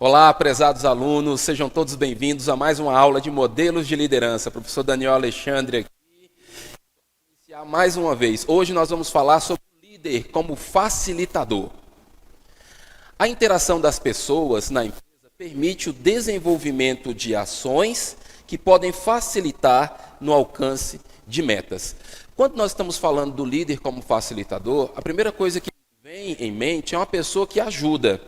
Olá, prezados alunos, sejam todos bem-vindos a mais uma aula de modelos de liderança. Professor Daniel Alexandre aqui. Iniciar mais uma vez. Hoje nós vamos falar sobre o líder como facilitador. A interação das pessoas na empresa permite o desenvolvimento de ações que podem facilitar no alcance de metas. Quando nós estamos falando do líder como facilitador, a primeira coisa que vem em mente é uma pessoa que ajuda.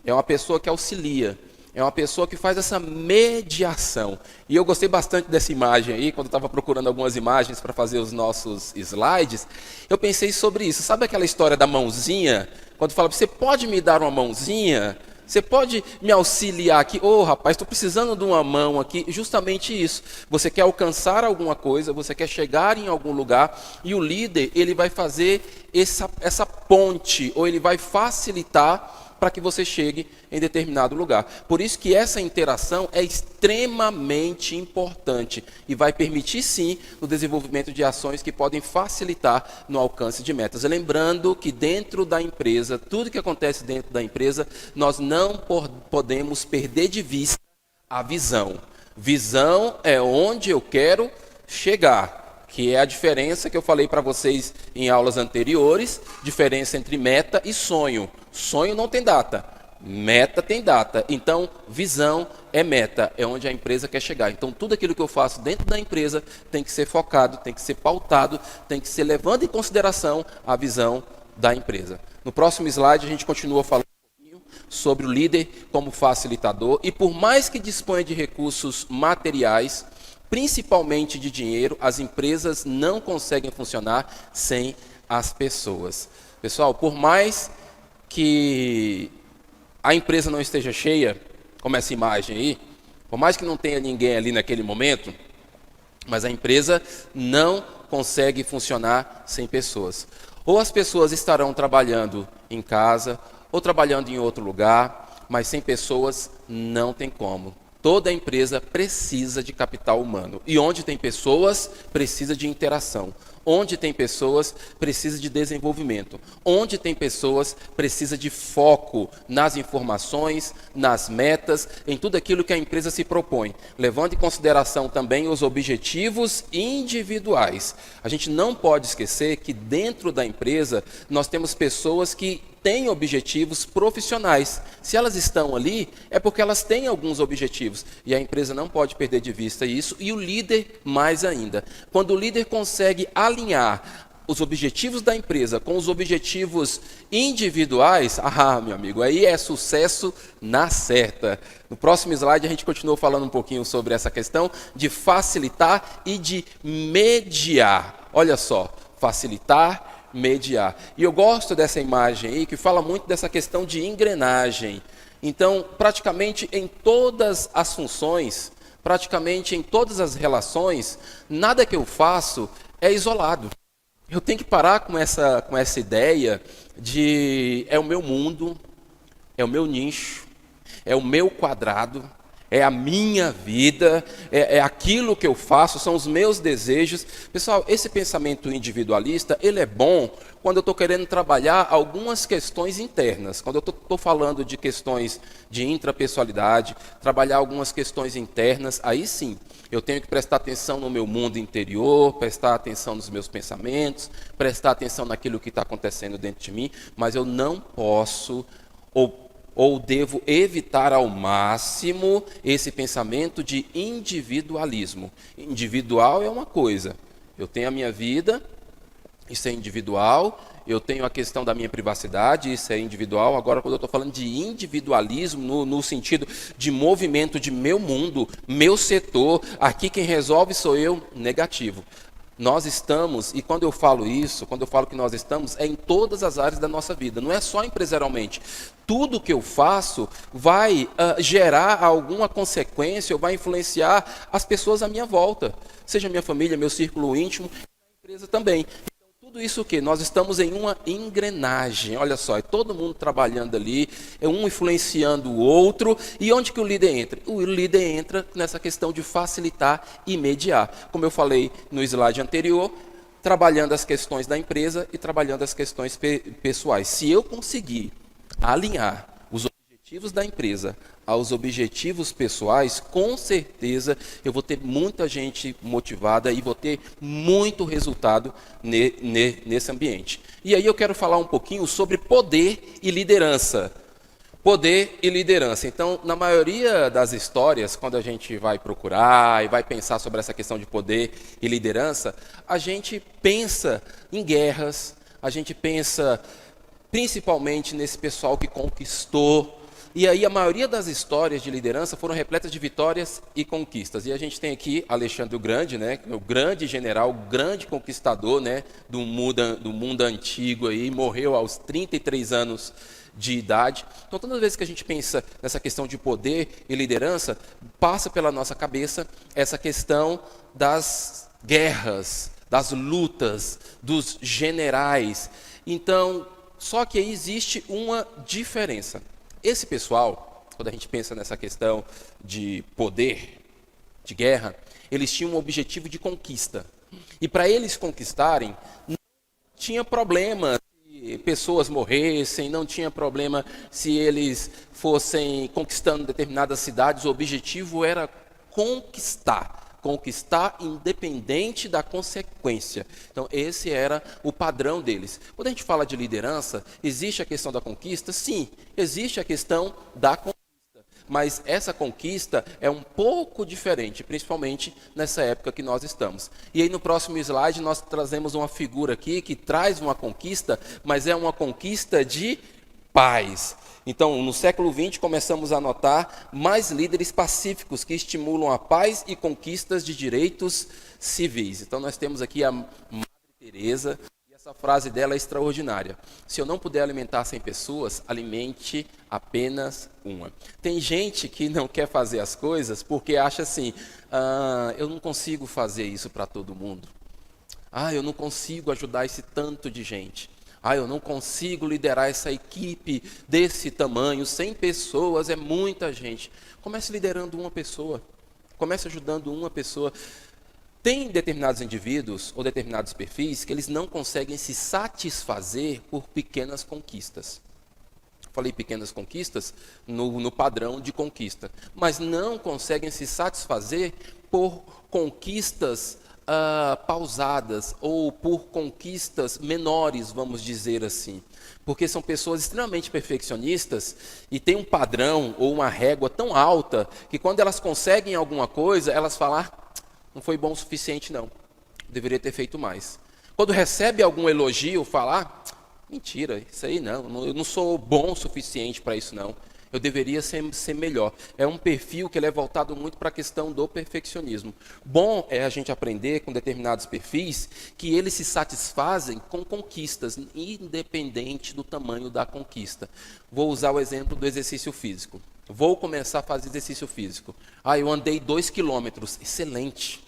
É uma pessoa que auxilia, é uma pessoa que faz essa mediação. E eu gostei bastante dessa imagem aí, quando eu estava procurando algumas imagens para fazer os nossos slides, eu pensei sobre isso. Sabe aquela história da mãozinha? Quando fala, você pode me dar uma mãozinha? Você pode me auxiliar aqui? Ô, rapaz, estou precisando de uma mão aqui. Justamente isso. Você quer alcançar alguma coisa, você quer chegar em algum lugar, e o líder, ele vai fazer essa ponte, ou ele vai facilitar para que você chegue em determinado lugar. Por isso que essa interação é extremamente importante e vai permitir sim o desenvolvimento de ações que podem facilitar no alcance de metas. Lembrando que dentro da empresa, tudo que acontece dentro da empresa, nós não podemos perder de vista a visão. Visão é onde eu quero chegar, que é a diferença que eu falei para vocês em aulas anteriores, diferença entre meta e sonho. Sonho não tem data, meta tem data. Então, visão é meta, é onde a empresa quer chegar. Então, tudo aquilo que eu faço dentro da empresa tem que ser focado, tem que ser pautado, tem que ser levando em consideração a visão da empresa. No próximo slide, a gente continua falando um pouquinho sobre o líder como facilitador. E por mais que disponha de recursos materiais, principalmente de dinheiro, as empresas não conseguem funcionar sem as pessoas. Pessoal, por mais que a empresa não esteja cheia, como essa imagem aí, por mais que não tenha ninguém ali naquele momento, mas a empresa não consegue funcionar sem pessoas. Ou as pessoas estarão trabalhando em casa, ou trabalhando em outro lugar, mas sem pessoas não tem como. Toda empresa precisa de capital humano. E onde tem pessoas, precisa de interação. Onde tem pessoas, precisa de desenvolvimento. Onde tem pessoas, precisa de foco nas informações, nas metas, em tudo aquilo que a empresa se propõe. Levando em consideração também os objetivos individuais. A gente não pode esquecer que dentro da empresa, nós temos pessoas que têm objetivos profissionais. Se elas estão ali, é porque elas têm alguns objetivos. E a empresa não pode perder de vista isso. E o líder, mais ainda. Quando o líder consegue alinhar os objetivos da empresa com os objetivos individuais, meu amigo, aí é sucesso na certa. No próximo slide a gente continua falando um pouquinho sobre essa questão de facilitar e de mediar. Olha só, facilitar, mediar. E eu gosto dessa imagem aí, que fala muito dessa questão de engrenagem. Então, praticamente em todas as funções, praticamente em todas as relações, nada que eu faço é isolado. Eu tenho que parar com essa ideia de é o meu mundo, é o meu nicho, é o meu quadrado, é a minha vida, é aquilo que eu faço, são os meus desejos. Pessoal, esse pensamento individualista, ele é bom quando eu estou querendo trabalhar algumas questões internas. Quando eu estou falando de questões de intrapessoalidade, trabalhar algumas questões internas, aí sim, eu tenho que prestar atenção no meu mundo interior, prestar atenção nos meus pensamentos, prestar atenção naquilo que está acontecendo dentro de mim, mas eu não posso ou devo evitar ao máximo esse pensamento de individualismo. Individual é uma coisa, eu tenho a minha vida, isso é individual, eu tenho a questão da minha privacidade, isso é individual. Agora, quando eu estou falando de individualismo, no sentido de movimento de meu mundo, meu setor, aqui quem resolve sou eu, negativo. Nós estamos, e quando eu falo isso, quando eu falo que nós estamos, é em todas as áreas da nossa vida, não é só empresarialmente. Tudo que eu faço vai gerar alguma consequência ou vai influenciar as pessoas à minha volta, seja minha família, meu círculo íntimo, e a empresa também. Tudo isso o quê? Nós estamos em uma engrenagem, olha só, é todo mundo trabalhando ali, é um influenciando o outro, e onde que o líder entra? O líder entra nessa questão de facilitar e mediar. Como eu falei no slide anterior, trabalhando as questões da empresa e trabalhando as questões pessoais. Se eu conseguir alinhar os objetivos objetivos da empresa aos objetivos pessoais, com certeza eu vou ter muita gente motivada e vou ter muito resultado nesse ambiente. E aí eu quero falar um pouquinho sobre poder e liderança. Poder e liderança. Então, na maioria das histórias, quando a gente vai procurar e vai pensar sobre essa questão de poder e liderança, a gente pensa em guerras, a gente pensa principalmente nesse pessoal que conquistou. E aí a maioria das histórias de liderança foram repletas de vitórias e conquistas. E a gente tem aqui Alexandre o Grande, né, o grande general, o grande conquistador, né, do mundo antigo aí, morreu aos 33 anos de idade. Então, todas as vezes que a gente pensa nessa questão de poder e liderança, passa pela nossa cabeça essa questão das guerras, das lutas, dos generais. Então, só que aí existe uma diferença. Esse pessoal, quando a gente pensa nessa questão de poder, de guerra, eles tinham um objetivo de conquista. E para eles conquistarem, não tinha problema se pessoas morressem, não tinha problema se eles fossem conquistando determinadas cidades. O objetivo era conquistar independente da consequência. Então, esse era o padrão deles. Quando a gente fala de liderança, existe a questão da conquista? Sim, existe a questão da conquista. Mas essa conquista é um pouco diferente, principalmente nessa época que nós estamos. E aí no próximo slide nós trazemos uma figura aqui que traz uma conquista, mas é uma conquista de paz. Então, no século XX, começamos a notar mais líderes pacíficos que estimulam a paz e conquistas de direitos civis. Então, nós temos aqui a Madre Teresa, e essa frase dela é extraordinária. Se eu não puder alimentar 100 pessoas, alimente apenas uma. Tem gente que não quer fazer as coisas porque acha assim, eu não consigo fazer isso para todo mundo. Eu não consigo ajudar esse tanto de gente. Eu não consigo liderar essa equipe desse tamanho, 100 pessoas, é muita gente. Comece liderando uma pessoa, comece ajudando uma pessoa. Tem determinados indivíduos ou determinados perfis que eles não conseguem se satisfazer por pequenas conquistas. Falei pequenas conquistas no padrão de conquista, mas não conseguem se satisfazer por conquistas pausadas ou por conquistas menores, vamos dizer assim, porque são pessoas extremamente perfeccionistas e têm um padrão ou uma régua tão alta que quando elas conseguem alguma coisa, elas falam, não foi bom o suficiente não, deveria ter feito mais. Quando recebe algum elogio, falar, mentira, isso aí não, eu não sou bom o suficiente para isso não. Eu deveria ser melhor. É um perfil que ele é voltado muito para a questão do perfeccionismo. Bom é a gente aprender com determinados perfis que eles se satisfazem com conquistas, independente do tamanho da conquista. Vou usar o exemplo do exercício físico. Vou começar a fazer exercício físico. Eu andei 2 quilômetros, excelente.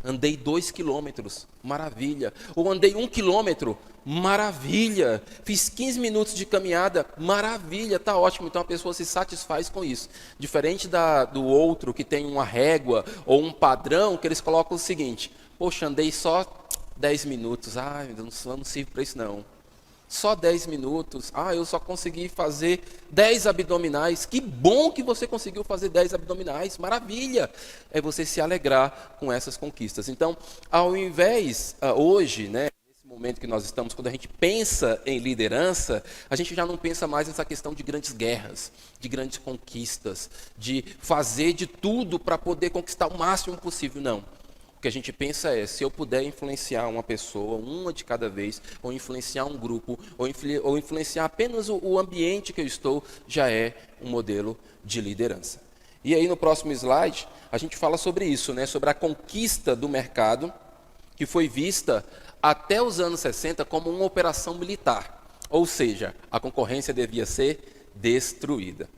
Andei 2 quilômetros, maravilha. Ou andei 1 quilômetro, maravilha. Fiz 15 minutos de caminhada, maravilha, está ótimo. Então a pessoa se satisfaz com isso. Diferente do outro que tem uma régua ou um padrão que eles colocam o seguinte, poxa, andei só 10 minutos, eu não sirvo para isso não. Só 10 minutos, eu só consegui fazer 10 abdominais. Que bom que você conseguiu fazer 10 abdominais, maravilha! É você se alegrar com essas conquistas. Então, ao invés, hoje, nesse momento que nós estamos, quando a gente pensa em liderança, a gente já não pensa mais nessa questão de grandes guerras, de grandes conquistas, de fazer de tudo para poder conquistar o máximo possível, não. O que a gente pensa é, se eu puder influenciar uma pessoa, uma de cada vez, ou influenciar um grupo, ou influenciar apenas o ambiente que eu estou, já é um modelo de liderança. E aí no próximo slide, a gente fala sobre isso, sobre a conquista do mercado, que foi vista até os anos 60 como uma operação militar. Ou seja, a concorrência devia ser destruída.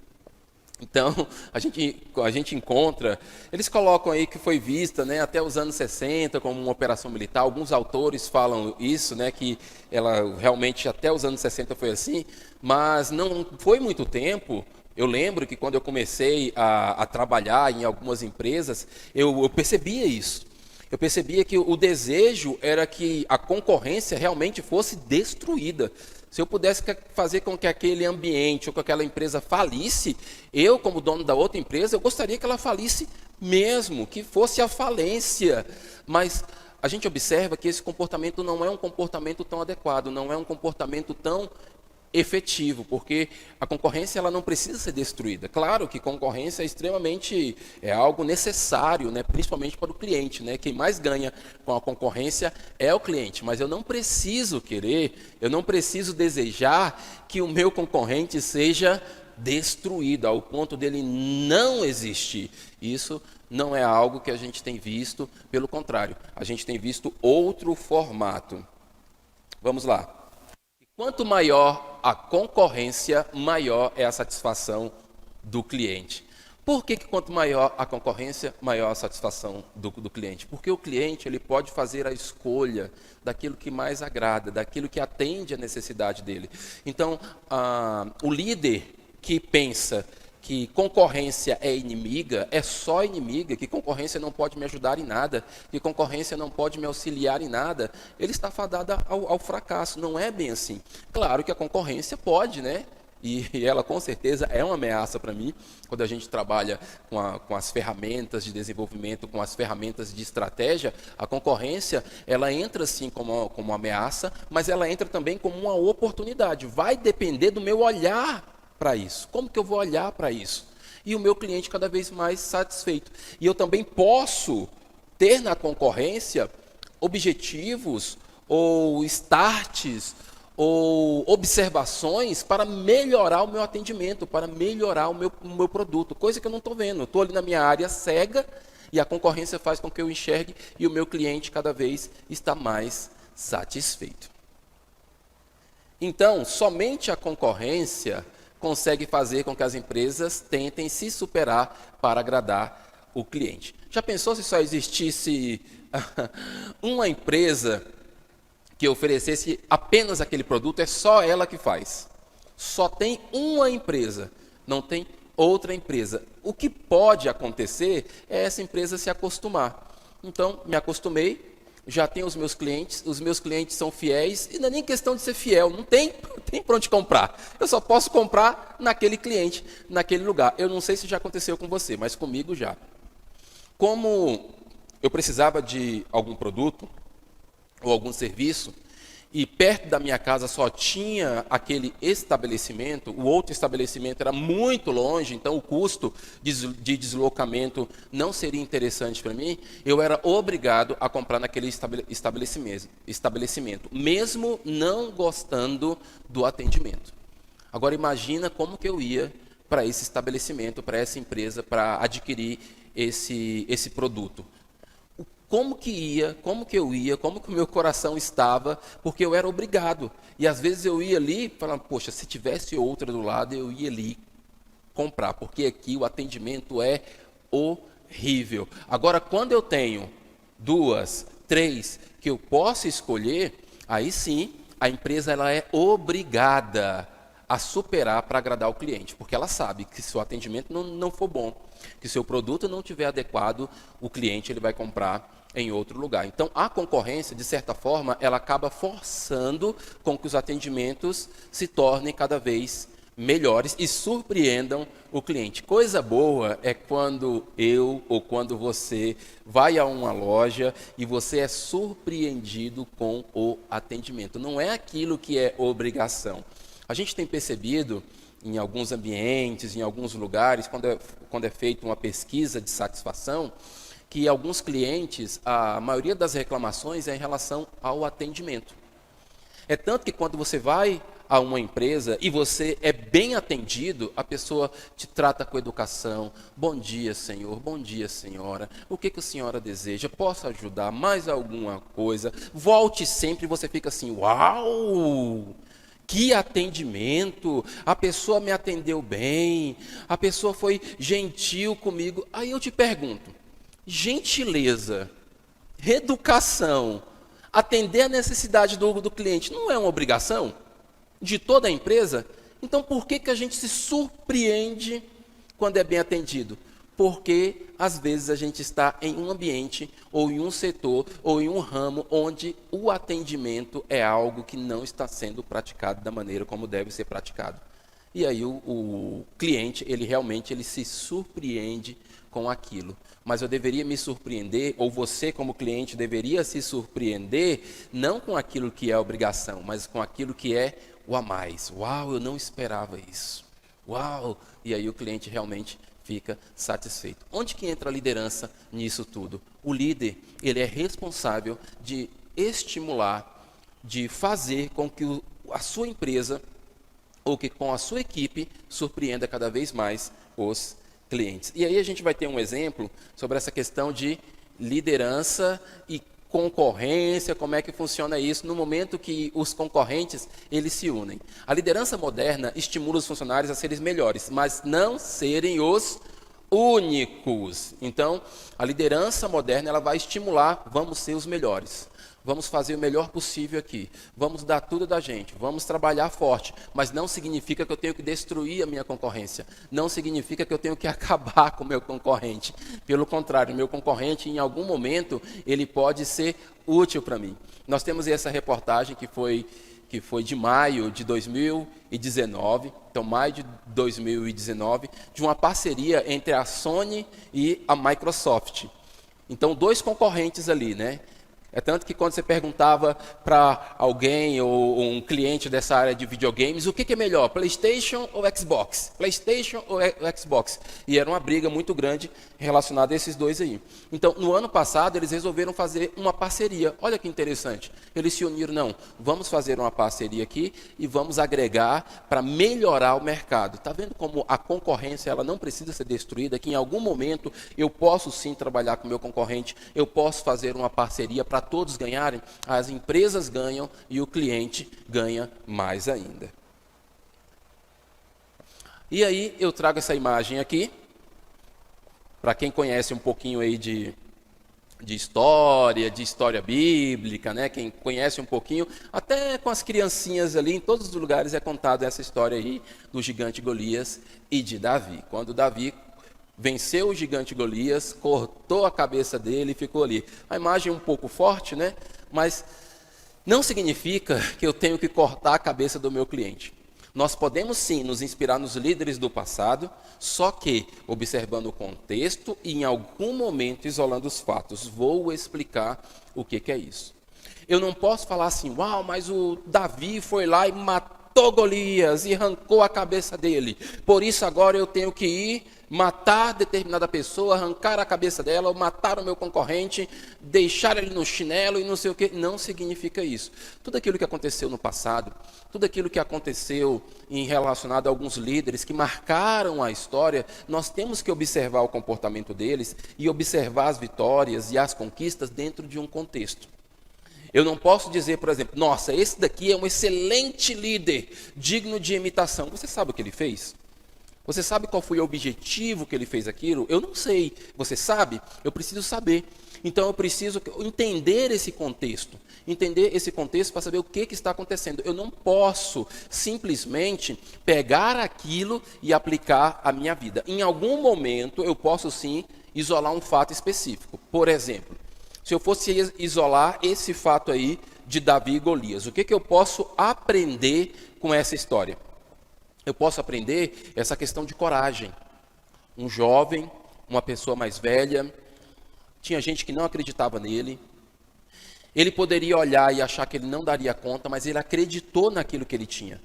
Então, a gente encontra, eles colocam aí que foi vista até os anos 60 como uma operação militar. Alguns autores falam isso, que ela realmente até os anos 60 foi assim, mas não foi muito tempo. Eu lembro que quando eu comecei a trabalhar em algumas empresas, eu percebia isso. Eu percebia que o desejo era que a concorrência realmente fosse destruída. Se eu pudesse fazer com que aquele ambiente ou que aquela empresa falisse, eu, como dono da outra empresa, eu gostaria que ela falisse mesmo, que fosse a falência. Mas a gente observa que esse comportamento não é um comportamento tão adequado, não é um comportamento tão efetivo, porque a concorrência ela não precisa ser destruída. Claro que concorrência é algo necessário, né, principalmente para o cliente, né? Quem mais ganha com a concorrência é o cliente, mas eu não preciso desejar que o meu concorrente seja destruído ao ponto dele não existir. Isso não é algo que a gente tem visto, pelo contrário, a gente tem visto outro formato. Vamos lá. Quanto maior a concorrência, maior é a satisfação do cliente. Por que quanto maior a concorrência, maior a satisfação do cliente? Porque o cliente ele pode fazer a escolha daquilo que mais agrada, daquilo que atende à necessidade dele. Então, o líder que pensa que concorrência é inimiga, é só inimiga, que concorrência não pode me ajudar em nada, que concorrência não pode me auxiliar em nada, ele está fadado ao fracasso. Não é bem assim. Claro que a concorrência pode, né? E ela com certeza é uma ameaça para mim, quando a gente trabalha com as ferramentas de desenvolvimento, com as ferramentas de estratégia, a concorrência, ela entra sim como uma ameaça, mas ela entra também como uma oportunidade. Vai depender do meu olhar para isso. Como que eu vou olhar para isso? E o meu cliente cada vez mais satisfeito. E eu também posso ter na concorrência objetivos ou starts ou observações para melhorar o meu atendimento, para melhorar o meu produto, coisa que eu não estou vendo. Eu estou ali na minha área cega e a concorrência faz com que eu enxergue e o meu cliente cada vez está mais satisfeito. Então, somente a concorrência consegue fazer com que as empresas tentem se superar para agradar o cliente. Já pensou se só existisse uma empresa que oferecesse apenas aquele produto? É só ela que faz. Só tem uma empresa, não tem outra empresa. O que pode acontecer é essa empresa se acostumar. Então, me acostumei, já tenho os meus clientes são fiéis, e não é nem questão de ser fiel, não tem para onde comprar. Eu só posso comprar naquele cliente, naquele lugar. Eu não sei se já aconteceu com você, mas comigo já. Como eu precisava de algum produto ou algum serviço, e perto da minha casa só tinha aquele estabelecimento, o outro estabelecimento era muito longe, então o custo de deslocamento não seria interessante para mim, eu era obrigado a comprar naquele estabelecimento, mesmo não gostando do atendimento. Agora imagina como que eu ia para esse estabelecimento, para essa empresa, para adquirir esse produto. Como que o meu coração estava, porque eu era obrigado. E às vezes eu ia ali, falando, poxa, se tivesse outra do lado, eu ia ali comprar, porque aqui o atendimento é horrível. Agora, quando eu tenho 2, 3 que eu posso escolher, aí sim, a empresa ela é obrigada a superar para agradar o cliente, porque ela sabe que se o atendimento não for bom, que se o produto não estiver adequado, o cliente ele vai comprar em outro lugar. Então, a concorrência, de certa forma, ela acaba forçando com que os atendimentos se tornem cada vez melhores e surpreendam o cliente. Coisa boa é quando eu ou quando você vai a uma loja e você é surpreendido com o atendimento. Não é aquilo que é obrigação. A gente tem percebido em alguns ambientes, em alguns lugares, quando é feita uma pesquisa de satisfação, que alguns clientes, a maioria das reclamações é em relação ao atendimento. É tanto que quando você vai a uma empresa e você é bem atendido, a pessoa te trata com educação. Bom dia, senhor. Bom dia, senhora. O que a senhora deseja? Posso ajudar? Mais alguma coisa? Volte sempre e você fica assim, uau! Que atendimento! A pessoa me atendeu bem, a pessoa foi gentil comigo. Aí eu te pergunto, gentileza, educação, atender a necessidade do cliente, não é uma obrigação de toda a empresa? Então, por que a gente se surpreende quando é bem atendido? Porque às vezes a gente está em um ambiente, ou em um setor, ou em um ramo onde o atendimento é algo que não está sendo praticado da maneira como deve ser praticado. E aí o cliente, ele realmente se surpreende com aquilo. Mas eu deveria me surpreender, ou você como cliente deveria se surpreender, não com aquilo que é obrigação, mas com aquilo que é o a mais. Uau, eu não esperava isso. Uau! E aí o cliente realmente fica satisfeito. Onde que entra a liderança nisso tudo? O líder, ele é responsável de estimular, de fazer com que a sua empresa, ou que com a sua equipe, surpreenda cada vez mais os clientes. E aí a gente vai ter um exemplo sobre essa questão de liderança e concorrência, como é que funciona isso no momento que os concorrentes eles se unem. A liderança moderna estimula os funcionários a serem melhores, mas não serem os únicos. Então, a liderança moderna ela vai estimular, vamos ser os melhores. Vamos fazer o melhor possível aqui. Vamos dar tudo da gente. Vamos trabalhar forte. Mas não significa que eu tenho que destruir a minha concorrência. Não significa que eu tenho que acabar com o meu concorrente. Pelo contrário, o meu concorrente, em algum momento, ele pode ser útil para mim. Nós temos essa reportagem que foi de maio de 2019, então maio de 2019, de uma parceria entre a Sony e a Microsoft. Então, dois concorrentes ali, né? É tanto que quando você perguntava para alguém ou um cliente dessa área de videogames, o que é melhor, PlayStation ou Xbox? PlayStation ou Xbox? E era uma briga muito grande relacionada a esses dois aí. Então, no ano passado, eles resolveram fazer uma parceria. Olha que interessante. Eles se uniram, não, vamos fazer uma parceria aqui e vamos agregar para melhorar o mercado. Está vendo como a concorrência ela não precisa ser destruída, que em algum momento eu posso sim trabalhar com o meu concorrente, eu posso fazer uma parceria para todos ganharem, as empresas ganham e o cliente ganha mais ainda. E aí eu trago essa imagem aqui, para quem conhece um pouquinho aí de história bíblica, né? Quem conhece um pouquinho, até com as criancinhas ali, em todos os lugares é contada essa história aí do gigante Golias e de Davi. Quando Davi venceu o gigante Golias, cortou a cabeça dele e ficou ali. A imagem é um pouco forte, né? Mas não significa que eu tenho que cortar a cabeça do meu cliente. Nós podemos sim nos inspirar nos líderes do passado, só que observando o contexto e em algum momento isolando os fatos. Vou explicar o que é isso. Eu não posso falar assim, uau, mas o Davi foi lá e matou Golias e arrancou a cabeça dele. Por isso agora eu tenho que ir matar determinada pessoa, arrancar a cabeça dela, ou matar o meu concorrente, deixar ele no chinelo e não sei o que. Não significa isso. Tudo aquilo que aconteceu no passado, tudo aquilo que aconteceu em relacionado a alguns líderes que marcaram a história, nós temos que observar o comportamento deles e observar as vitórias e as conquistas dentro de um contexto. Eu não posso dizer, por exemplo, nossa, esse daqui é um excelente líder, digno de imitação. Você sabe o que ele fez? Você sabe qual foi o objetivo que ele fez aquilo? Eu não sei. Você sabe? Eu preciso saber. Então eu preciso entender esse contexto. Entender esse contexto para saber o que está acontecendo. Eu não posso simplesmente pegar aquilo e aplicar à minha vida. Em algum momento eu posso sim isolar um fato específico. Por exemplo, se eu fosse isolar esse fato aí de Davi e Golias, o que eu posso aprender com essa história? Eu posso aprender essa questão de coragem. Um jovem, uma pessoa mais velha, tinha gente que não acreditava nele. Ele poderia olhar e achar que ele não daria conta, mas ele acreditou naquilo que ele tinha.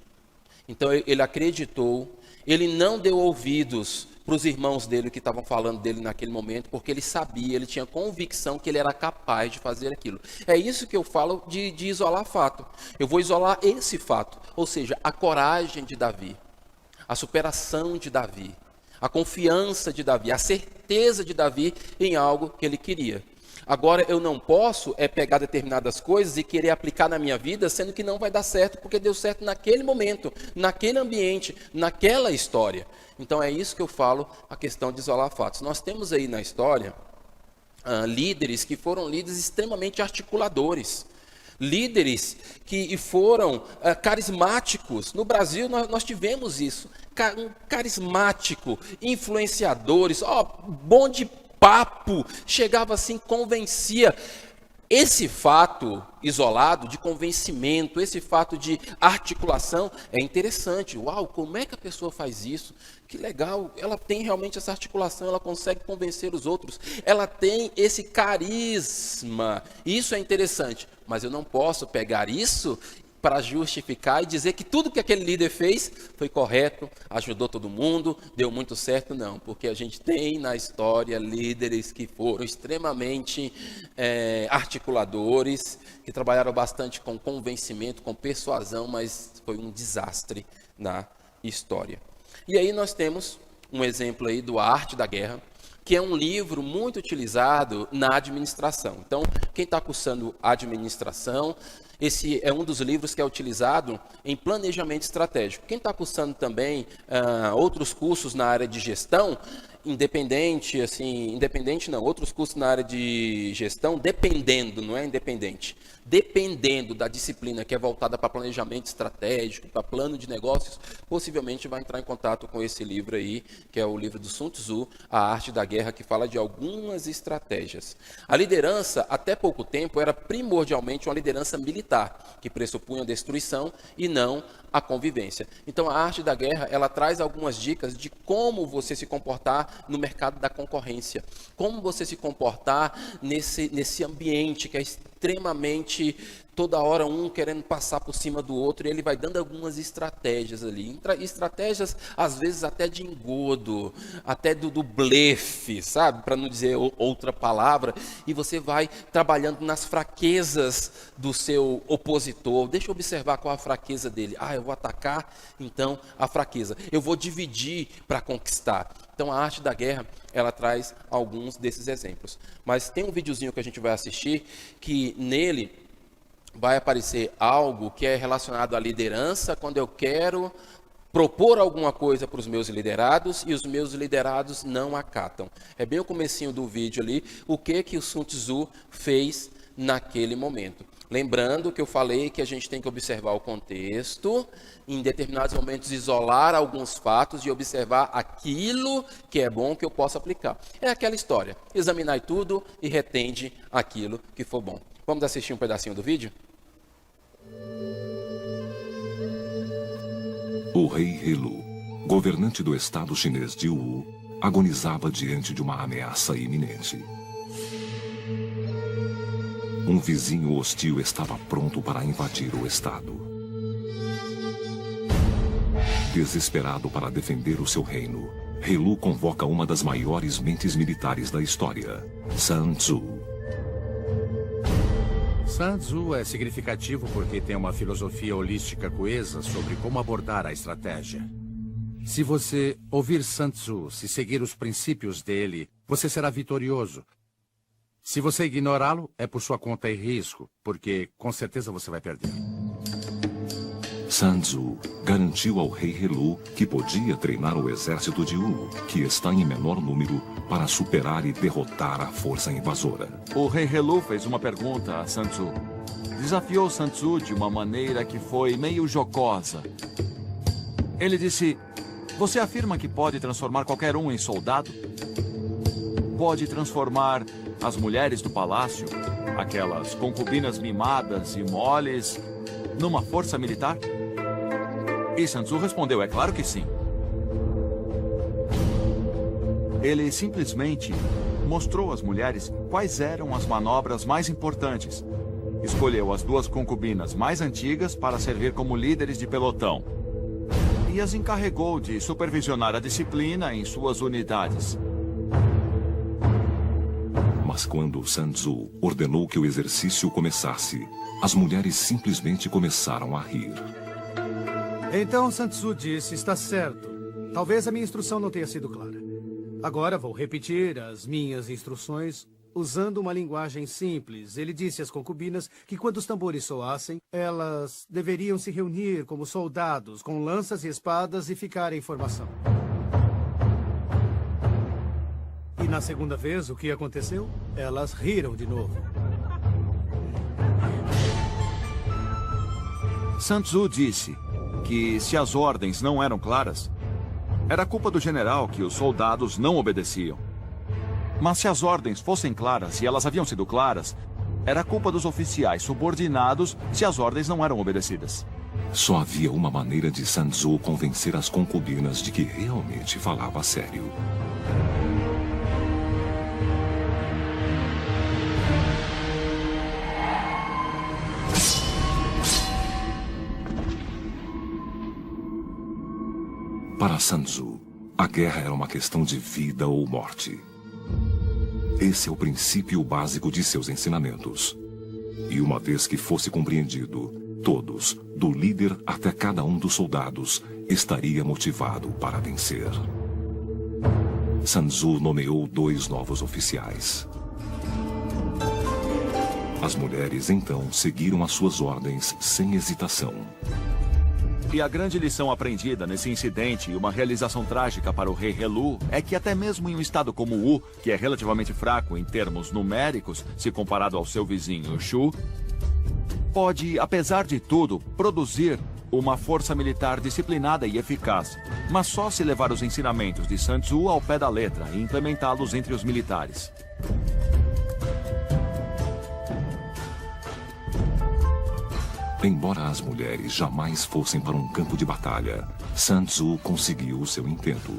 Então ele acreditou, ele não deu ouvidos para os irmãos dele que estavam falando dele naquele momento, porque ele sabia, ele tinha convicção que ele era capaz de fazer aquilo. É isso que eu falo de isolar fato. Eu vou isolar esse fato, ou seja, a coragem de Davi. A superação de Davi, a confiança de Davi, a certeza de Davi em algo que ele queria. Agora, eu não posso pegar determinadas coisas e querer aplicar na minha vida, sendo que não vai dar certo, porque deu certo naquele momento, naquele ambiente, naquela história. Então, é isso que eu falo, a questão de isolar fatos. Nós temos aí na história líderes que foram líderes extremamente articuladores. Líderes que foram carismáticos. No Brasil, nós tivemos isso. Um carismático, influenciadores, bom de papo, chegava assim, convencia. Esse fato isolado de convencimento, esse fato de articulação é interessante. Uau, como é que a pessoa faz isso? Que legal, ela tem realmente essa articulação, ela consegue convencer os outros, ela tem esse carisma. Isso é interessante, mas eu não posso pegar isso para justificar e dizer que tudo que aquele líder fez foi correto, ajudou todo mundo, deu muito certo, não. Porque a gente tem na história líderes que foram extremamente articuladores, que trabalharam bastante com convencimento, com persuasão, mas foi um desastre na história. E aí nós temos um exemplo aí do A Arte da Guerra, que é um livro muito utilizado na administração. Então, quem está cursando administração, esse é um dos livros que é utilizado em planejamento estratégico. Quem está cursando também outros cursos na área de gestão, outros cursos na área de gestão, dependendo da disciplina que é voltada para planejamento estratégico, para plano de negócios, possivelmente vai entrar em contato com esse livro aí, que é o livro do Sun Tzu, A Arte da Guerra, que fala de algumas estratégias. A liderança, até pouco tempo, era primordialmente uma liderança militar, que pressupunha a destruição e não a convivência. Então, a Arte da Guerra, ela traz algumas dicas de como você se comportar no mercado da concorrência, como você se comportar nesse ambiente que é extremamente, toda hora um querendo passar por cima do outro, e ele vai dando algumas estratégias ali, estratégias às vezes até de engodo, até do blefe, sabe, para não dizer outra palavra, e você vai trabalhando nas fraquezas do seu opositor. Deixa eu observar qual a fraqueza dele. Eu vou atacar, então, a fraqueza. Eu vou dividir para conquistar. Então, a Arte da Guerra, ela traz alguns desses exemplos. Mas tem um videozinho que a gente vai assistir, que nele vai aparecer algo que é relacionado à liderança, quando eu quero propor alguma coisa para os meus liderados e os meus liderados não acatam. É bem o comecinho do vídeo ali, o que o Sun Tzu fez naquele momento. Lembrando que eu falei que a gente tem que observar o contexto, em determinados momentos isolar alguns fatos e observar aquilo que é bom que eu possa aplicar. É aquela história, examinar tudo e retende aquilo que for bom. Vamos assistir um pedacinho do vídeo? O rei Helu, governante do estado chinês de Wu, agonizava diante de uma ameaça iminente. Um vizinho hostil estava pronto para invadir o estado. Desesperado para defender o seu reino, Helu convoca uma das maiores mentes militares da história, Sun Tzu. Sun Tzu é significativo porque tem uma filosofia holística coesa sobre como abordar a estratégia. Se você ouvir Sun Tzu, se seguir os princípios dele, você será vitorioso. Se você ignorá-lo, é por sua conta e risco, porque com certeza você vai perder. Sun Tzu garantiu ao rei Helu que podia treinar o exército de Wu, que está em menor número, para superar e derrotar a força invasora. O rei Helu fez uma pergunta a Sun Tzu. Desafiou Sun Tzu de uma maneira que foi meio jocosa. Ele disse: "Você afirma que pode transformar qualquer um em soldado? Pode transformar as mulheres do palácio, aquelas concubinas mimadas e moles, numa força militar?" E Sun Tzu respondeu: "É claro que sim." Ele simplesmente mostrou às mulheres quais eram as manobras mais importantes. Escolheu as 2 concubinas mais antigas para servir como líderes de pelotão. E as encarregou de supervisionar a disciplina em suas unidades. Mas quando Sun Tzu ordenou que o exercício começasse, as mulheres simplesmente começaram a rir. Então Sun Tzu disse: "Está certo. Talvez a minha instrução não tenha sido clara. Agora vou repetir as minhas instruções usando uma linguagem simples." Ele disse às concubinas que quando os tambores soassem, elas deveriam se reunir como soldados, com lanças e espadas, e ficar em formação. E na segunda vez, o que aconteceu? Elas riram de novo. Sun Tzu disse que se as ordens não eram claras, era culpa do general que os soldados não obedeciam. Mas se as ordens fossem claras e elas haviam sido claras, era culpa dos oficiais subordinados se as ordens não eram obedecidas. Só havia uma maneira de Sun Tzu convencer as concubinas de que realmente falava sério. Para Sun Tzu, a guerra era uma questão de vida ou morte. Esse é o princípio básico de seus ensinamentos. E uma vez que fosse compreendido, todos, do líder até cada um dos soldados, estaria motivado para vencer. Sun Tzu nomeou 2 novos oficiais. As mulheres, então, seguiram as suas ordens sem hesitação. E a grande lição aprendida nesse incidente e uma realização trágica para o rei He-Lu é que até mesmo em um estado como Wu, que é relativamente fraco em termos numéricos, se comparado ao seu vizinho Shu, pode, apesar de tudo, produzir uma força militar disciplinada e eficaz, mas só se levar os ensinamentos de Sun Tzu ao pé da letra e implementá-los entre os militares. Embora as mulheres jamais fossem para um campo de batalha, Sun Tzu conseguiu o seu intento.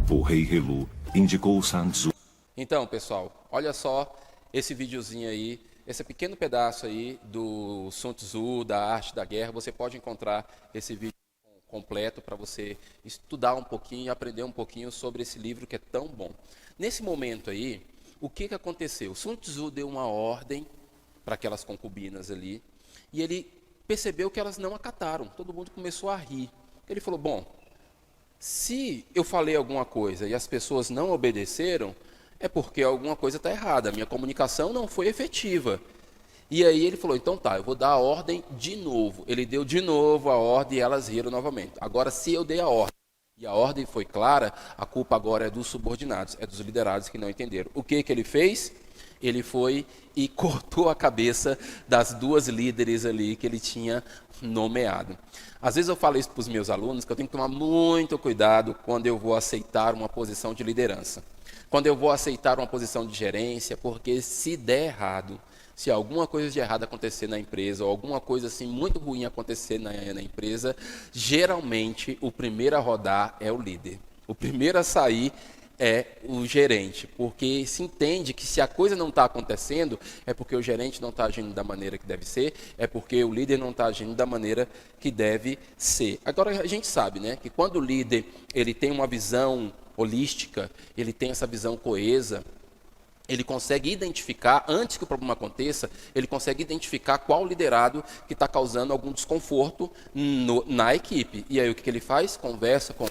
O rei He-Lu indicou Sun Tzu. Então, pessoal, olha só esse videozinho aí, esse pequeno pedaço aí do Sun Tzu, da arte da guerra. Você pode encontrar esse vídeo completo para você estudar um pouquinho e aprender um pouquinho sobre esse livro que é tão bom. Nesse momento aí, o que aconteceu? Sun Tzu deu uma ordem para aquelas concubinas ali, e ele percebeu que elas não acataram. Todo mundo começou a rir. Ele falou, bom, se eu falei alguma coisa e as pessoas não obedeceram, é porque alguma coisa está errada. A minha comunicação não foi efetiva. E aí ele falou, então tá, eu vou dar a ordem de novo. Ele deu de novo a ordem e elas riram novamente. Agora, se eu dei a ordem e a ordem foi clara, a culpa agora é dos subordinados, é dos liderados que não entenderam. O que ele fez? Ele foi e cortou a cabeça das 2 líderes ali que ele tinha nomeado. Às vezes eu falo isso para os meus alunos, que eu tenho que tomar muito cuidado quando eu vou aceitar uma posição de liderança. Quando eu vou aceitar uma posição de gerência, porque se der errado, se alguma coisa de errado acontecer na empresa, ou alguma coisa assim muito ruim acontecer na empresa, geralmente o primeiro a rodar é o líder. O primeiro a sair é o gerente, porque se entende que se a coisa não está acontecendo, é porque o gerente não está agindo da maneira que deve ser, é porque o líder não está agindo da maneira que deve ser. Agora, a gente sabe, né, que quando o líder ele tem uma visão holística, ele tem essa visão coesa, ele consegue identificar, antes que o problema aconteça, ele consegue identificar qual liderado que está causando algum desconforto na equipe. E aí o que ele faz? Conversa com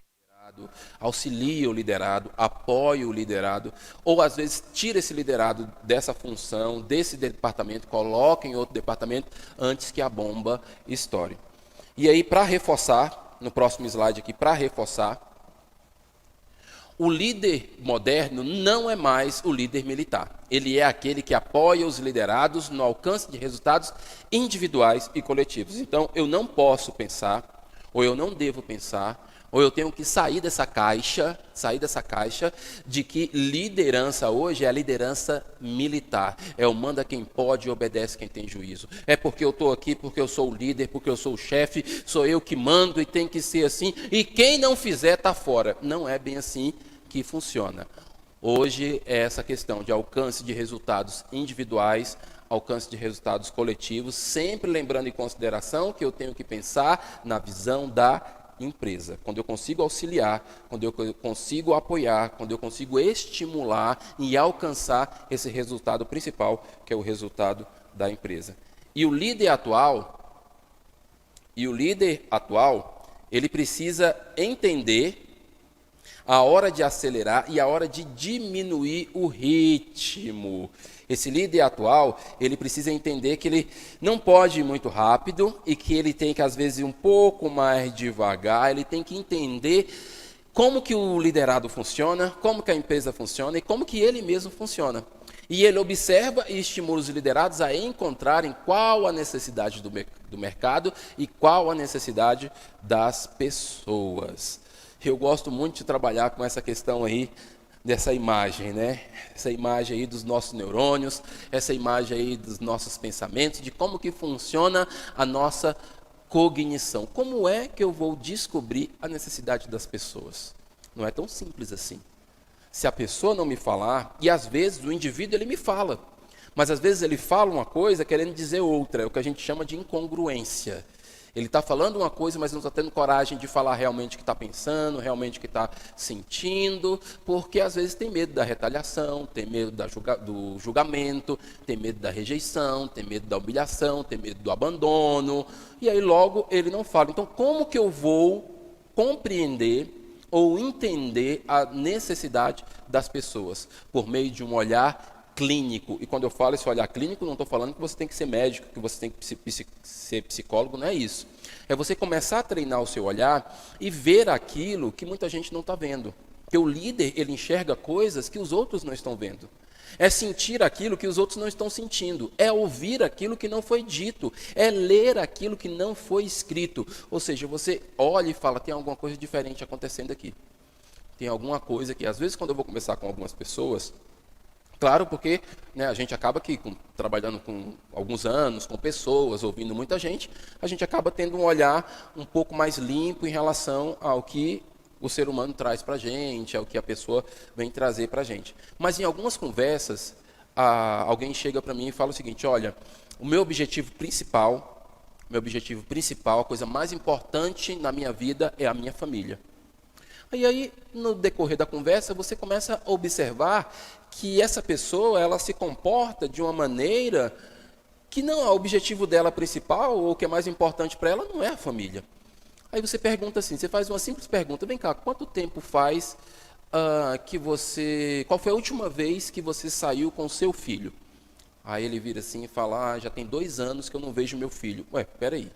auxilia o liderado, apoia o liderado, ou às vezes tira esse liderado dessa função, desse departamento, coloca em outro departamento antes que a bomba estoure. E aí, para reforçar, no próximo slide aqui, para reforçar, o líder moderno não é mais o líder militar. Ele é aquele que apoia os liderados no alcance de resultados individuais e coletivos. Então, eu não posso pensar, ou eu não devo pensar, ou eu tenho que sair dessa caixa de que liderança hoje é a liderança militar. É o manda quem pode e obedece quem tem juízo. É porque eu estou aqui, porque eu sou o líder, porque eu sou o chefe, sou eu que mando e tem que ser assim. E quem não fizer está fora. Não é bem assim que funciona. Hoje é essa questão de alcance de resultados individuais, alcance de resultados coletivos, sempre lembrando em consideração que eu tenho que pensar na visão da empresa. Quando eu consigo auxiliar, quando eu consigo apoiar, quando eu consigo estimular e alcançar esse resultado principal, que é o resultado da empresa. E o líder atual, ele precisa entender a hora de acelerar e a hora de diminuir o ritmo. Esse líder atual, ele precisa entender que ele não pode ir muito rápido e que ele tem que, às vezes, ir um pouco mais devagar. Ele tem que entender como que o liderado funciona, como que a empresa funciona e como que ele mesmo funciona. E ele observa e estimula os liderados a encontrarem qual a necessidade do mercado e qual a necessidade das pessoas. Eu gosto muito de trabalhar com essa questão aí, dessa imagem, né? Essa imagem aí dos nossos neurônios, essa imagem aí dos nossos pensamentos, de como que funciona a nossa cognição. Como é que eu vou descobrir a necessidade das pessoas? Não é tão simples assim. Se a pessoa não me falar, e às vezes o indivíduo ele me fala, mas às vezes ele fala uma coisa querendo dizer outra, é o que a gente chama de incongruência. Ele está falando uma coisa, mas não está tendo coragem de falar realmente o que está pensando, realmente o que está sentindo, porque às vezes tem medo da retaliação, tem medo do julgamento, tem medo da rejeição, tem medo da humilhação, tem medo do abandono, e aí logo ele não fala. Então, como que eu vou compreender ou entender a necessidade das pessoas? Por meio de um olhar clínico. E quando eu falo esse olhar clínico, não estou falando que você tem que ser médico, que você tem que ser psicólogo, não é isso. É você começar a treinar o seu olhar e ver aquilo que muita gente não está vendo. Porque o líder, ele enxerga coisas que os outros não estão vendo. É sentir aquilo que os outros não estão sentindo. É ouvir aquilo que não foi dito. É ler aquilo que não foi escrito. Ou seja, você olha e fala, tem alguma coisa diferente acontecendo aqui. Tem alguma coisa que, às vezes, quando eu vou conversar com algumas pessoas, claro, porque a gente acaba aqui trabalhando com alguns anos, com pessoas, ouvindo muita gente, a gente acaba tendo um olhar um pouco mais limpo em relação ao que o ser humano traz para a gente, ao que a pessoa vem trazer para a gente. Mas em algumas conversas, alguém chega para mim e fala o seguinte, olha, o meu objetivo principal, a coisa mais importante na minha vida é a minha família. E aí, no decorrer da conversa, você começa a observar que essa pessoa, ela se comporta de uma maneira que não é o objetivo dela principal, ou o que é mais importante para ela, não é a família. Aí você pergunta assim, você faz uma simples pergunta, vem cá, quanto tempo faz qual foi a última vez que você saiu com o seu filho? Aí ele vira assim e fala, já tem 2 anos que eu não vejo meu filho. Ué, peraí,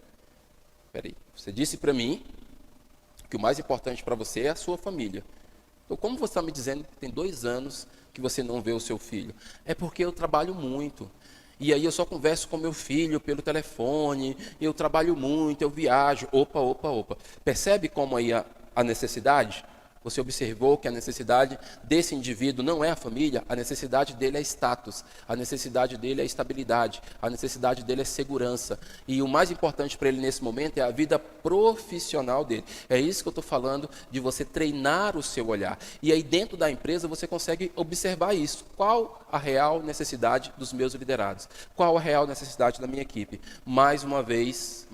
você disse para mim que o mais importante para você é a sua família. Então, como você está me dizendo que tem 2 anos que você não vê o seu filho? É porque eu trabalho muito. E aí eu só converso com meu filho pelo telefone, eu trabalho muito, eu viajo. Opa. Percebe como aí a necessidade? Você observou que a necessidade desse indivíduo não é a família, a necessidade dele é status, a necessidade dele é estabilidade, a necessidade dele é segurança. E o mais importante para ele nesse momento é a vida profissional dele. É isso que eu estou falando de você treinar o seu olhar. E aí dentro da empresa você consegue observar isso. Qual a real necessidade dos meus liderados? Qual a real necessidade da minha equipe? Mais uma vez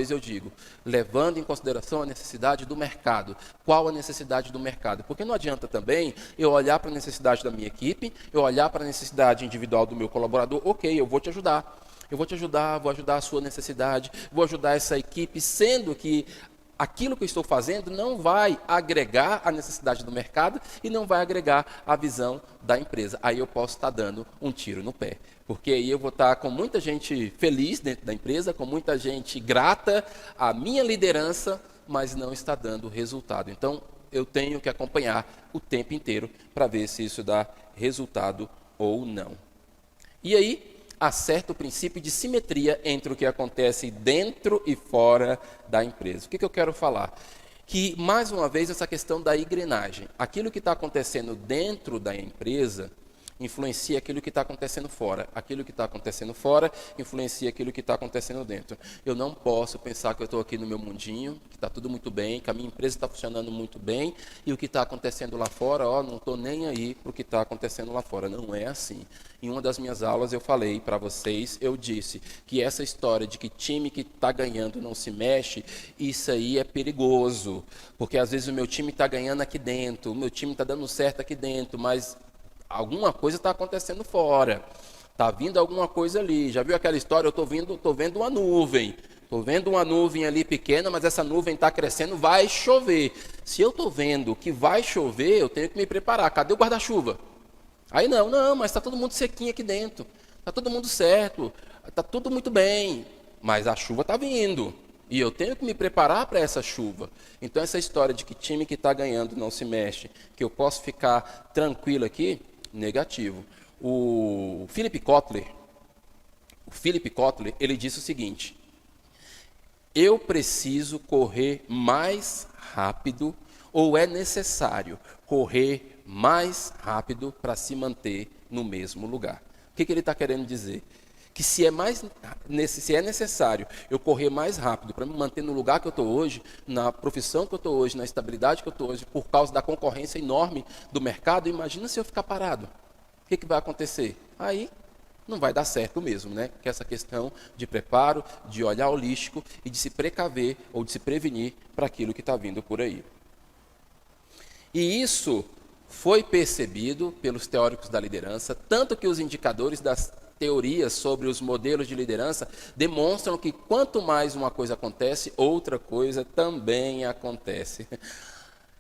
eu digo, levando em consideração a necessidade do mercado. Qual a necessidade do mercado? Porque não adianta também eu olhar para a necessidade da minha equipe, eu olhar para a necessidade individual do meu colaborador, ok, eu vou te ajudar, vou ajudar a sua necessidade, vou ajudar essa equipe, sendo que aquilo que eu estou fazendo não vai agregar a necessidade do mercado e não vai agregar a visão da empresa. Aí eu posso estar dando um tiro no pé, porque aí eu vou estar com muita gente feliz dentro da empresa, com muita gente grata à minha liderança, mas não está dando resultado. Então, eu tenho que acompanhar o tempo inteiro para ver se isso dá resultado ou não. E aí, acerta o princípio de simetria entre o que acontece dentro e fora da empresa. O que eu quero falar? Que, mais uma vez, essa questão da engrenagem. Aquilo que está acontecendo dentro da empresa influencia aquilo que está acontecendo fora. Aquilo que está acontecendo fora influencia aquilo que está acontecendo dentro. Eu não posso pensar que eu estou aqui no meu mundinho, que está tudo muito bem, que a minha empresa está funcionando muito bem, e o que está acontecendo lá fora, não estou nem aí para o que está acontecendo lá fora. Não é assim. Em uma das minhas aulas eu falei para vocês, eu disse que essa história de que time que está ganhando não se mexe, isso aí é perigoso. Porque às vezes o meu time está ganhando aqui dentro, o meu time está dando certo aqui dentro, mas alguma coisa está acontecendo fora, está vindo alguma coisa ali. Já viu aquela história? Eu estou vendo uma nuvem. Estou vendo uma nuvem ali pequena, mas essa nuvem está crescendo, vai chover. Se eu estou vendo que vai chover, eu tenho que me preparar. Cadê o guarda-chuva? Aí não, mas está todo mundo sequinho aqui dentro. Está todo mundo certo, está tudo muito bem, mas a chuva está vindo. E eu tenho que me preparar para essa chuva. Então, essa história de que time que está ganhando não se mexe, que eu posso ficar tranquilo aqui, negativo. O Philip Kotler, ele disse o seguinte: eu preciso correr mais rápido, ou é necessário correr mais rápido para se manter no mesmo lugar. O que ele está querendo dizer? Que se é necessário eu correr mais rápido para me manter no lugar que eu estou hoje, na profissão que eu estou hoje, na estabilidade que eu estou hoje, por causa da concorrência enorme do mercado, imagina se eu ficar parado. O que vai acontecer? Aí não vai dar certo mesmo, né? Que essa questão de preparo, de olhar holístico e de se precaver ou de se prevenir para aquilo que está vindo por aí. E isso foi percebido pelos teóricos da liderança, tanto que os indicadores das teorias sobre os modelos de liderança demonstram que quanto mais uma coisa acontece, outra coisa também acontece.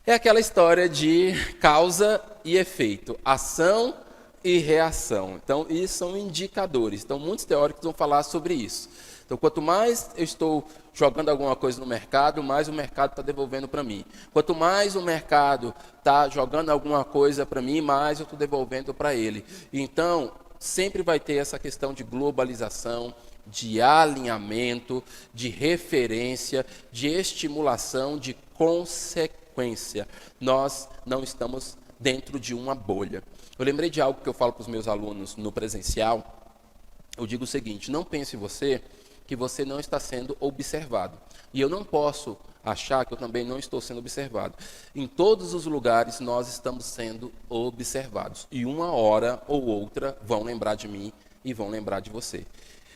É aquela história de causa e efeito, ação e reação. Então, isso são indicadores. Então, muitos teóricos vão falar sobre isso. Então, quanto mais eu estou jogando alguma coisa no mercado, mais o mercado está devolvendo para mim. Quanto mais o mercado está jogando alguma coisa para mim, mais eu estou devolvendo para ele. Então, sempre vai ter essa questão de globalização, de alinhamento, de referência, de estimulação, de consequência. Nós não estamos dentro de uma bolha. Eu lembrei de algo que eu falo para os meus alunos no presencial. Eu digo o seguinte: não pense você que você não está sendo observado. E eu não posso achar que eu também não estou sendo observado. Em todos os lugares nós estamos sendo observados. E uma hora ou outra vão lembrar de mim e vão lembrar de você.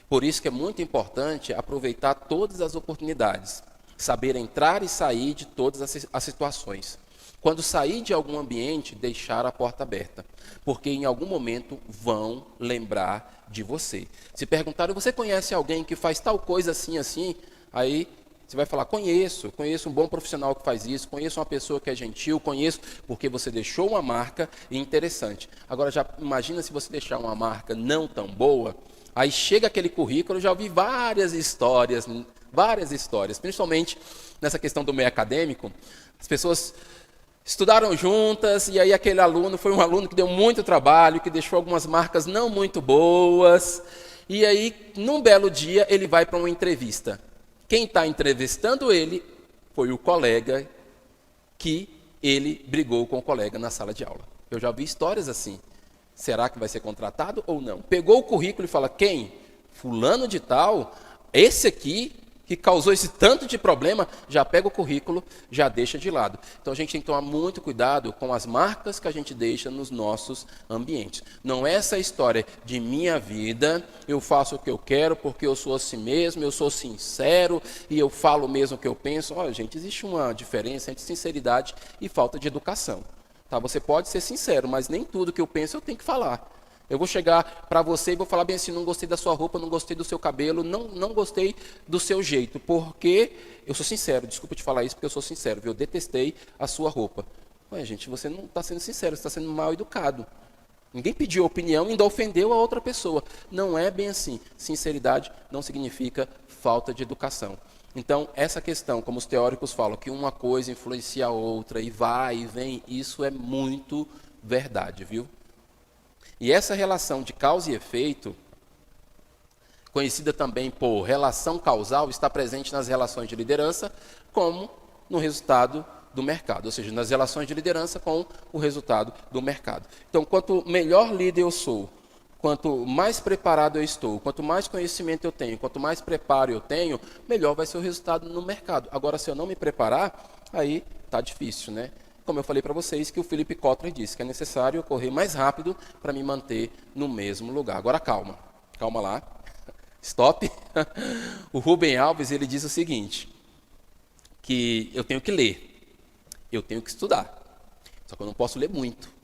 Por isso que é muito importante aproveitar todas as oportunidades. Saber entrar e sair de todas as situações. Quando sair de algum ambiente, deixar a porta aberta. Porque em algum momento vão lembrar de você. Se perguntarem, você conhece alguém que faz tal coisa assim, assim? Aí você vai falar, conheço um bom profissional que faz isso, conheço uma pessoa que é gentil, conheço, porque você deixou uma marca interessante. Agora, já imagina se você deixar uma marca não tão boa, aí chega aquele currículo, eu já ouvi várias histórias, principalmente nessa questão do meio acadêmico. As pessoas estudaram juntas, e aí aquele aluno foi um aluno que deu muito trabalho, que deixou algumas marcas não muito boas, e aí, num belo dia, ele vai para uma entrevista. Quem está entrevistando ele foi o colega que ele brigou com o colega na sala de aula. Eu já vi histórias assim. Será que vai ser contratado ou não? Pegou o currículo e fala, quem? Fulano de tal, esse aqui que causou esse tanto de problema, já pega o currículo, já deixa de lado. Então a gente tem que tomar muito cuidado com as marcas que a gente deixa nos nossos ambientes. Não é essa história de minha vida, eu faço o que eu quero porque eu sou assim mesmo, eu sou sincero e eu falo mesmo o que eu penso. Olha, gente, existe uma diferença entre sinceridade e falta de educação. Tá? Você pode ser sincero, mas nem tudo que eu penso eu tenho que falar. Eu vou chegar para você e vou falar bem assim, não gostei da sua roupa, não gostei do seu cabelo, não gostei do seu jeito, porque eu sou sincero, desculpa te falar isso porque eu sou sincero, eu detestei a sua roupa. Ué, gente, você não está sendo sincero, você está sendo mal educado. Ninguém pediu opinião e ainda ofendeu a outra pessoa. Não é bem assim. Sinceridade não significa falta de educação. Então, essa questão, como os teóricos falam, que uma coisa influencia a outra e vai e vem, isso é muito verdade, viu? E essa relação de causa e efeito, conhecida também por relação causal, está presente nas relações de liderança, como no resultado do mercado, ou seja, nas relações de liderança com o resultado do mercado. Então, quanto melhor líder eu sou, quanto mais preparado eu estou, quanto mais conhecimento eu tenho, quanto mais preparo eu tenho, melhor vai ser o resultado no mercado. Agora, se eu não me preparar, aí está difícil, né? Como eu falei para vocês, que o Philip Kotler disse que é necessário eu correr mais rápido para me manter no mesmo lugar. Agora calma lá, stop. O Rubem Alves, ele diz o seguinte, que eu tenho que ler, eu tenho que estudar, só que eu não posso ler muito,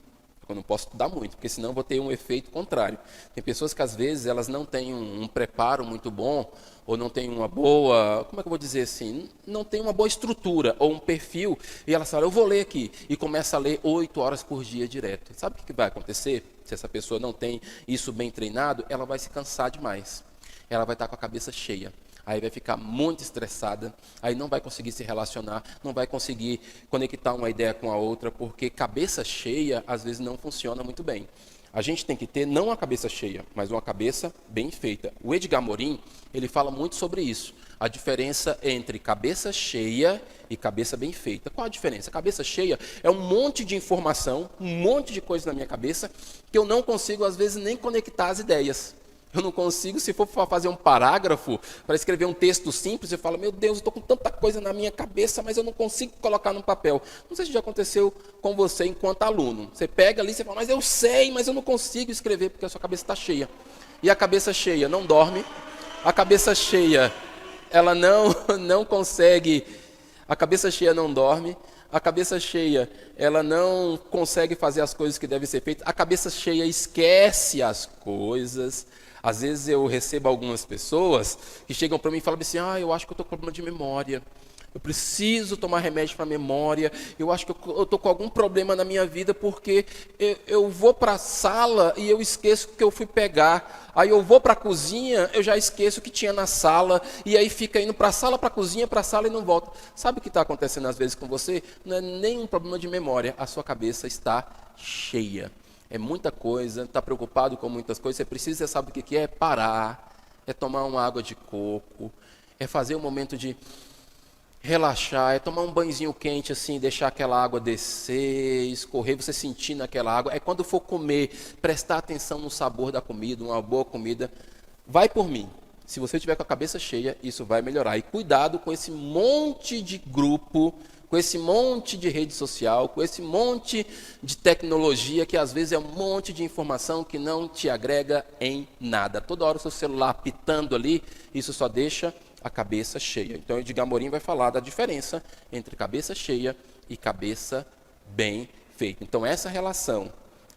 eu não posso estudar muito, porque senão eu vou ter um efeito contrário. Tem pessoas que às vezes elas não têm um preparo muito bom, ou não têm uma boa, como é que eu vou dizer assim, não tem uma boa estrutura, ou um perfil, e elas falam, eu vou ler aqui, e começa a ler 8 horas por dia direto. Sabe o que vai acontecer? Se essa pessoa não tem isso bem treinado, ela vai se cansar demais. Ela vai estar com a cabeça cheia. Aí vai ficar muito estressada, aí não vai conseguir se relacionar, não vai conseguir conectar uma ideia com a outra, porque cabeça cheia, às vezes, não funciona muito bem. A gente tem que ter não uma cabeça cheia, mas uma cabeça bem feita. O Edgar Morin, ele fala muito sobre isso. A diferença entre cabeça cheia e cabeça bem feita. Qual a diferença? Cabeça cheia é um monte de informação, um monte de coisa na minha cabeça, que eu não consigo, às vezes, nem conectar as ideias. Eu não consigo, se for fazer um parágrafo, para escrever um texto simples, eu falo, meu Deus, eu estou com tanta coisa na minha cabeça, mas eu não consigo colocar no papel. Não sei se já aconteceu com você enquanto aluno. Você pega ali e fala, mas eu sei, mas eu não consigo escrever, porque a sua cabeça está cheia. E a cabeça cheia não dorme, a cabeça cheia, ela não consegue, a cabeça cheia não dorme, a cabeça cheia, ela não consegue fazer as coisas que devem ser feitas, a cabeça cheia esquece as coisas. Às vezes eu recebo algumas pessoas que chegam para mim e falam assim, eu acho que eu estou com problema de memória, eu preciso tomar remédio para memória, eu acho que eu estou com algum problema na minha vida porque eu vou para a sala e eu esqueço que eu fui pegar, aí eu vou para a cozinha, eu já esqueço o que tinha na sala, e aí fica indo para a sala, para a sala e não volta. Sabe o que está acontecendo às vezes com você? Não é nem um problema de memória, a sua cabeça está cheia. É muita coisa, está preocupado com muitas coisas, você precisa, sabe o que é? Parar, é tomar uma água de coco, é fazer um momento de relaxar, é tomar um banhozinho quente assim, deixar aquela água descer, escorrer, você sentir naquela água. É quando for comer, prestar atenção no sabor da comida, uma boa comida. Vai por mim. Se você estiver com a cabeça cheia, isso vai melhorar. E cuidado com esse monte de grupo, com esse monte de rede social, com esse monte de tecnologia, que às vezes é um monte de informação que não te agrega em nada. Toda hora o seu celular pitando ali, isso só deixa a cabeça cheia. Então, Edgar Morin vai falar da diferença entre cabeça cheia e cabeça bem feita. Então, essa relação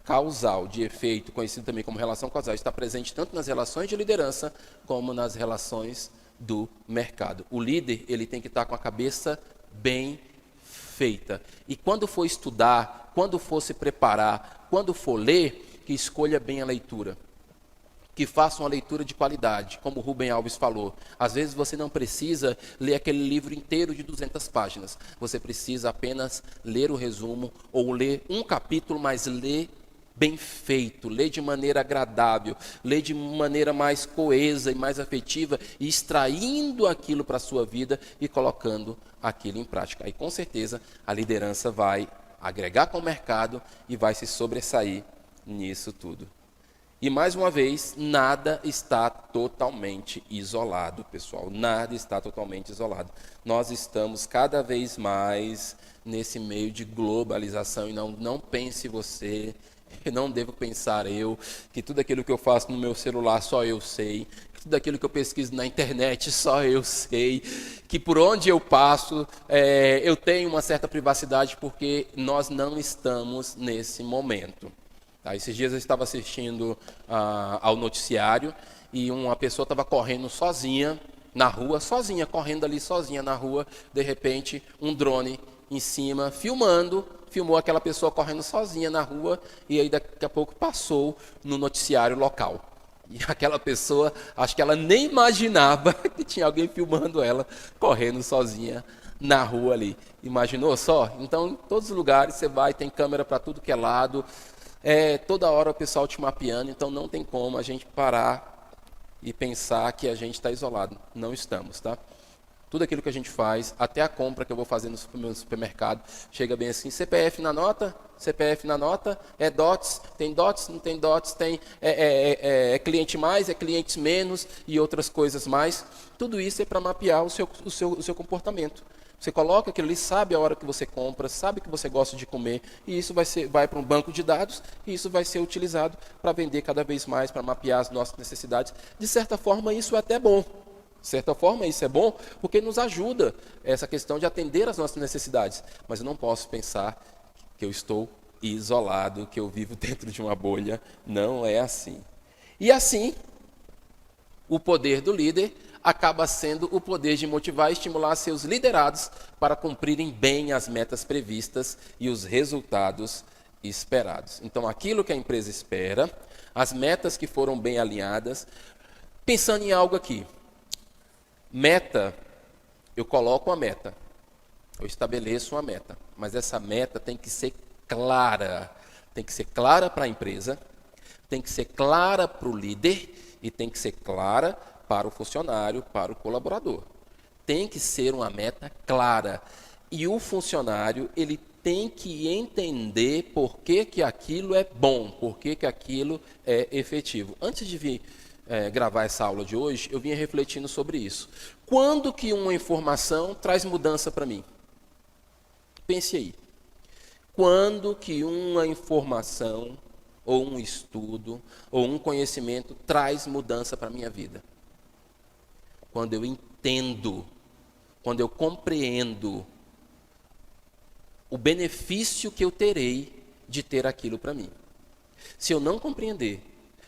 causal de efeito, conhecido também como relação causal, está presente tanto nas relações de liderança como nas relações do mercado. O líder, ele tem que estar com a cabeça bem feita. E quando for estudar, quando for se preparar, quando for ler, que escolha bem a leitura. Que faça uma leitura de qualidade, como o Rubem Alves falou. Às vezes você não precisa ler aquele livro inteiro de 200 páginas. Você precisa apenas ler o resumo ou ler um capítulo, mas ler bem feito, ler de maneira agradável, ler de maneira mais coesa e mais afetiva, e extraindo aquilo para a sua vida e colocando aquilo em prática. Aí com certeza a liderança vai agregar com o mercado e vai se sobressair nisso tudo. E mais uma vez, nada está totalmente isolado, pessoal. Nada está totalmente isolado. Nós estamos cada vez mais nesse meio de globalização. E não pense você, não devo pensar eu, que tudo aquilo que eu faço no meu celular só eu sei, que tudo aquilo que eu pesquiso na internet só eu sei, que por onde eu passo eu tenho uma certa privacidade, porque nós não estamos nesse momento. Esses dias eu estava assistindo ao noticiário e uma pessoa estava correndo sozinha na rua, correndo ali sozinha na rua. De repente, um drone em cima, filmou aquela pessoa correndo sozinha na rua, e aí daqui a pouco passou no noticiário local. E aquela pessoa, acho que ela nem imaginava que tinha alguém filmando ela correndo sozinha na rua ali. Imaginou só? Então, em todos os lugares você vai, tem câmera para tudo que é lado. Toda hora o pessoal te mapeando, então não tem como a gente parar e pensar que a gente está isolado. Não estamos, tá? Tudo aquilo que a gente faz, até a compra que eu vou fazer no meu supermercado, chega bem assim, CPF na nota, é DOTS, tem DOTS, não tem DOTS, tem cliente mais, clientes menos e outras coisas mais. Tudo isso é para mapear o seu comportamento. Você coloca aquilo ali, sabe a hora que você compra, sabe que você gosta de comer, e isso vai para um banco de dados, e isso vai ser utilizado para vender cada vez mais, para mapear as nossas necessidades. De certa forma, isso é até bom. De certa forma, isso é bom, porque nos ajuda essa questão de atender às nossas necessidades. Mas eu não posso pensar que eu estou isolado, que eu vivo dentro de uma bolha. Não é assim. E assim, o poder do líder acaba sendo o poder de motivar e estimular seus liderados para cumprirem bem as metas previstas e os resultados esperados. Então, aquilo que a empresa espera, as metas que foram bem alinhadas, pensando em algo aqui. Meta, eu coloco uma meta, eu estabeleço uma meta, mas essa meta tem que ser clara. Tem que ser clara para a empresa, tem que ser clara para o líder e tem que ser clara para o funcionário, para o colaborador. Tem que ser uma meta clara. E o funcionário, ele tem que entender por que aquilo é bom, por que aquilo é efetivo. Antes de vir gravar essa aula de hoje, eu vinha refletindo sobre isso. Quando que uma informação traz mudança para mim? Pense aí. Quando que uma informação, ou um estudo, ou um conhecimento traz mudança para a minha vida? Quando eu entendo, quando eu compreendo o benefício que eu terei de ter aquilo para mim. Se eu não compreender,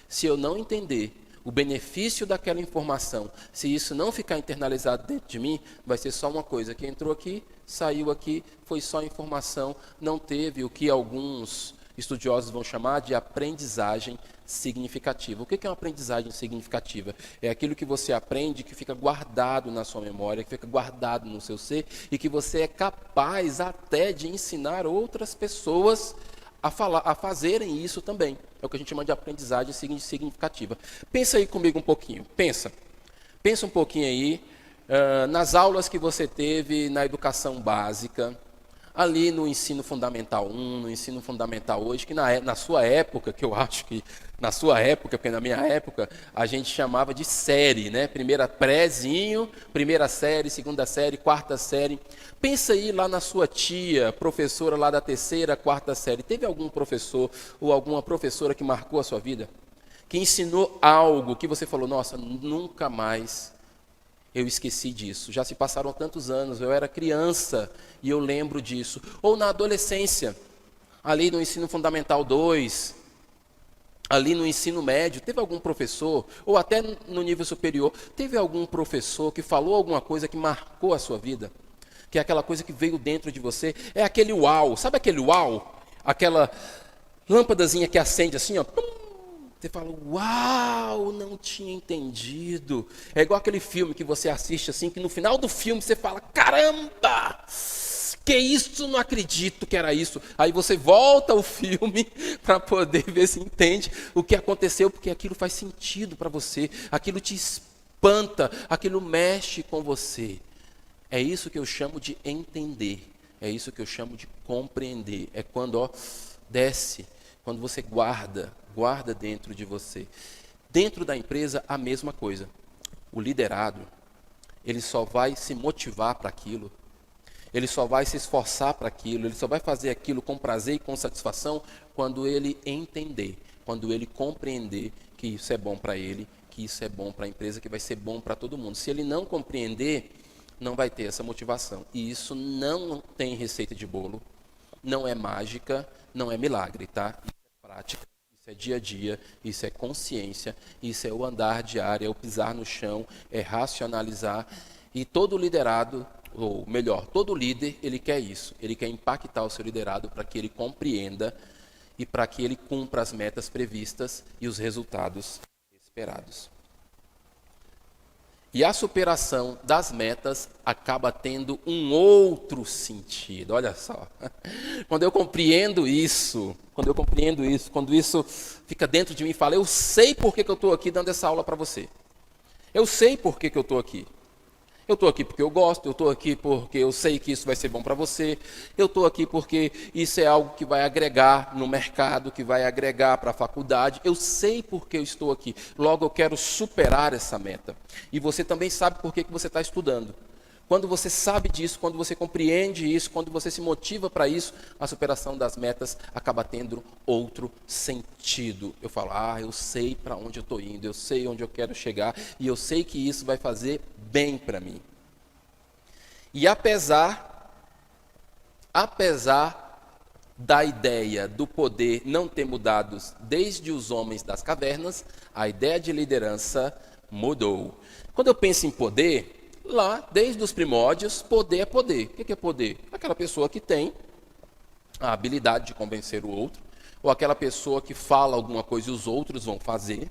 se eu não entender o benefício daquela informação, se isso não ficar internalizado dentro de mim, vai ser só uma coisa que entrou aqui, saiu aqui, foi só informação, não teve o que alguns estudiosos vão chamar de aprendizagem significativa. O que é uma aprendizagem significativa? É aquilo que você aprende que fica guardado na sua memória, que fica guardado no seu ser e que você é capaz até de ensinar outras pessoas a fazerem isso também. É o que a gente chama de aprendizagem significativa. Pensa aí comigo um pouquinho. Pensa um pouquinho aí nas aulas que você teve na educação básica, ali no ensino fundamental 1, no ensino fundamental hoje, que na sua época, que eu acho que na sua época, porque na minha época, a gente chamava de série, né? Primeira prézinho, primeira série, segunda série, quarta série. Pensa aí lá na sua tia, professora lá da terceira, quarta série. Teve algum professor ou alguma professora que marcou a sua vida? Que ensinou algo que você falou, nossa, nunca mais eu esqueci disso. Já se passaram tantos anos, eu era criança e eu lembro disso. Ou na adolescência, ali no ensino fundamental 2, ali no ensino médio, teve algum professor, ou até no nível superior, teve algum professor que falou alguma coisa que marcou a sua vida? Que é aquela coisa que veio dentro de você, é aquele uau, sabe aquele uau? Aquela lâmpadazinha que acende assim, ó. Você fala, uau, não tinha entendido. É igual aquele filme que você assiste assim, que no final do filme você fala, caramba, que isso, não acredito que era isso. Aí você volta ao filme para poder ver se entende o que aconteceu, porque aquilo faz sentido para você, aquilo te espanta, aquilo mexe com você. É isso que eu chamo de entender, é isso que eu chamo de compreender. É quando desce, quando você guarda dentro de você. Dentro da empresa, a mesma coisa. O liderado, ele só vai se motivar para aquilo, ele só vai se esforçar para aquilo, ele só vai fazer aquilo com prazer e com satisfação quando ele entender, quando ele compreender que isso é bom para ele, que isso é bom para a empresa, que vai ser bom para todo mundo. Se ele não compreender, não vai ter essa motivação. E isso não tem receita de bolo, não é mágica, não é milagre, tá? Isso é prática. Isso é dia a dia, isso é consciência, isso é o andar diário, é o pisar no chão, é racionalizar. E todo liderado, ou melhor, todo líder, ele quer isso. Ele quer impactar o seu liderado para que ele compreenda e para que ele cumpra as metas previstas e os resultados esperados. E a superação das metas acaba tendo um outro sentido. Olha só, quando eu compreendo isso, quando isso fica dentro de mim e fala, eu sei por que eu estou aqui dando essa aula para você. Eu sei por que eu estou aqui. Eu estou aqui porque eu gosto, eu estou aqui porque eu sei que isso vai ser bom para você, eu estou aqui porque isso é algo que vai agregar no mercado, que vai agregar para a faculdade, eu sei por que eu estou aqui, logo eu quero superar essa meta. E você também sabe por que você está estudando. Quando você sabe disso, quando você compreende isso, quando você se motiva para isso, a superação das metas acaba tendo outro sentido. Eu falo, eu sei para onde eu estou indo, eu sei onde eu quero chegar e eu sei que isso vai fazer bem para mim. E apesar da ideia do poder não ter mudado desde os homens das cavernas, a ideia de liderança mudou. Quando eu penso em poder, lá, desde os primórdios, poder é poder. O que é poder? Aquela pessoa que tem a habilidade de convencer o outro, ou aquela pessoa que fala alguma coisa e os outros vão fazer,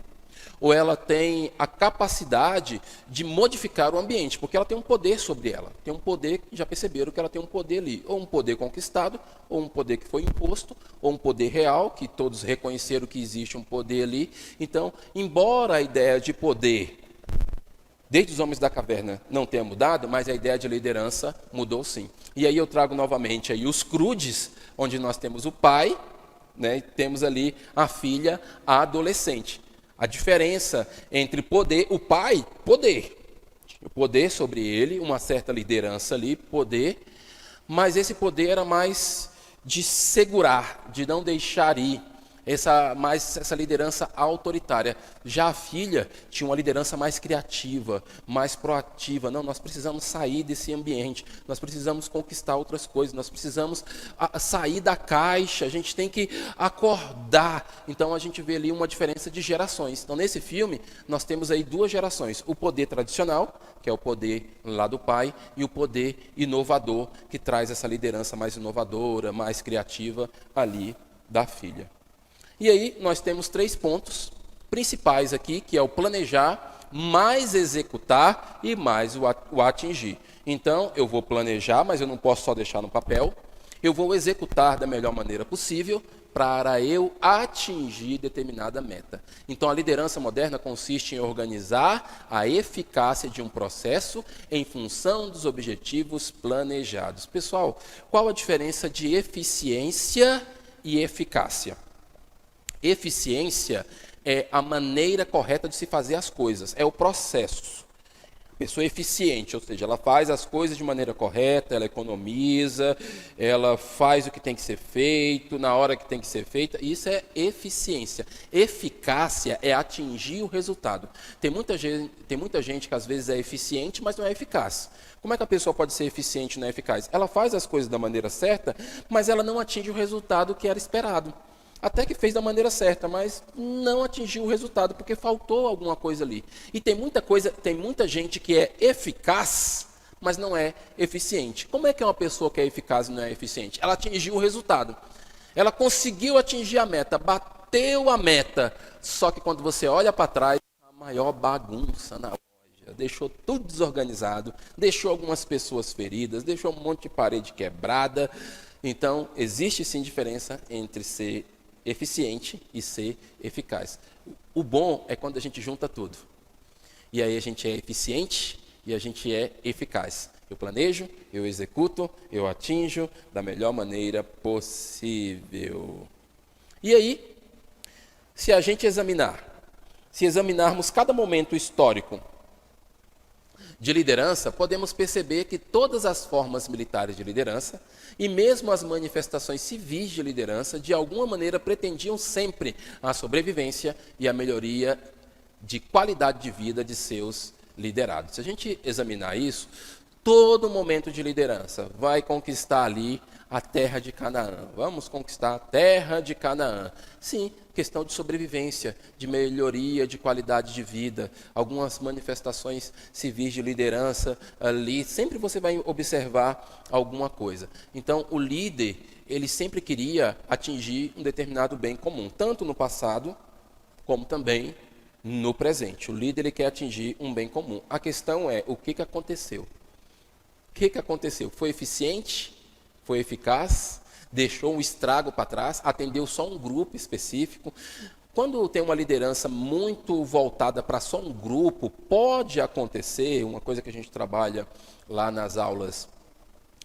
ou ela tem a capacidade de modificar o ambiente, porque ela tem um poder sobre ela. Tem um poder, já perceberam que ela tem um poder ali, ou um poder conquistado, ou um poder que foi imposto, ou um poder real, que todos reconheceram que existe um poder ali. Então, embora a ideia de poder, desde os homens da caverna, não tenha mudado, mas a ideia de liderança mudou sim. E aí eu trago novamente aí os crudes, onde nós temos o pai, né, e temos ali a filha, a adolescente. A diferença entre poder, o pai, poder sobre ele, uma certa liderança ali, poder, mas esse poder era mais de segurar, de não deixar ir, essa liderança autoritária. Já a filha tinha uma liderança mais criativa, mais proativa. Não, nós precisamos sair desse ambiente, nós precisamos conquistar outras coisas, nós precisamos sair da caixa, a gente tem que acordar. Então a gente vê ali uma diferença de gerações. Então nesse filme nós temos aí duas gerações, o poder tradicional, que é o poder lá do pai, e o poder inovador, que traz essa liderança mais inovadora, mais criativa ali da filha. E aí nós temos 3 pontos principais aqui, que é o planejar, mais executar e mais o atingir. Então, eu vou planejar, mas eu não posso só deixar no papel. Eu vou executar da melhor maneira possível para eu atingir determinada meta. Então, a liderança moderna consiste em organizar a eficácia de um processo em função dos objetivos planejados. Pessoal, qual a diferença de eficiência e eficácia? Eficiência é a maneira correta de se fazer as coisas, é o processo. Pessoa eficiente, ou seja, ela faz as coisas de maneira correta, ela economiza, ela faz o que tem que ser feito, na hora que tem que ser feita, isso é eficiência. Eficácia é atingir o resultado. Tem muita gente que às vezes é eficiente, mas não é eficaz. Como é que a pessoa pode ser eficiente e não é eficaz? Ela faz as coisas da maneira certa, mas ela não atinge o resultado que era esperado. Até que fez da maneira certa, mas não atingiu o resultado, porque faltou alguma coisa ali. E tem muita gente que é eficaz, mas não é eficiente. Como é que é uma pessoa que é eficaz e não é eficiente? Ela atingiu o resultado. Ela conseguiu atingir a meta, bateu a meta. Só que quando você olha para trás, a maior bagunça na loja. Deixou tudo desorganizado, deixou algumas pessoas feridas, deixou um monte de parede quebrada. Então, existe sim diferença entre ser eficiente e ser eficaz. O bom é quando a gente junta tudo. E aí a gente é eficiente e a gente é eficaz. Eu planejo, eu executo, eu atinjo da melhor maneira possível. E aí, se examinarmos cada momento histórico de liderança, podemos perceber que todas as formas militares de liderança e mesmo as manifestações civis de liderança, de alguma maneira pretendiam sempre a sobrevivência e a melhoria de qualidade de vida de seus liderados. Se a gente examinar isso, todo momento de liderança vai conquistar ali a terra de Canaã. Vamos conquistar a terra de Canaã. Sim, questão de sobrevivência, de melhoria de qualidade de vida, algumas manifestações civis de liderança ali, sempre você vai observar alguma coisa. Então, o líder, ele sempre queria atingir um determinado bem comum, tanto no passado, como também no presente. O líder, ele quer atingir um bem comum. A questão é, o que aconteceu? O que aconteceu? Foi eficiente? Foi eficaz? Deixou um estrago para trás? Atendeu só um grupo específico? Quando tem uma liderança muito voltada para só um grupo, pode acontecer, uma coisa que a gente trabalha lá nas aulas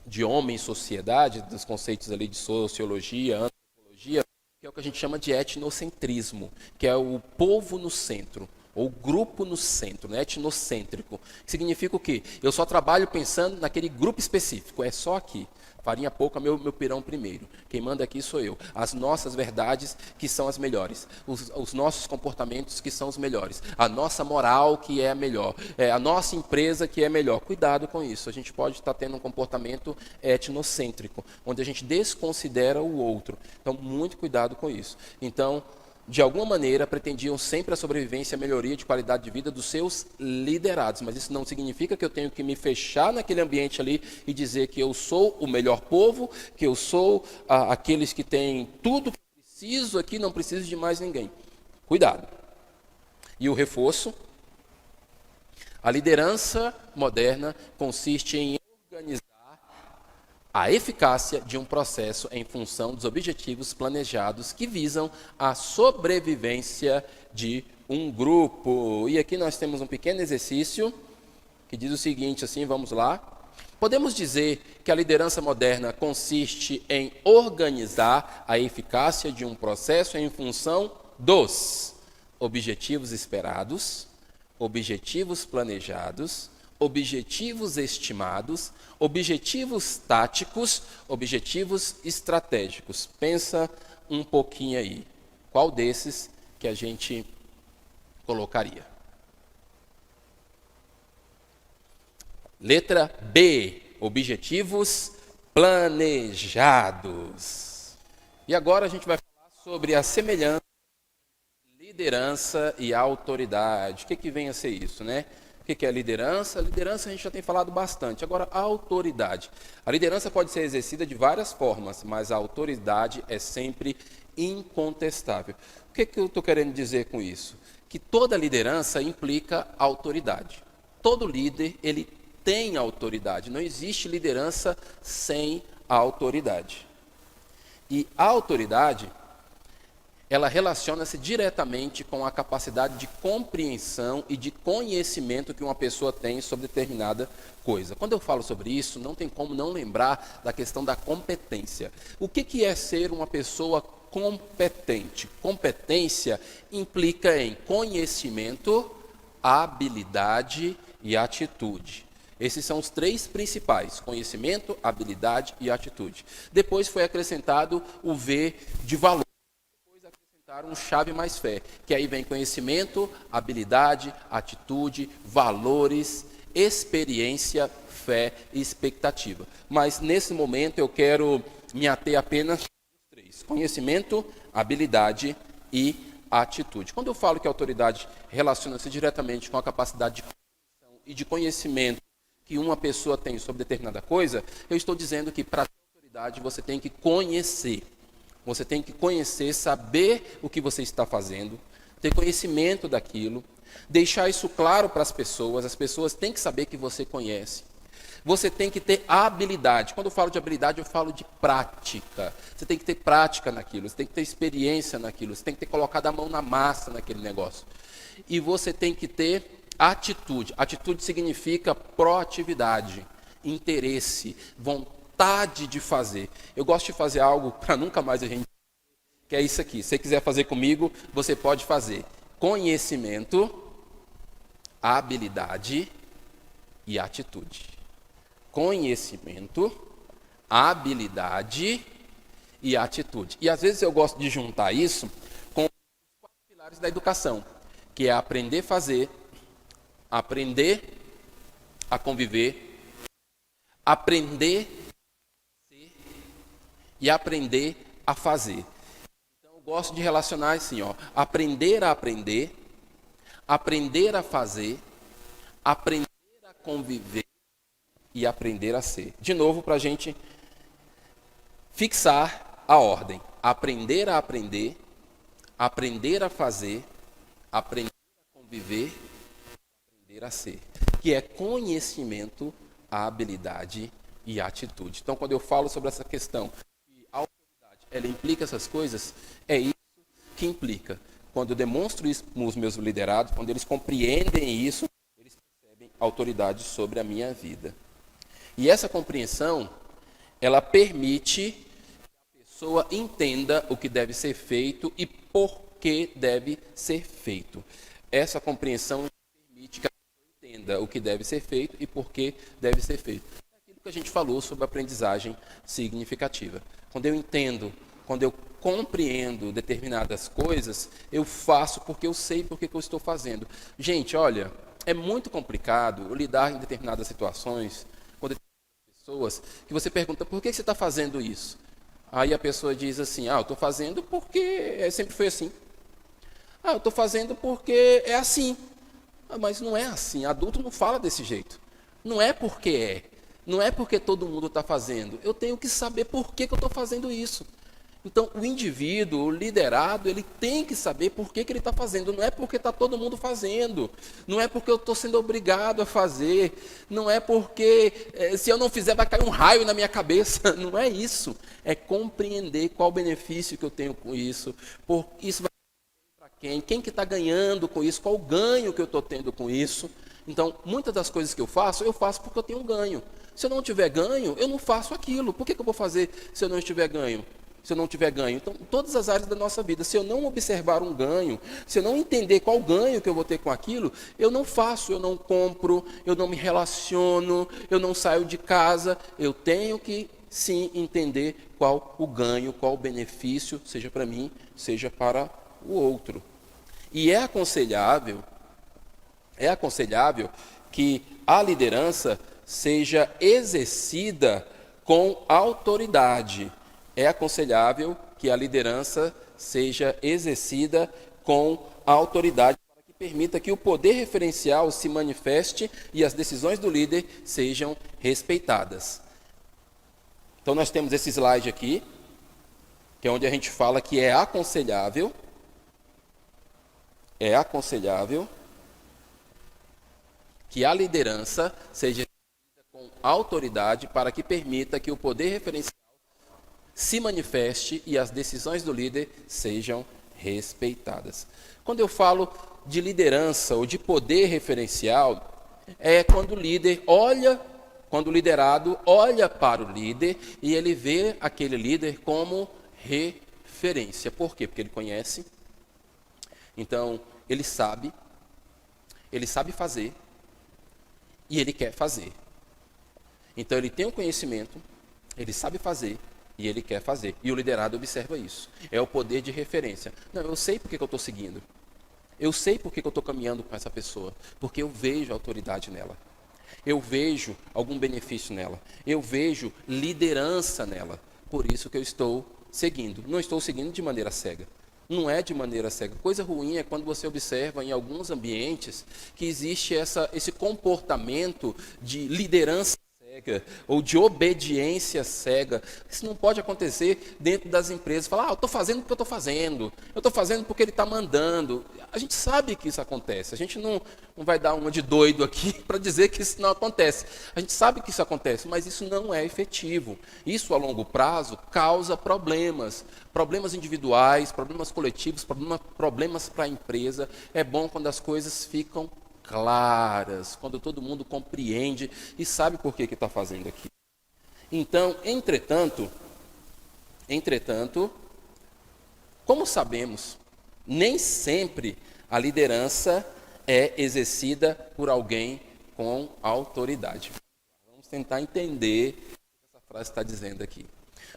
de homem e sociedade, dos conceitos ali de sociologia, antropologia, que é o que a gente chama de etnocentrismo, que é o povo no centro, ou grupo no centro, né? Etnocêntrico. Significa o quê? Eu só trabalho pensando naquele grupo específico, é só aqui. Farinha pouca, meu pirão primeiro. Quem manda aqui sou eu. As nossas verdades que são as melhores. Os nossos comportamentos que são os melhores. A nossa moral que é a melhor. A nossa empresa que é melhor. Cuidado com isso. A gente pode estar tendo um comportamento etnocêntrico, onde a gente desconsidera o outro. Então, muito cuidado com isso. Então, de alguma maneira, pretendiam sempre a sobrevivência e a melhoria de qualidade de vida dos seus liderados. Mas isso não significa que eu tenho que me fechar naquele ambiente ali e dizer que eu sou o melhor povo, que eu sou aqueles que têm tudo que eu preciso aqui, não preciso de mais ninguém. Cuidado. E o reforço: a liderança moderna consiste em organizar a eficácia de um processo em função dos objetivos planejados que visam a sobrevivência de um grupo. E aqui nós temos um pequeno exercício que diz o seguinte, assim, vamos lá. Podemos dizer que a liderança moderna consiste em organizar a eficácia de um processo em função dos objetivos esperados, objetivos planejados, objetivos estimados, objetivos táticos, objetivos estratégicos. Pensa um pouquinho aí. Qual desses que a gente colocaria? Letra B, objetivos planejados. E agora a gente vai falar sobre a semelhança de liderança e autoridade. O que vem a ser isso, né? O que é liderança? Liderança a gente já tem falado bastante. Agora, a autoridade. A liderança pode ser exercida de várias formas, mas a autoridade é sempre incontestável. O que eu estou querendo dizer com isso? Que toda liderança implica autoridade. Todo líder, ele tem autoridade. Não existe liderança sem a autoridade. E a autoridade, ela relaciona-se diretamente com a capacidade de compreensão e de conhecimento que uma pessoa tem sobre determinada coisa. Quando eu falo sobre isso, não tem como não lembrar da questão da competência. O que é ser uma pessoa competente? Competência implica em conhecimento, habilidade e atitude. Esses são os três principais: conhecimento, habilidade e atitude. Depois foi acrescentado o V de valor. Um chave mais fé, que aí vem conhecimento, habilidade, atitude, valores, experiência, fé e expectativa. Mas nesse momento eu quero me ater apenas aos três: conhecimento, habilidade e atitude. Quando eu falo que a autoridade relaciona-se diretamente com a capacidade de compreensão e de conhecimento que uma pessoa tem sobre determinada coisa, eu estou dizendo que para ter autoridade você tem que conhecer. Você tem que conhecer, saber o que você está fazendo, ter conhecimento daquilo, deixar isso claro para as pessoas têm que saber que você conhece. Você tem que ter habilidade. Quando eu falo de habilidade, eu falo de prática. Você tem que ter prática naquilo, você tem que ter experiência naquilo, você tem que ter colocado a mão na massa naquele negócio. E você tem que ter atitude. Atitude significa proatividade, interesse, vontade de fazer. Eu gosto de fazer algo para nunca mais a gente... que é isso aqui. Se você quiser fazer comigo, você pode fazer. Conhecimento, habilidade e atitude. Conhecimento, habilidade e atitude. E às vezes eu gosto de juntar isso com os 4 pilares da educação, que é aprender a fazer, aprender a conviver, aprender e aprender a fazer. Então eu gosto de relacionar assim, aprender a aprender, aprender a fazer, aprender a conviver e aprender a ser. De novo, para a gente fixar a ordem: aprender a aprender, aprender a fazer, aprender a conviver, aprender a ser. Que é conhecimento, habilidade e atitude. Então, quando eu falo sobre essa questão, ela implica essas coisas, é isso que implica. Quando eu demonstro isso para os meus liderados, quando eles compreendem isso, eles percebem autoridade sobre a minha vida. E essa compreensão, ela permite que a pessoa entenda o que deve ser feito e por que deve ser feito. Essa compreensão permite que a pessoa entenda o que deve ser feito e por que deve ser feito. É aquilo que a gente falou sobre aprendizagem significativa. Quando eu entendo, quando eu compreendo determinadas coisas, eu faço porque eu sei porque que eu estou fazendo. Gente, olha, é muito complicado lidar em determinadas situações com determinadas pessoas que você pergunta: por que você está fazendo isso? Aí a pessoa diz assim: eu estou fazendo porque sempre foi assim. Eu estou fazendo porque é assim. Mas não é assim, adulto não fala desse jeito. Não é porque é. Não é porque todo mundo está fazendo. Eu tenho que saber por que eu estou fazendo isso. Então, o indivíduo, o liderado, ele tem que saber por que ele está fazendo. Não é porque está todo mundo fazendo. Não é porque eu estou sendo obrigado a fazer. Não é porque, se eu não fizer, vai cair um raio na minha cabeça. Não é isso. É compreender qual o benefício que eu tenho com isso. Isso vai para quem? Quem que está ganhando com isso? Qual o ganho que eu estou tendo com isso? Então, muitas das coisas que eu faço porque eu tenho um ganho. Se eu não tiver ganho, eu não faço aquilo. Por que eu vou fazer se eu não tiver ganho? Se eu não tiver ganho. Então, em todas as áreas da nossa vida, se eu não observar um ganho, se eu não entender qual ganho que eu vou ter com aquilo, eu não faço, eu não compro, eu não me relaciono, eu não saio de casa. Eu tenho que, sim, entender qual o ganho, qual o benefício, seja para mim, seja para o outro. E é aconselhável que a liderança seja exercida com autoridade. É aconselhável que a liderança seja exercida com autoridade para que permita que o poder referencial se manifeste e as decisões do líder sejam respeitadas. Então nós temos esse slide aqui, que é onde a gente fala que é aconselhável que a liderança seja exercida com autoridade para que permita que o poder referencial se manifeste e as decisões do líder sejam respeitadas. Quando eu falo de liderança ou de poder referencial, é quando o liderado olha para o líder e ele vê aquele líder como referência. Por quê? Porque ele conhece, então ele sabe fazer e ele quer fazer. Então ele tem o conhecimento, ele sabe fazer e ele quer fazer. E o liderado observa isso. É o poder de referência. Não, eu sei porque que eu estou seguindo. Eu sei porque que eu estou caminhando com essa pessoa. Porque eu vejo autoridade nela. Eu vejo algum benefício nela. Eu vejo liderança nela. Por isso que eu estou seguindo. Não estou seguindo de maneira cega. Não é de maneira cega. Coisa ruim é quando você observa em alguns ambientes que existe esse comportamento de liderança cega ou de obediência cega. Isso não pode acontecer dentro das empresas. Falar, eu estou fazendo porque eu estou fazendo. Eu estou fazendo porque ele está mandando. A gente sabe que isso acontece. A gente não vai dar uma de doido aqui para dizer que isso não acontece. A gente sabe que isso acontece, mas isso não é efetivo. Isso, a longo prazo, causa problemas. Problemas individuais, problemas coletivos, problemas para a empresa. É bom quando as coisas ficam claras, quando todo mundo compreende e sabe por que está fazendo aqui. Então, entretanto, como sabemos, nem sempre a liderança é exercida por alguém com autoridade. Vamos tentar entender o que essa frase está dizendo aqui.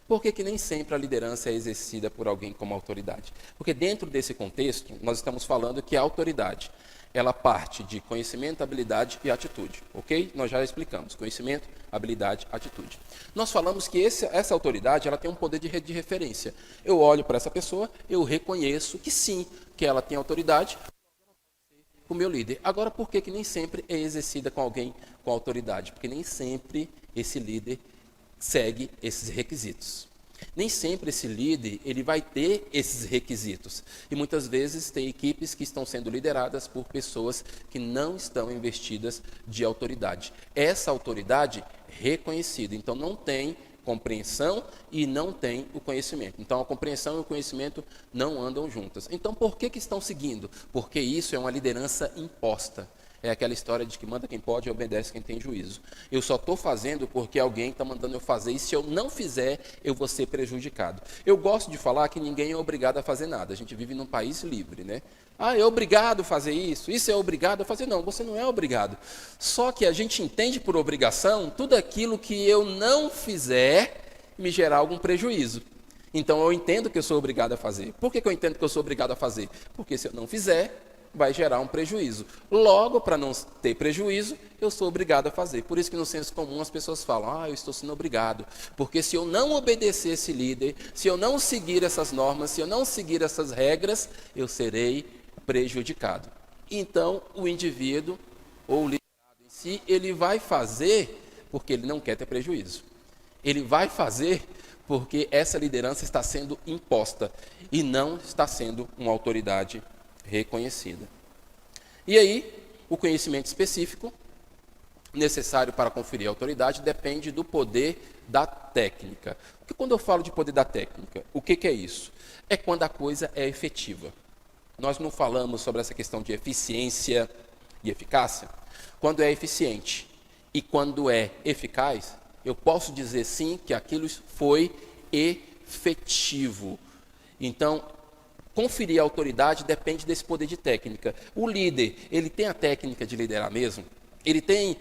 Por que nem sempre a liderança é exercida por alguém como autoridade? Porque dentro desse contexto, nós estamos falando que a autoridade, ela parte de conhecimento, habilidade e atitude, ok? Nós já explicamos, conhecimento, habilidade, atitude. Nós falamos que essa autoridade, ela tem um poder de referência. Eu olho para essa pessoa, eu reconheço que sim, que ela tem autoridade, o meu líder. Agora, por que nem sempre é exercida com alguém com autoridade? Porque nem sempre esse líder segue esses requisitos. Nem sempre esse líder ele vai ter esses requisitos. E muitas vezes tem equipes que estão sendo lideradas por pessoas que não estão investidas de autoridade. Essa autoridade reconhecida. Então não tem compreensão e não tem o conhecimento. Então a compreensão e o conhecimento não andam juntas. Então por que estão seguindo? Porque isso é uma liderança imposta. É aquela história de que manda quem pode e obedece quem tem juízo. Eu só estou fazendo porque alguém está mandando eu fazer e se eu não fizer, eu vou ser prejudicado. Eu gosto de falar que ninguém é obrigado a fazer nada. A gente vive num país livre, né? Ah, é obrigado a fazer isso? Isso é obrigado a fazer? Não, você não é obrigado. Só que a gente entende por obrigação tudo aquilo que eu não fizer me gerar algum prejuízo. Então eu entendo que eu sou obrigado a fazer. Por que eu entendo que eu sou obrigado a fazer? Porque se eu não fizer, vai gerar um prejuízo. Logo, para não ter prejuízo, eu sou obrigado a fazer. Por isso que no senso comum as pessoas falam, eu estou sendo obrigado. Porque se eu não obedecer esse líder, se eu não seguir essas normas, se eu não seguir essas regras, eu serei prejudicado. Então, o indivíduo, ou o liderado em si, ele vai fazer porque ele não quer ter prejuízo. Ele vai fazer porque essa liderança está sendo imposta e não está sendo uma autoridade reconhecida. E aí, o conhecimento específico necessário para conferir a autoridade depende do poder da técnica. Porque quando eu falo de poder da técnica, o que é isso? É quando a coisa é efetiva. Nós não falamos sobre essa questão de eficiência e eficácia. Quando é eficiente e quando é eficaz, eu posso dizer sim que aquilo foi efetivo. Então, conferir a autoridade depende desse poder de técnica. O líder, ele tem a técnica de liderar mesmo? Ele tem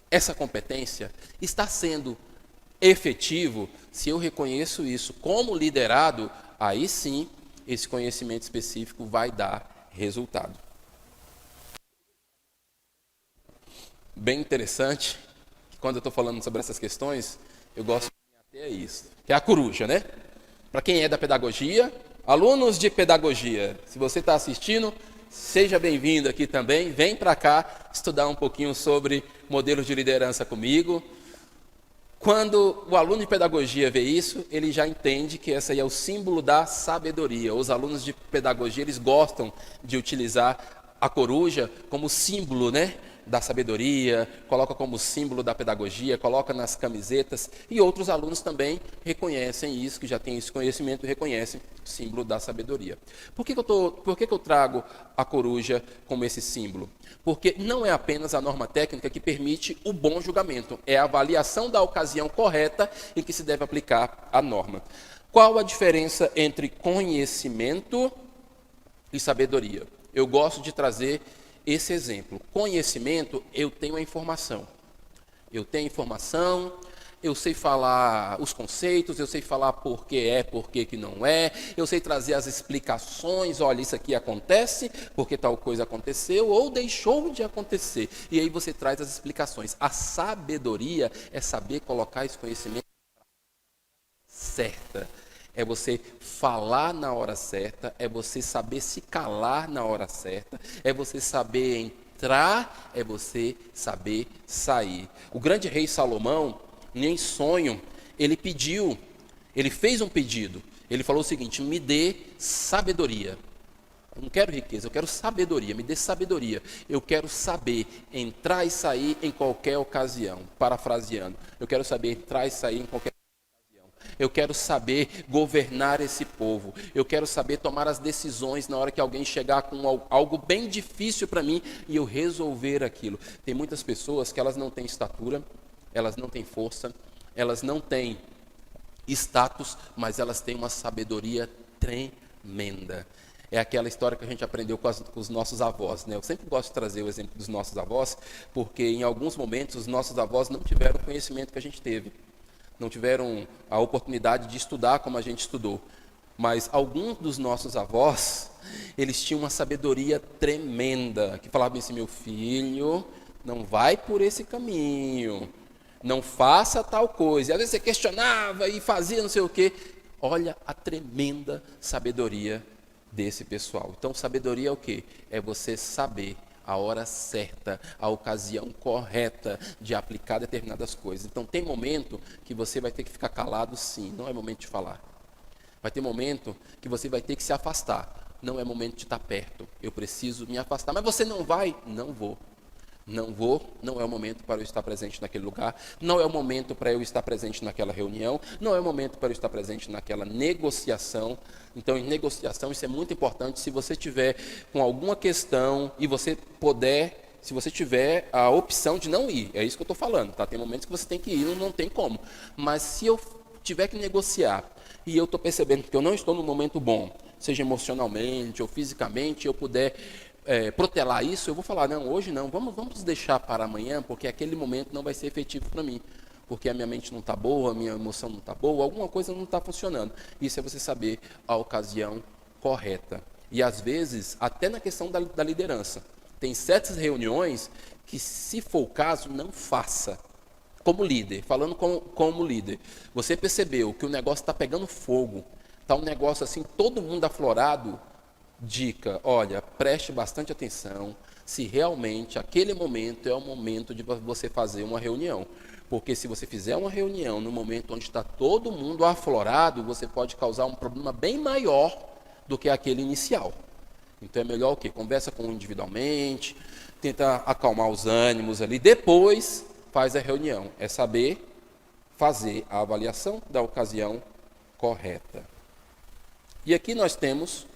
essa competência? Está sendo efetivo? Se eu reconheço isso como liderado, aí sim, esse conhecimento específico vai dar resultado. Bem interessante, que quando eu estou falando sobre essas questões, eu gosto de ir até isso, que é a coruja, né? Para quem é da pedagogia, alunos de pedagogia, se você está assistindo, seja bem-vindo aqui também, vem para cá estudar um pouquinho sobre modelos de liderança comigo. Quando o aluno de pedagogia vê isso, ele já entende que esse aí é o símbolo da sabedoria. Os alunos de pedagogia, eles gostam de utilizar a coruja como símbolo, né, da sabedoria, coloca como símbolo da pedagogia, coloca nas camisetas, e outros alunos também reconhecem isso, que já têm esse conhecimento, reconhecem o símbolo da sabedoria. Por que eu trago a coruja como esse símbolo? Porque não é apenas a norma técnica que permite o bom julgamento, é a avaliação da ocasião correta em que se deve aplicar a norma. Qual a diferença entre conhecimento e sabedoria? Eu gosto de trazer esse exemplo. Conhecimento, eu tenho a informação. Eu tenho informação, eu sei falar os conceitos, eu sei falar por que é, por que não é, eu sei trazer as explicações, olha, isso aqui acontece, porque tal coisa aconteceu ou deixou de acontecer. E aí você traz as explicações. A sabedoria é saber colocar esse conhecimento certa. É você falar na hora certa, é você saber se calar na hora certa, é você saber entrar, é você saber sair. O grande rei Salomão, nem sonho, ele fez um pedido. Ele falou o seguinte: me dê sabedoria. Eu não quero riqueza, eu quero sabedoria, me dê sabedoria. Eu quero saber entrar e sair em qualquer ocasião. Parafraseando, eu quero saber entrar e sair em qualquer. Eu quero saber governar esse povo. Eu quero saber tomar as decisões na hora que alguém chegar com algo bem difícil para mim e eu resolver aquilo. Tem muitas pessoas que elas não têm estatura, elas não têm força, elas não têm status, mas elas têm uma sabedoria tremenda. É aquela história que a gente aprendeu com os nossos avós, né? Eu sempre gosto de trazer o exemplo dos nossos avós, porque em alguns momentos os nossos avós não tiveram o conhecimento que a gente teve. Não tiveram a oportunidade de estudar como a gente estudou. Mas alguns dos nossos avós, eles tinham uma sabedoria tremenda, que falavam assim: meu filho, não vai por esse caminho, não faça tal coisa. E às vezes você questionava e fazia não sei o quê. Olha a tremenda sabedoria desse pessoal. Então, sabedoria é o quê? É você saber a hora certa, a ocasião correta de aplicar determinadas coisas. Então, tem momento que você vai ter que ficar calado, sim, não é momento de falar. Vai ter momento que você vai ter que se afastar, não é momento de estar perto. Eu preciso me afastar. Mas você não vai? Não vou. Não vou, não é o momento para eu estar presente naquele lugar, não é o momento para eu estar presente naquela reunião, não é o momento para eu estar presente naquela negociação. Então, em negociação, isso é muito importante. Se você tiver com alguma questão e você puder, se você tiver a opção de não ir, é isso que eu estou falando, tá? Tem momentos que você tem que ir, não tem como. Mas se eu tiver que negociar e eu estou percebendo que eu não estou no momento bom, seja emocionalmente ou fisicamente, eu puder protelar isso, eu vou falar: não, hoje não, vamos deixar para amanhã, porque aquele momento não vai ser efetivo para mim, porque a minha mente não está boa, a minha emoção não está boa, alguma coisa não está funcionando. Isso é você saber a ocasião correta. E às vezes, até na questão da liderança, tem certas reuniões que, se for o caso, não faça. Como líder, falando como líder, você percebeu que o negócio está pegando fogo, está um negócio assim, todo mundo aflorado, dica, olha, preste bastante atenção se realmente aquele momento é o momento de você fazer uma reunião. Porque se você fizer uma reunião no momento onde está todo mundo aflorado, você pode causar um problema bem maior do que aquele inicial. Então é melhor o quê? Conversa com um individualmente, tenta acalmar os ânimos ali, depois faz a reunião. É saber fazer a avaliação da ocasião correta. E aqui nós temos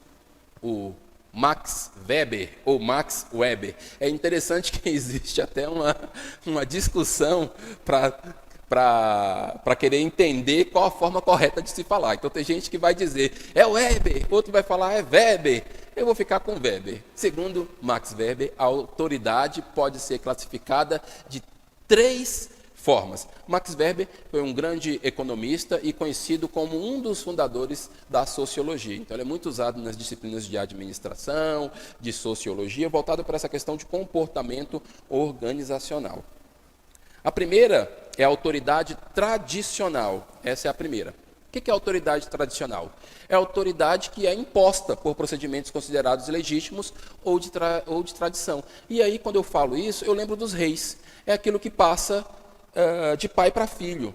o Max Weber, ou Max Weber. É interessante que existe até uma discussão para querer entender qual a forma correta de se falar. Então tem gente que vai dizer, é Weber, outro vai falar, é Weber. Eu vou ficar com Weber. Segundo Max Weber, a autoridade pode ser classificada de 3 formas. Max Weber foi um grande economista e conhecido como um dos fundadores da sociologia. Então, ele é muito usado nas disciplinas de administração, de sociologia, voltado para essa questão de comportamento organizacional. A primeira é a autoridade tradicional. Essa é a primeira. O que é a autoridade tradicional? É a autoridade que é imposta por procedimentos considerados legítimos ou de tradição. E aí, quando eu falo isso, eu lembro dos reis. É aquilo que passa de pai para filho,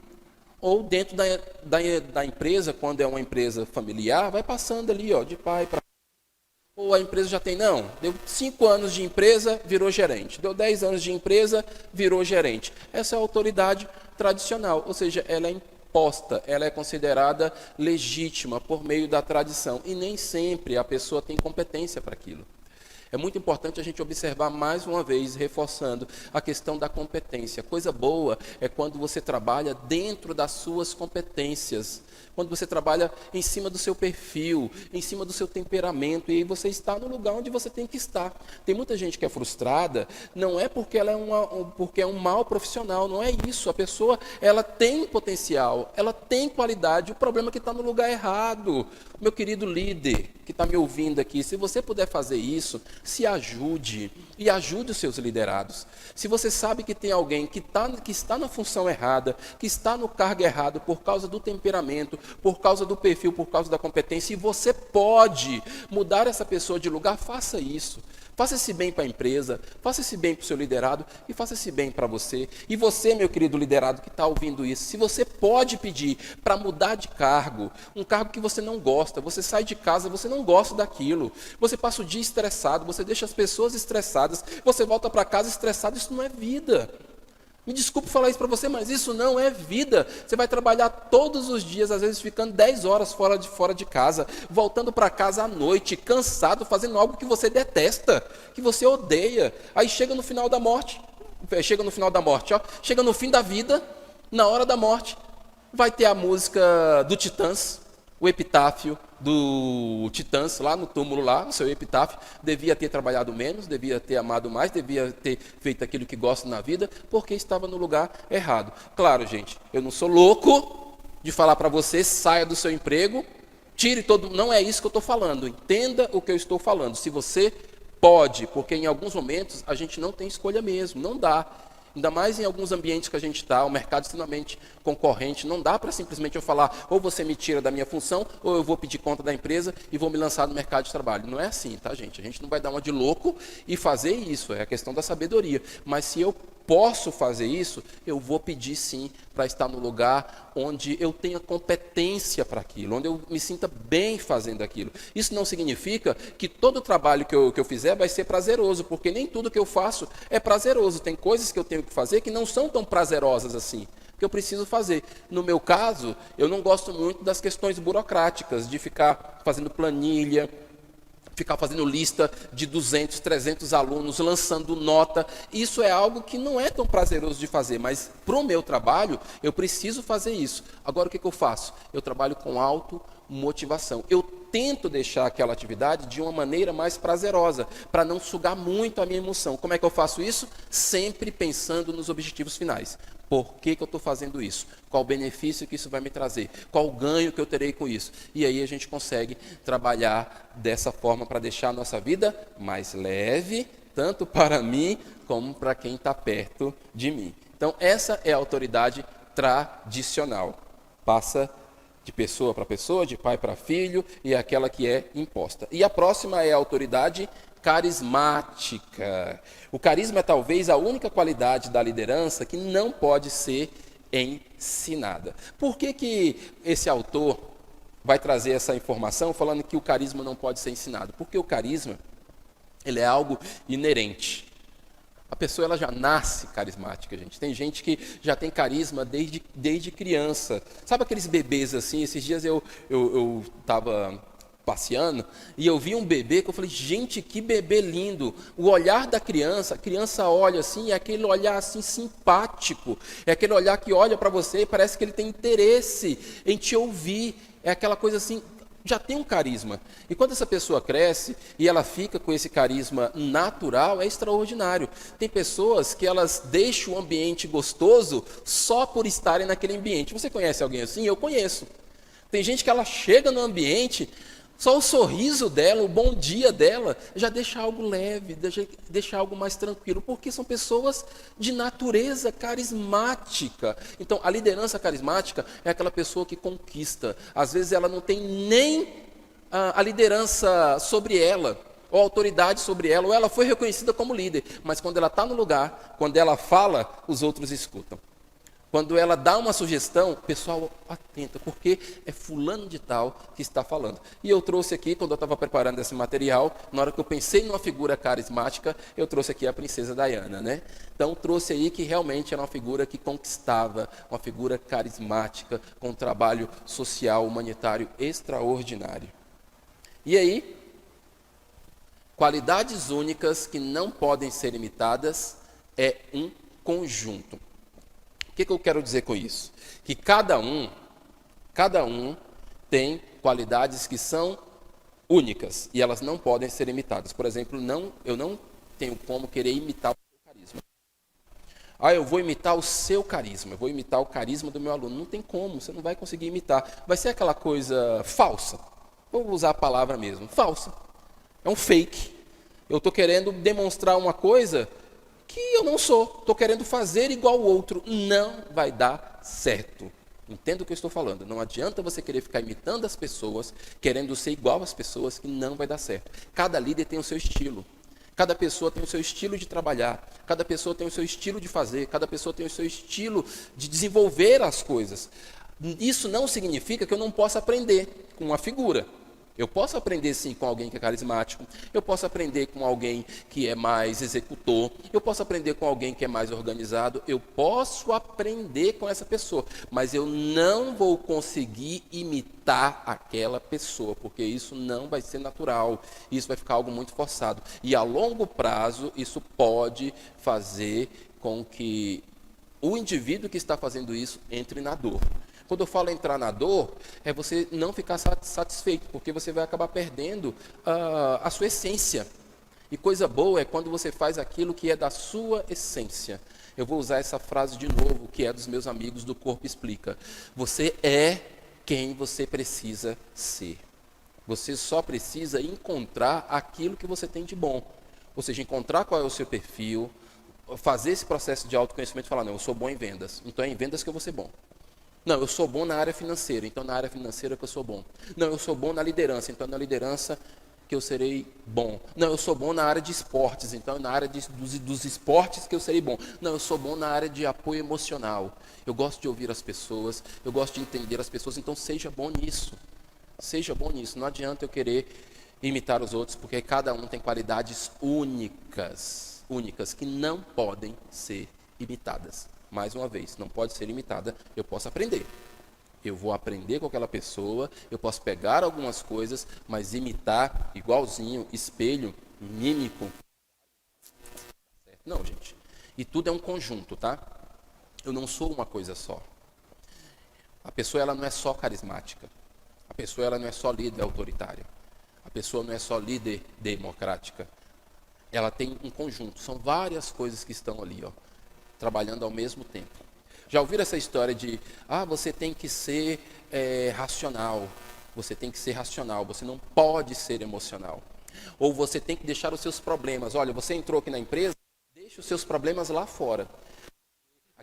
ou dentro da empresa, quando é uma empresa familiar, vai passando ali, de pai para filho. Ou a empresa já tem, deu 5 anos de empresa, virou gerente, deu 10 anos de empresa, virou gerente. Essa é a autoridade tradicional, ou seja, ela é imposta, ela é considerada legítima por meio da tradição, e nem sempre a pessoa tem competência para aquilo. É muito importante a gente observar mais uma vez, reforçando a questão da competência. Coisa boa é quando você trabalha dentro das suas competências, quando você trabalha em cima do seu perfil, em cima do seu temperamento, e aí você está no lugar onde você tem que estar. Tem muita gente que é frustrada, não é porque ela porque é um mau profissional, não é isso. A pessoa, ela tem potencial, ela tem qualidade, o problema é que está no lugar errado. Meu querido líder que está me ouvindo aqui, se você puder fazer isso, se ajude e ajude os seus liderados. Se você sabe que tem alguém que está na função errada, que está no cargo errado por causa do temperamento, por causa do perfil, por causa da competência, e você pode mudar essa pessoa de lugar, faça isso. Faça esse bem para a empresa, faça esse bem para o seu liderado e faça esse bem para você. E você, meu querido liderado que está ouvindo isso, se você pode pedir para mudar de cargo, um cargo que você não gosta, você sai de casa, você não gosta daquilo, você passa o dia estressado, você deixa as pessoas estressadas, você volta para casa estressado, isso não é vida. Me desculpe falar isso para você, mas isso não é vida. Você vai trabalhar todos os dias, às vezes ficando 10 horas fora de casa, voltando para casa à noite, cansado, fazendo algo que você detesta, que você odeia. Aí chega no final da morte, chega no fim da vida, na hora da morte, vai ter a música do Titãs, o epitáfio do Titãs, lá no túmulo, lá, o seu epitáfio, devia ter trabalhado menos, devia ter amado mais, devia ter feito aquilo que gosta na vida, porque estava no lugar errado. Claro, gente, eu não sou louco de falar para você, saia do seu emprego, tire todo... Não é isso que eu estou falando, entenda o que eu estou falando. Se você pode, porque em alguns momentos a gente não tem escolha mesmo, não dá. Ainda mais em alguns ambientes que a gente está, o mercado é extremamente concorrente, não dá para simplesmente eu falar, ou você me tira da minha função, ou eu vou pedir conta da empresa e vou me lançar no mercado de trabalho. Não é assim, tá, gente? A gente não vai dar uma de louco e fazer isso, é a questão da sabedoria. Mas se eu posso fazer isso, eu vou pedir sim para estar no lugar onde eu tenha competência para aquilo, onde eu me sinta bem fazendo aquilo. Isso não significa que todo o trabalho que eu fizer vai ser prazeroso, porque nem tudo que eu faço é prazeroso. Tem coisas que eu tenho que fazer que não são tão prazerosas assim, que eu preciso fazer. No meu caso, eu não gosto muito das questões burocráticas, de ficar fazendo planilha, ficar fazendo lista de 200, 300 alunos, lançando nota. Isso é algo que não é tão prazeroso de fazer, mas para o meu trabalho, eu preciso fazer isso. Agora, o que eu faço? Eu trabalho com automotivação. Eu tento deixar aquela atividade de uma maneira mais prazerosa, para não sugar muito a minha emoção. Como é que eu faço isso? Sempre pensando nos objetivos finais. Por que eu estou fazendo isso? Qual o benefício que isso vai me trazer? Qual o ganho que eu terei com isso? E aí a gente consegue trabalhar dessa forma para deixar a nossa vida mais leve, tanto para mim como para quem está perto de mim. Então, essa é a autoridade tradicional. Passa de pessoa para pessoa, de pai para filho, e aquela que é imposta. E a próxima é a autoridade carismática. O carisma é talvez a única qualidade da liderança que não pode ser ensinada. Por que esse autor vai trazer essa informação falando que o carisma não pode ser ensinado? Porque o carisma, ele é algo inerente. A pessoa ela já nasce carismática, gente. Tem gente que já tem carisma desde criança. Sabe aqueles bebês assim? Esses dias eu estava passeando e eu vi um bebê que eu falei, gente, que bebê lindo. O olhar da criança, a criança olha assim, é aquele olhar assim simpático. É aquele olhar que olha para você e parece que ele tem interesse em te ouvir. É aquela coisa assim, já tem um carisma. E quando essa pessoa cresce e ela fica com esse carisma natural, é extraordinário. Tem pessoas que elas deixam o ambiente gostoso só por estarem naquele ambiente. Você conhece alguém assim? Eu conheço. Tem gente que ela chega no ambiente, só o sorriso dela, o bom dia dela, já deixa algo leve, deixa algo mais tranquilo, porque são pessoas de natureza carismática. Então, a liderança carismática é aquela pessoa que conquista. Às vezes ela não tem nem a liderança sobre ela, ou autoridade sobre ela, ou ela foi reconhecida como líder, mas quando ela está no lugar, quando ela fala, os outros escutam. Quando ela dá uma sugestão, o pessoal atenta, porque é fulano de tal que está falando. E eu trouxe aqui, quando eu estava preparando esse material, na hora que eu pensei numa figura carismática, eu trouxe aqui a princesa Diana, né? Então trouxe aí que realmente era uma figura que conquistava, uma figura carismática, com um trabalho social, humanitário extraordinário. E aí, qualidades únicas que não podem ser imitadas é um conjunto. O que eu quero dizer com isso? Que cada um tem qualidades que são únicas e elas não podem ser imitadas. Por exemplo, eu não tenho como querer imitar o seu carisma. Eu vou imitar o seu carisma, eu vou imitar o carisma do meu aluno. Não tem como, você não vai conseguir imitar. Vai ser aquela coisa falsa. Vou usar a palavra mesmo, falsa. É um fake. Eu estou querendo demonstrar uma coisa que eu não sou, estou querendo fazer igual o outro, não vai dar certo. Entenda o que eu estou falando, não adianta você querer ficar imitando as pessoas, querendo ser igual às pessoas, que não vai dar certo. Cada líder tem o seu estilo, cada pessoa tem o seu estilo de trabalhar, cada pessoa tem o seu estilo de fazer, cada pessoa tem o seu estilo de desenvolver as coisas. Isso não significa que eu não possa aprender com uma figura. Eu posso aprender sim com alguém que é carismático, eu posso aprender com alguém que é mais executor, eu posso aprender com alguém que é mais organizado, eu posso aprender com essa pessoa, mas eu não vou conseguir imitar aquela pessoa, porque isso não vai ser natural, isso vai ficar algo muito forçado. E a longo prazo, isso pode fazer com que o indivíduo que está fazendo isso entre na dor. Quando eu falo entrar na dor, é você não ficar satisfeito, porque você vai acabar perdendo a sua essência. E coisa boa é quando você faz aquilo que é da sua essência. Eu vou usar essa frase de novo, que é dos meus amigos do Corpo Explica. Você é quem você precisa ser. Você só precisa encontrar aquilo que você tem de bom. Ou seja, encontrar qual é o seu perfil, fazer esse processo de autoconhecimento e falar, não, eu sou bom em vendas, então é em vendas que eu vou ser bom. Não, eu sou bom na área financeira, então na área financeira que eu sou bom. Não, eu sou bom na liderança, então na liderança que eu serei bom. Não, eu sou bom na área de esportes, então na área dos esportes que eu serei bom. Não, eu sou bom na área de apoio emocional. Eu gosto de ouvir as pessoas, eu gosto de entender as pessoas, então seja bom nisso. Seja bom nisso. Não adianta eu querer imitar os outros, porque cada um tem qualidades únicas que não podem ser imitadas. Mais uma vez, não pode ser imitada, eu posso aprender. Eu vou aprender com aquela pessoa, eu posso pegar algumas coisas, mas imitar igualzinho, espelho, mímico. Não, gente. E tudo é um conjunto, tá? Eu não sou uma coisa só. A pessoa ela não é só carismática. A pessoa ela não é só líder autoritária. A pessoa não é só líder democrática. Ela tem um conjunto, são várias coisas que estão ali, ó, trabalhando ao mesmo tempo. Já ouviram essa história de, você tem que ser racional, você tem que ser racional, você não pode ser emocional. Ou você tem que deixar os seus problemas. Olha, você entrou aqui na empresa, deixa os seus problemas lá fora.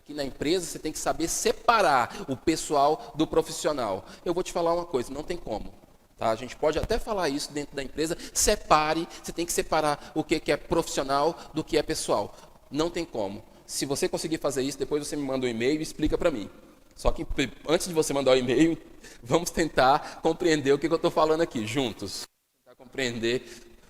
Aqui na empresa você tem que saber separar o pessoal do profissional. Eu vou te falar uma coisa, não tem como. Tá? A gente pode até falar isso dentro da empresa, separe, você tem que separar o que é profissional do que é pessoal. Não tem como. Se você conseguir fazer isso, depois você me manda um e-mail e explica para mim. Só que antes de você mandar o e-mail, vamos tentar compreender o que eu estou falando aqui, juntos. Tentar compreender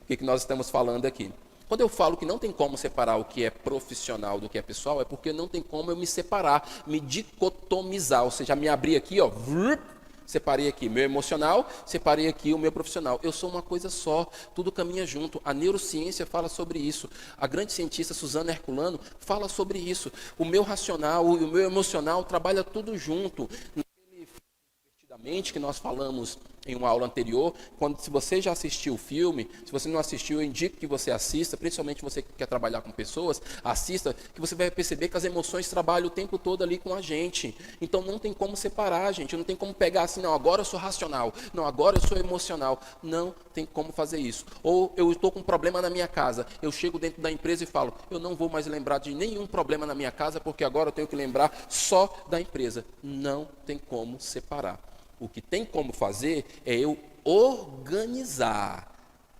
o que nós estamos falando aqui. Quando eu falo que não tem como separar o que é profissional do que é pessoal, é porque não tem como eu me separar, me dicotomizar, ou seja, me abrir aqui, ó, separei aqui meu emocional, separei aqui o meu profissional. Eu sou uma coisa só, tudo caminha junto. A neurociência fala sobre isso. A grande cientista Suzana Herculano fala sobre isso. O meu racional e o meu emocional trabalham tudo junto. Que nós falamos em uma aula anterior, se você já assistiu o filme, se você não assistiu, eu indico que você assista, principalmente você que quer trabalhar com pessoas, assista, que você vai perceber que as emoções trabalham o tempo todo ali com a gente. Então não tem como separar, gente, não tem como pegar assim, não, agora eu sou racional, não, agora eu sou emocional. Não tem como fazer isso. Ou eu estou com um problema na minha casa, eu chego dentro da empresa e falo, eu não vou mais lembrar de nenhum problema na minha casa, porque agora eu tenho que lembrar só da empresa. Não tem como separar. O que tem como fazer é eu organizar.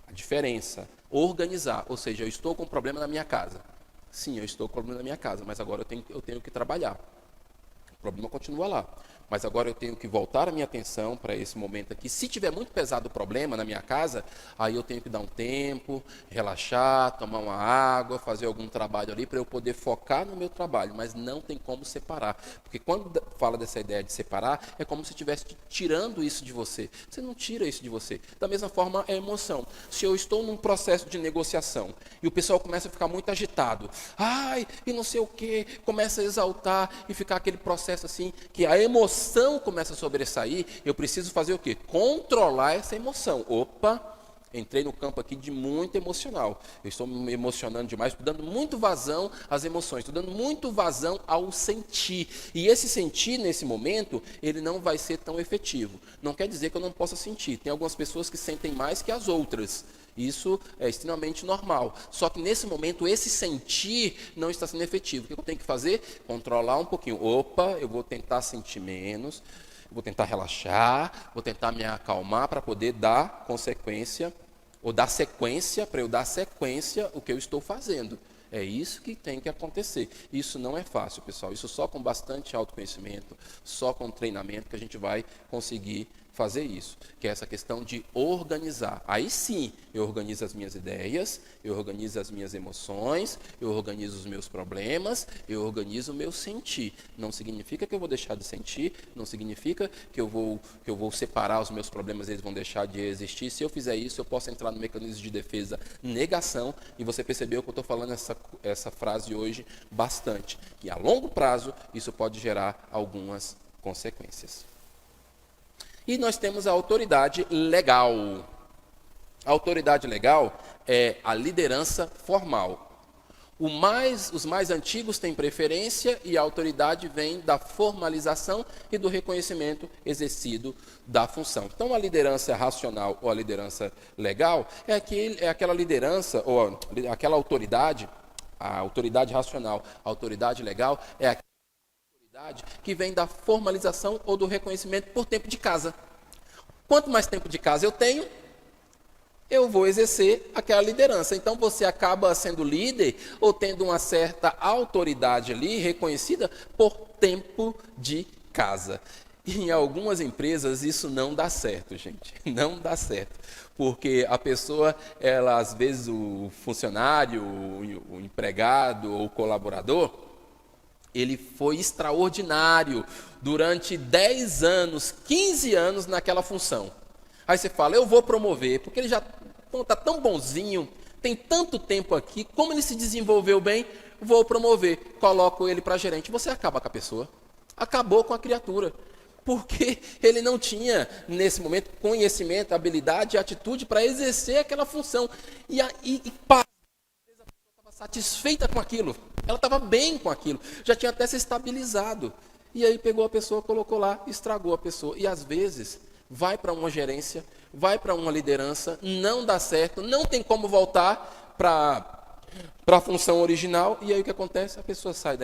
A diferença, organizar. Ou seja, eu estou com um problema na minha casa. Sim, eu estou com um problema na minha casa, mas agora eu tenho que trabalhar. O problema continua lá. Mas agora eu tenho que voltar a minha atenção para esse momento aqui. Se tiver muito pesado o problema na minha casa, aí eu tenho que dar um tempo, relaxar, tomar uma água, fazer algum trabalho ali para eu poder focar no meu trabalho. Mas não tem como separar. Porque quando fala dessa ideia de separar, é como se estivesse tirando isso de você. Você não tira isso de você. Da mesma forma, é emoção. Se eu estou num processo de negociação e o pessoal começa a ficar muito agitado, ai, e não sei o quê, começa a exaltar e ficar aquele processo assim, que a emoção começa a sobressair, eu preciso fazer o quê? Controlar essa emoção. Opa, entrei no campo aqui de muito emocional. Eu estou me emocionando demais, estou dando muito vazão às emoções, estou dando muito vazão ao sentir. E esse sentir, nesse momento, ele não vai ser tão efetivo. Não quer dizer que eu não possa sentir. Tem algumas pessoas que sentem mais que as outras. Isso é extremamente normal. Só que nesse momento, esse sentir não está sendo efetivo. O que eu tenho que fazer? Controlar um pouquinho. Opa, eu vou tentar sentir menos, vou tentar relaxar, vou tentar me acalmar para poder dar consequência, ou dar sequência, para eu dar sequência o que eu estou fazendo. É isso que tem que acontecer. Isso não é fácil, pessoal. Isso só com bastante autoconhecimento, só com treinamento que a gente vai conseguir fazer isso, que é essa questão de organizar. Aí sim, eu organizo as minhas ideias, eu organizo as minhas emoções, eu organizo os meus problemas, eu organizo o meu sentir. Não significa que eu vou deixar de sentir, não significa que eu vou separar os meus problemas, eles vão deixar de existir. Se eu fizer isso, eu posso entrar no mecanismo de defesa negação, e você percebeu que eu estou falando essa frase hoje bastante, que a longo prazo isso pode gerar algumas consequências. E nós temos a autoridade legal. A autoridade legal é a liderança formal. Os mais antigos têm preferência e a autoridade vem da formalização e do reconhecimento exercido da função. Então, a liderança racional ou a liderança legal é aquela liderança ou aquela autoridade, a autoridade racional, a autoridade legal é aquela que vem da formalização ou do reconhecimento por tempo de casa. Quanto mais tempo de casa eu tenho, eu vou exercer aquela liderança. Então você acaba sendo líder ou tendo uma certa autoridade ali reconhecida por tempo de casa. E em algumas empresas isso não dá certo, gente. Não dá certo. Porque a pessoa, ela às vezes o funcionário, o empregado ou o colaborador, ele foi extraordinário durante 10 anos, 15 anos naquela função. Aí você fala, eu vou promover, porque ele já está tão bonzinho, tem tanto tempo aqui, como ele se desenvolveu bem, vou promover, coloco ele para gerente. Você acaba com a pessoa, acabou com a criatura, porque ele não tinha, nesse momento, conhecimento, habilidade e atitude para exercer aquela função. E satisfeita com aquilo, ela estava bem com aquilo, já tinha até se estabilizado, e aí pegou a pessoa, colocou lá, estragou a pessoa, e às vezes vai para uma gerência, vai para uma liderança, não dá certo, não tem como voltar para a função original, e aí o que acontece? A pessoa sai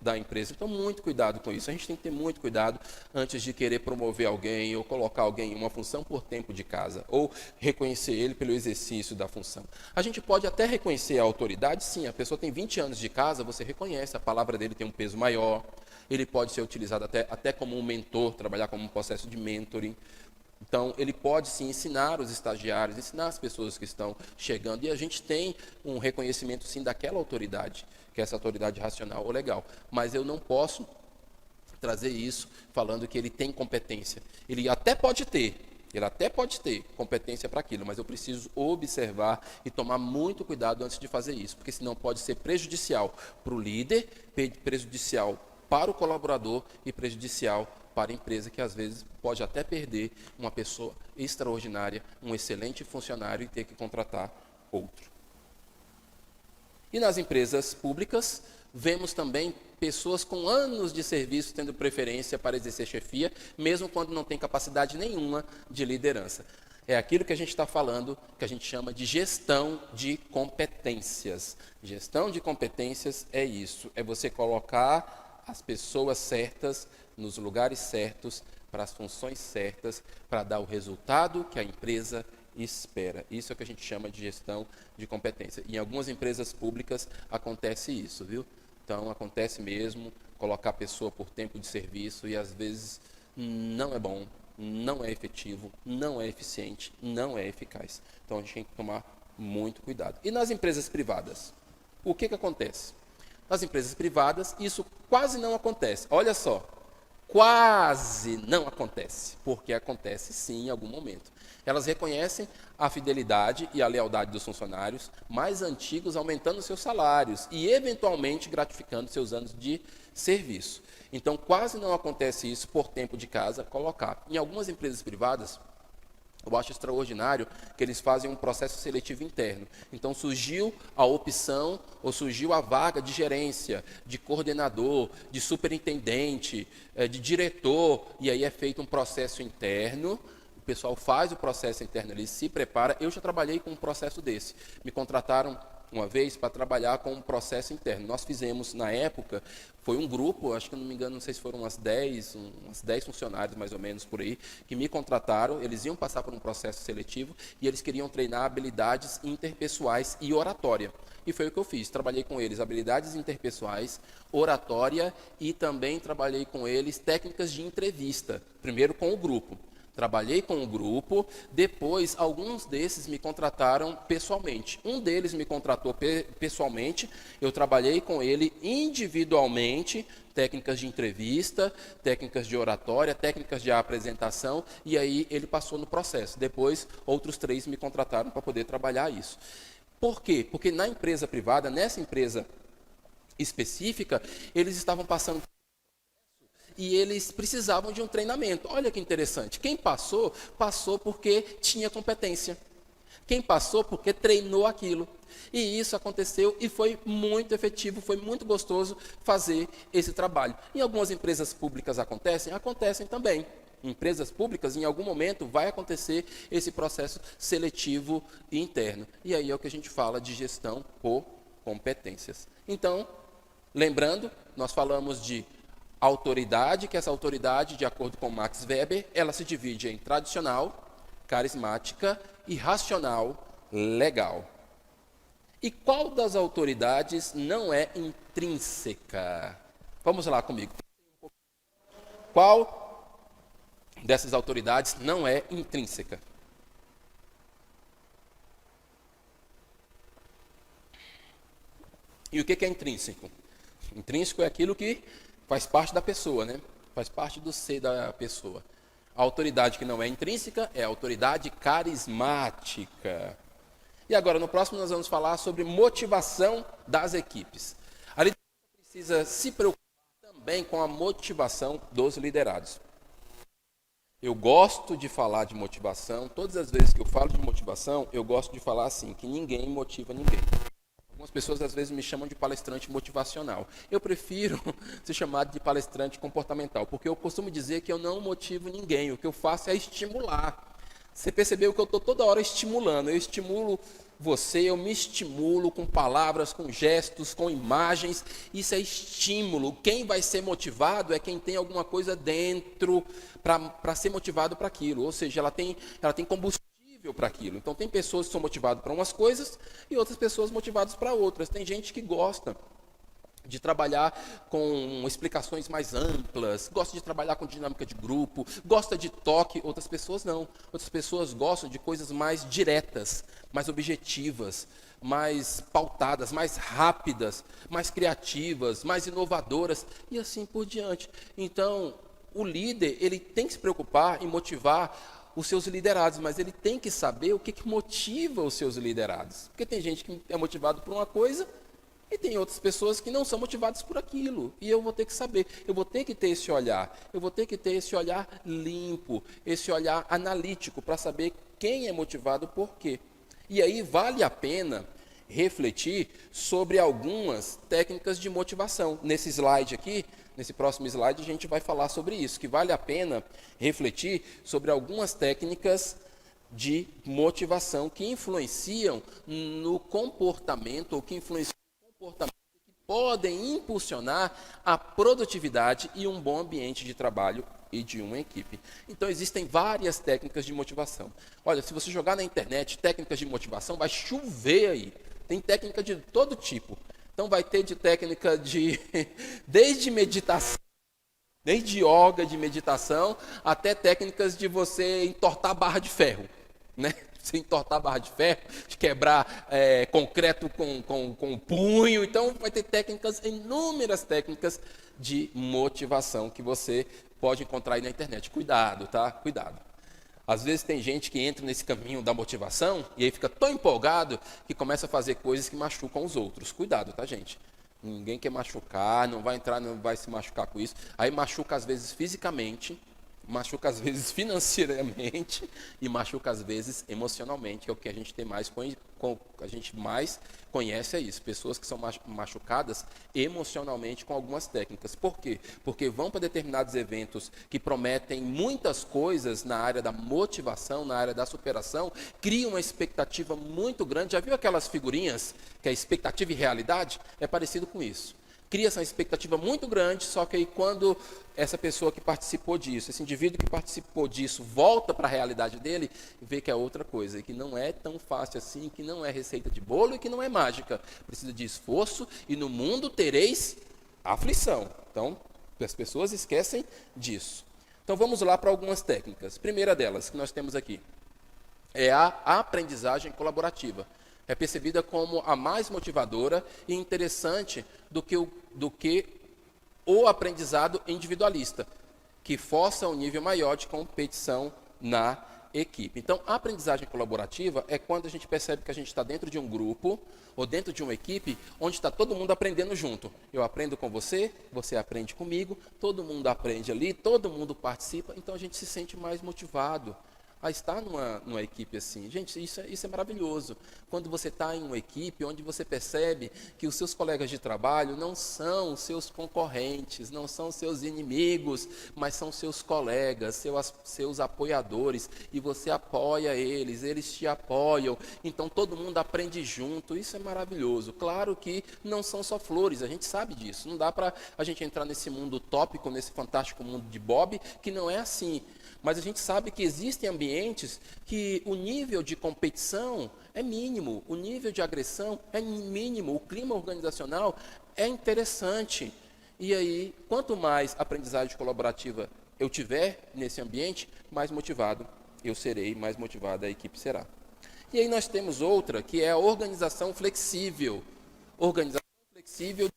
da empresa. Então, muito cuidado com isso. A gente tem que ter muito cuidado antes de querer promover alguém ou colocar alguém em uma função por tempo de casa, ou reconhecer ele pelo exercício da função. A gente pode até reconhecer a autoridade, sim, a pessoa tem 20 anos de casa, você reconhece, a palavra dele tem um peso maior, ele pode ser utilizado até como um mentor, trabalhar como um processo de mentoring. Então, ele pode sim ensinar os estagiários, ensinar as pessoas que estão chegando, e a gente tem um reconhecimento sim daquela autoridade, que é essa autoridade racional ou legal. Mas eu não posso trazer isso falando que ele tem competência. Ele até pode ter competência para aquilo, mas eu preciso observar e tomar muito cuidado antes de fazer isso, porque senão pode ser prejudicial para o líder, prejudicial para o colaborador e prejudicial para a empresa, que às vezes pode até perder uma pessoa extraordinária, um excelente funcionário e ter que contratar outro. E nas empresas públicas, vemos também pessoas com anos de serviço tendo preferência para exercer chefia, mesmo quando não tem capacidade nenhuma de liderança. É aquilo que a gente está falando, que a gente chama de gestão de competências. Gestão de competências é isso, é você colocar as pessoas certas nos lugares certos, para as funções certas, para dar o resultado que a empresa espera. Isso é o que a gente chama de gestão de competência. Em algumas empresas públicas acontece isso, viu? Então, acontece mesmo, colocar a pessoa por tempo de serviço e às vezes não é bom, não é efetivo, não é eficiente, não é eficaz. Então, a gente tem que tomar muito cuidado. E nas empresas privadas? O que acontece? Nas empresas privadas, isso quase não acontece. Olha só, quase não acontece, porque acontece sim em algum momento. Elas reconhecem a fidelidade e a lealdade dos funcionários mais antigos, aumentando seus salários e, eventualmente, gratificando seus anos de serviço. Então, quase não acontece isso por tempo de casa colocar. Em algumas empresas privadas, eu acho extraordinário que eles fazem um processo seletivo interno. Então, surgiu a opção, ou surgiu a vaga de gerência, de coordenador, de superintendente, de diretor, e aí é feito um processo interno. O pessoal faz o processo interno, ele se prepara. Eu já trabalhei com um processo desse. Me contrataram uma vez para trabalhar com um processo interno. Nós fizemos, na época, foi um grupo, acho que não me engano, não sei se foram umas 10 funcionários mais ou menos por aí, que me contrataram, eles iam passar por um processo seletivo e eles queriam treinar habilidades interpessoais e oratória. E foi o que eu fiz, trabalhei com eles habilidades interpessoais, oratória e também trabalhei com eles técnicas de entrevista, primeiro com o grupo. Trabalhei com o grupo, depois alguns desses me contrataram pessoalmente. Um deles me contratou pessoalmente, eu trabalhei com ele individualmente, técnicas de entrevista, técnicas de oratória, técnicas de apresentação, e aí ele passou no processo. Depois, outros 3 me contrataram para poder trabalhar isso. Por quê? Porque na empresa privada, nessa empresa específica, eles estavam passando e eles precisavam de um treinamento. Olha que interessante. Quem passou, passou porque tinha competência. Quem passou, porque treinou aquilo. E isso aconteceu e foi muito efetivo, foi muito gostoso fazer esse trabalho. Em algumas empresas públicas acontecem? Acontecem também. Em empresas públicas, em algum momento, vai acontecer esse processo seletivo interno. E aí é o que a gente fala de gestão por competências. Então, lembrando, nós falamos de autoridade, que essa autoridade, de acordo com Max Weber, ela se divide em tradicional, carismática e racional, legal. E qual das autoridades não é intrínseca? Vamos lá comigo. Qual dessas autoridades não é intrínseca? E o que é intrínseco? Intrínseco é aquilo que faz parte da pessoa, né? Faz parte do ser da pessoa. A autoridade que não é intrínseca é a autoridade carismática. E agora, no próximo, nós vamos falar sobre motivação das equipes. A liderança precisa se preocupar também com a motivação dos liderados. Eu gosto de falar de motivação. Todas as vezes que eu falo de motivação, eu gosto de falar assim, que ninguém motiva ninguém. Algumas pessoas às vezes me chamam de palestrante motivacional. Eu prefiro ser chamado de palestrante comportamental, porque eu costumo dizer que eu não motivo ninguém. O que eu faço é estimular. Você percebeu que eu estou toda hora estimulando. Eu estimulo você, eu me estimulo com palavras, com gestos, com imagens. Isso é estímulo. Quem vai ser motivado é quem tem alguma coisa dentro para ser motivado para aquilo. Ou seja, ela tem combustível para aquilo. Então, tem pessoas que são motivadas para umas coisas e outras pessoas motivadas para outras. Tem gente que gosta de trabalhar com explicações mais amplas, gosta de trabalhar com dinâmica de grupo, gosta de toque, outras pessoas não. Outras pessoas gostam de coisas mais diretas, mais objetivas, mais pautadas, mais rápidas, mais criativas, mais inovadoras e assim por diante. Então, o líder, ele tem que se preocupar em motivar os seus liderados, mas ele tem que saber o que motiva os seus liderados. Porque tem gente que é motivado por uma coisa e tem outras pessoas que não são motivadas por aquilo. E eu vou ter que saber, eu vou ter que ter esse olhar. Eu vou ter que ter esse olhar limpo, esse olhar analítico, para saber quem é motivado por quê. E aí vale a pena refletir sobre algumas técnicas de motivação. Nesse slide aqui, nesse próximo slide, a gente vai falar sobre isso, que vale a pena refletir sobre algumas técnicas de motivação que influenciam no comportamento, ou que influenciam comportamentos que podem impulsionar a produtividade e um bom ambiente de trabalho e de uma equipe. Então, existem várias técnicas de motivação. Olha, se você jogar na internet técnicas de motivação, vai chover aí. Tem técnica de todo tipo. Então, vai ter de técnica desde meditação, desde yoga de meditação, até técnicas de você entortar barra de ferro, né? Se entortar barra de ferro, de quebrar concreto com o punho. Então, vai ter técnicas, inúmeras técnicas de motivação que você pode encontrar aí na internet. Cuidado, tá? Cuidado. Às vezes tem gente que entra nesse caminho da motivação e aí fica tão empolgado que começa a fazer coisas que machucam os outros. Cuidado, tá, gente? Ninguém quer machucar, não vai entrar, não vai se machucar com isso. Aí machuca às vezes fisicamente, machuca às vezes financeiramente e machuca às vezes emocionalmente, que é o que a gente tem a gente mais conhece, é isso, pessoas que são machucadas emocionalmente com algumas técnicas. Por quê? Porque vão para determinados eventos que prometem muitas coisas na área da motivação, na área da superação, criam uma expectativa muito grande. Já viu aquelas figurinhas que é expectativa e realidade? É parecido com isso. Cria essa expectativa muito grande, só que aí quando essa pessoa que participou disso, esse indivíduo que participou disso, volta para a realidade dele, vê que é outra coisa, e que não é tão fácil assim, que não é receita de bolo e que não é mágica. Precisa de esforço e no mundo tereis aflição. Então, as pessoas esquecem disso. Então, vamos lá para algumas técnicas. Primeira delas, que nós temos aqui, é a aprendizagem colaborativa. É percebida como a mais motivadora e interessante do que o aprendizado individualista, que força um nível maior de competição na equipe. Então, a aprendizagem colaborativa é quando a gente percebe que a gente está dentro de um grupo ou dentro de uma equipe onde está todo mundo aprendendo junto. Eu aprendo com você, você aprende comigo, todo mundo aprende ali, todo mundo participa, então a gente se sente mais motivado a estar numa equipe assim. Gente, isso é maravilhoso. Quando você está em uma equipe onde você percebe que os seus colegas de trabalho não são seus concorrentes, não são seus inimigos, mas são seus colegas, seus apoiadores, e você apoia eles, eles te apoiam, então todo mundo aprende junto. Isso é maravilhoso. Claro que não são só flores, a gente sabe disso. Não dá para a gente entrar nesse mundo utópico, nesse fantástico mundo de Bob, que não é assim. Mas a gente sabe que existem ambientes que o nível de competição é mínimo, o nível de agressão é mínimo, o clima organizacional é interessante. E aí, quanto mais aprendizagem colaborativa eu tiver nesse ambiente, mais motivado eu serei, mais motivada a equipe será. E aí nós temos outra, que é a organização flexível. Organização flexível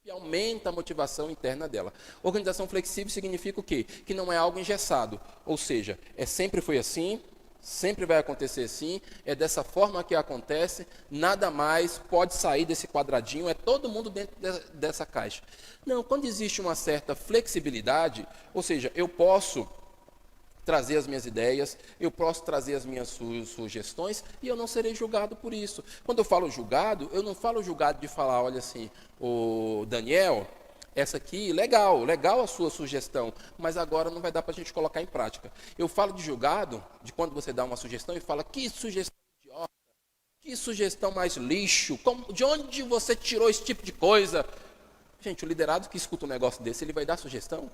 e aumenta a motivação interna dela. Organização flexível significa o quê? Que não é algo engessado, ou seja, sempre foi assim, sempre vai acontecer assim, é dessa forma que acontece, nada mais pode sair desse quadradinho, é todo mundo dentro dessa caixa. Não, quando existe uma certa flexibilidade, ou seja, eu posso trazer as minhas ideias, eu posso trazer as minhas sugestões e eu não serei julgado por isso. Quando eu falo julgado, eu não falo julgado de falar, olha assim, ô Daniel, essa aqui, legal a sua sugestão, mas agora não vai dar para a gente colocar em prática. Eu falo de julgado, de quando você dá uma sugestão e fala, que sugestão idiota, Que sugestão mais lixo. De onde você tirou esse tipo de coisa? Gente, o liderado que escuta um negócio desse, ele vai dar sugestão?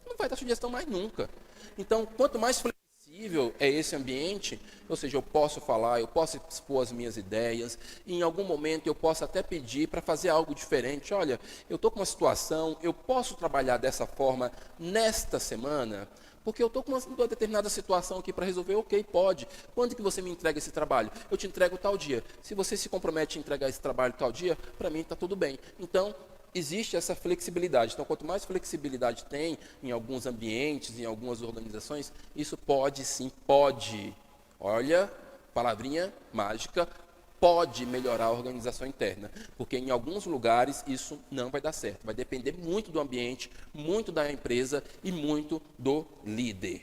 Não vai dar sugestão mais nunca. Então, quanto mais flexível é esse ambiente, ou seja, eu posso falar, eu posso expor as minhas ideias, e em algum momento eu posso até pedir para fazer algo diferente. Olha, eu estou com uma situação, eu posso trabalhar dessa forma nesta semana, porque eu estou com uma determinada situação aqui para resolver. Ok, pode. Quando que você me entrega esse trabalho? Eu te entrego tal dia. Se você se compromete a entregar esse trabalho tal dia, para mim está tudo bem. Então, existe essa flexibilidade. Então, quanto mais flexibilidade tem em alguns ambientes, em algumas organizações, isso pode sim, pode. Olha, palavrinha mágica, pode melhorar a organização interna. Porque em alguns lugares isso não vai dar certo. Vai depender muito do ambiente, muito da empresa e muito do líder.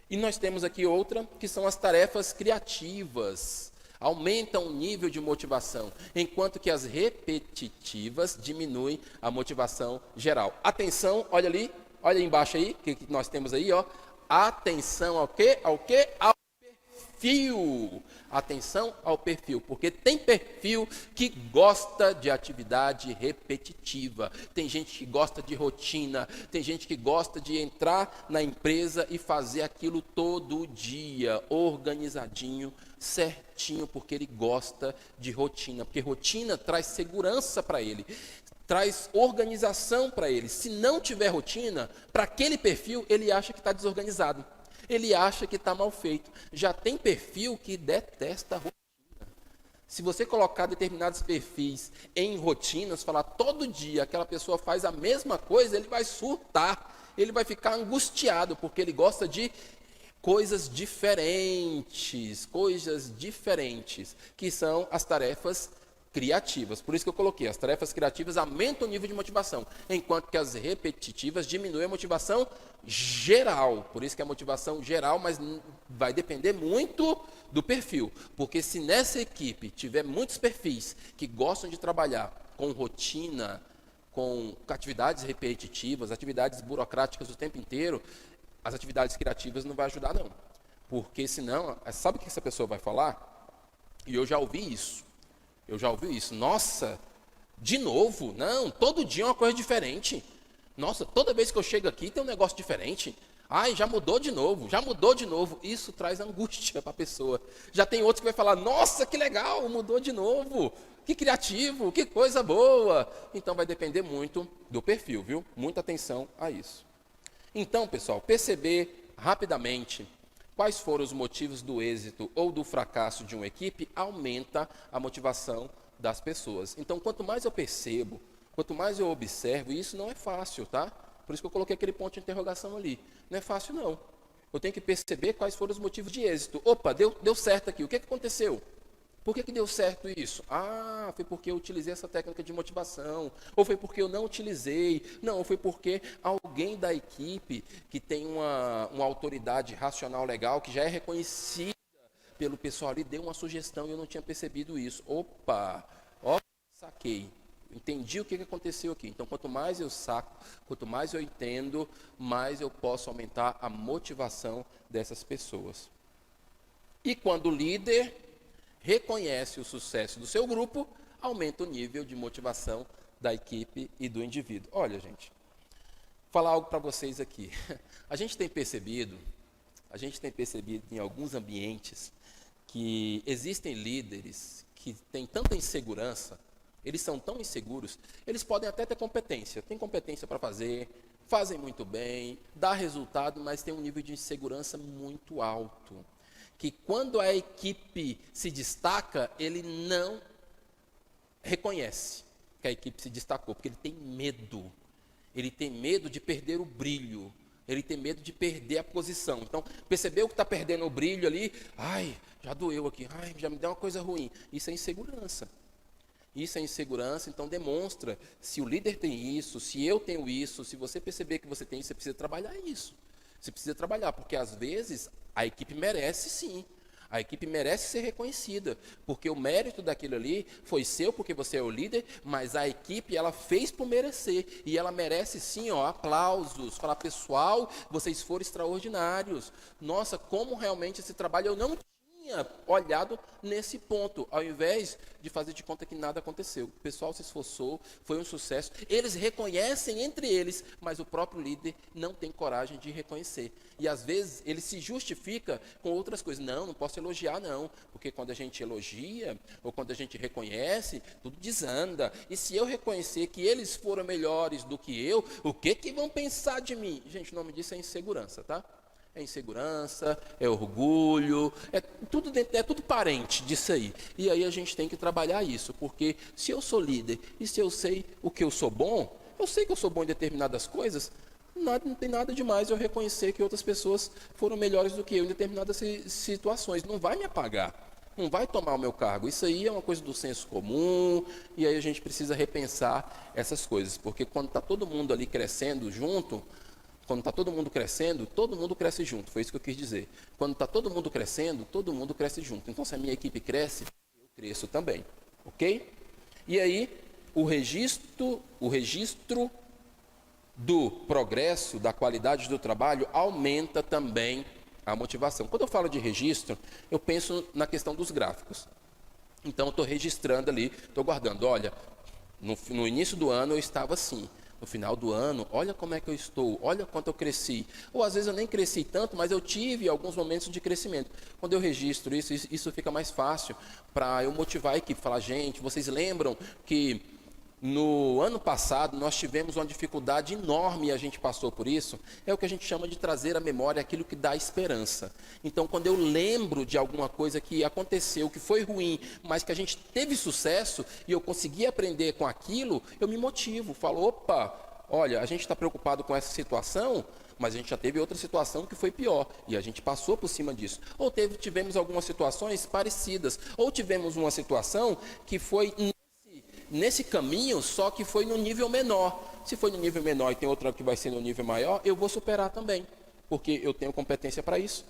E nós temos aqui outra, que são as tarefas criativas. Aumentam o nível de motivação, enquanto que as repetitivas diminuem a motivação geral. Atenção, olha ali, olha aí embaixo aí, que nós temos aí, ó. Atenção ao quê? Ao quê? Ao perfil. Atenção ao perfil, porque tem perfil que gosta de atividade repetitiva. Tem gente que gosta de rotina, tem gente que gosta de entrar na empresa e fazer aquilo todo dia, organizadinho, certinho, porque ele gosta de rotina, porque rotina traz segurança para ele, traz organização para ele. Se não tiver rotina, para aquele perfil, ele acha que está desorganizado, ele acha que está mal feito. Já tem perfil que detesta a rotina. Se você colocar determinados perfis em rotinas, falar todo dia aquela pessoa faz a mesma coisa, ele vai surtar, ele vai ficar angustiado, porque ele gosta de coisas diferentes, que são as tarefas criativas. Por isso que eu coloquei, as tarefas criativas aumentam o nível de motivação, enquanto que as repetitivas diminuem a motivação geral. Por isso que é a motivação geral, mas vai depender muito do perfil. Porque se nessa equipe tiver muitos perfis que gostam de trabalhar com rotina, com atividades repetitivas, atividades burocráticas o tempo inteiro, as atividades criativas não vai ajudar não. Porque senão, sabe o que essa pessoa vai falar? E eu já ouvi isso. Nossa, de novo? Não, todo dia é uma coisa diferente. Nossa, toda vez que eu chego aqui tem um negócio diferente. Ai, já mudou de novo. Isso traz angústia para a pessoa. Já tem outros que vai falar, nossa, que legal, mudou de novo. Que criativo, que coisa boa. Então vai depender muito do perfil, viu? Muita atenção a isso. Então, pessoal, perceber rapidamente quais foram os motivos do êxito ou do fracasso de uma equipe aumenta a motivação das pessoas. Então, quanto mais eu percebo, quanto mais eu observo, e isso não é fácil, tá? Por isso que eu coloquei aquele ponto de interrogação ali. Não é fácil, não. Eu tenho que perceber quais foram os motivos de êxito. Opa, deu certo aqui. O que aconteceu? Por que deu certo isso? Ah, foi porque eu utilizei essa técnica de motivação. Ou foi porque eu não utilizei. Não, foi porque alguém da equipe que tem uma autoridade racional legal, que já é reconhecida pelo pessoal ali, deu uma sugestão e eu não tinha percebido isso. Opa, saquei. Entendi o que aconteceu aqui. Então, quanto mais eu saco, quanto mais eu entendo, mais eu posso aumentar a motivação dessas pessoas. E quando o líder reconhece o sucesso do seu grupo, aumenta o nível de motivação da equipe e do indivíduo. Olha, gente, vou falar algo para vocês aqui. A gente tem percebido em alguns ambientes que existem líderes que têm tanta insegurança, eles são tão inseguros, eles podem até ter competência, têm competência para fazer, fazem muito bem, dá resultado, mas tem um nível de insegurança muito alto. Que quando a equipe se destaca, ele não reconhece que a equipe se destacou, porque ele tem medo. Ele tem medo de perder o brilho, ele tem medo de perder a posição. Então, percebeu que está perdendo o brilho ali, ai, já doeu aqui, ai, já me deu uma coisa ruim. Isso é insegurança. Então demonstra se o líder tem isso, se eu tenho isso, se você perceber que você tem isso, você precisa trabalhar isso. Você precisa trabalhar, porque às vezes a equipe merece sim. A equipe merece ser reconhecida, porque o mérito daquilo ali foi seu, porque você é o líder, mas a equipe, ela fez por merecer, e ela merece sim, aplausos, falar, pessoal, vocês foram extraordinários. Nossa, como realmente esse trabalho eu não tinha tinha olhado nesse ponto, ao invés de fazer de conta que nada aconteceu. O pessoal se esforçou, foi um sucesso. Eles reconhecem entre eles, mas o próprio líder não tem coragem de reconhecer. E às vezes ele se justifica com outras coisas. Não posso elogiar não, porque quando a gente elogia ou quando a gente reconhece, tudo desanda. E se eu reconhecer que eles foram melhores do que eu, o que vão pensar de mim? Gente, o nome disso é insegurança, tá? É insegurança, é orgulho, é tudo parente disso aí. E aí a gente tem que trabalhar isso, porque se eu sou líder e se eu sei o que eu sou bom, eu sei que eu sou bom em determinadas coisas, não tem nada demais eu reconhecer que outras pessoas foram melhores do que eu em determinadas situações. Não vai me apagar, não vai tomar o meu cargo. Isso aí é uma coisa do senso comum, e aí a gente precisa repensar essas coisas, porque quando está todo mundo ali crescendo junto, quando está todo mundo cresce junto, foi isso que eu quis dizer. Quando está todo mundo cresce junto. Então, se a minha equipe cresce, eu cresço também, ok? E aí, o registro do progresso, da qualidade do trabalho, aumenta também a motivação. Quando eu falo de registro, eu penso na questão dos gráficos. Então, eu estou registrando ali, estou guardando, olha, no início do ano eu estava assim. No final do ano, olha como é que eu estou, olha quanto eu cresci. Ou às vezes eu nem cresci tanto, mas eu tive alguns momentos de crescimento. Quando eu registro isso fica mais fácil para eu motivar a equipe. Falar, gente, vocês lembram que no ano passado nós tivemos uma dificuldade enorme e a gente passou por isso? É o que a gente chama de trazer à memória aquilo que dá esperança. Então, quando eu lembro de alguma coisa que aconteceu, que foi ruim, mas que a gente teve sucesso e eu consegui aprender com aquilo, eu me motivo. Falo, opa, olha, a gente está preocupado com essa situação, mas a gente já teve outra situação que foi pior e a gente passou por cima disso. Ou tivemos algumas situações parecidas, ou tivemos uma situação que foi nesse caminho, só que foi no nível menor. Se foi no nível menor e tem outra que vai ser no nível maior, eu vou superar também, porque eu tenho competência para isso,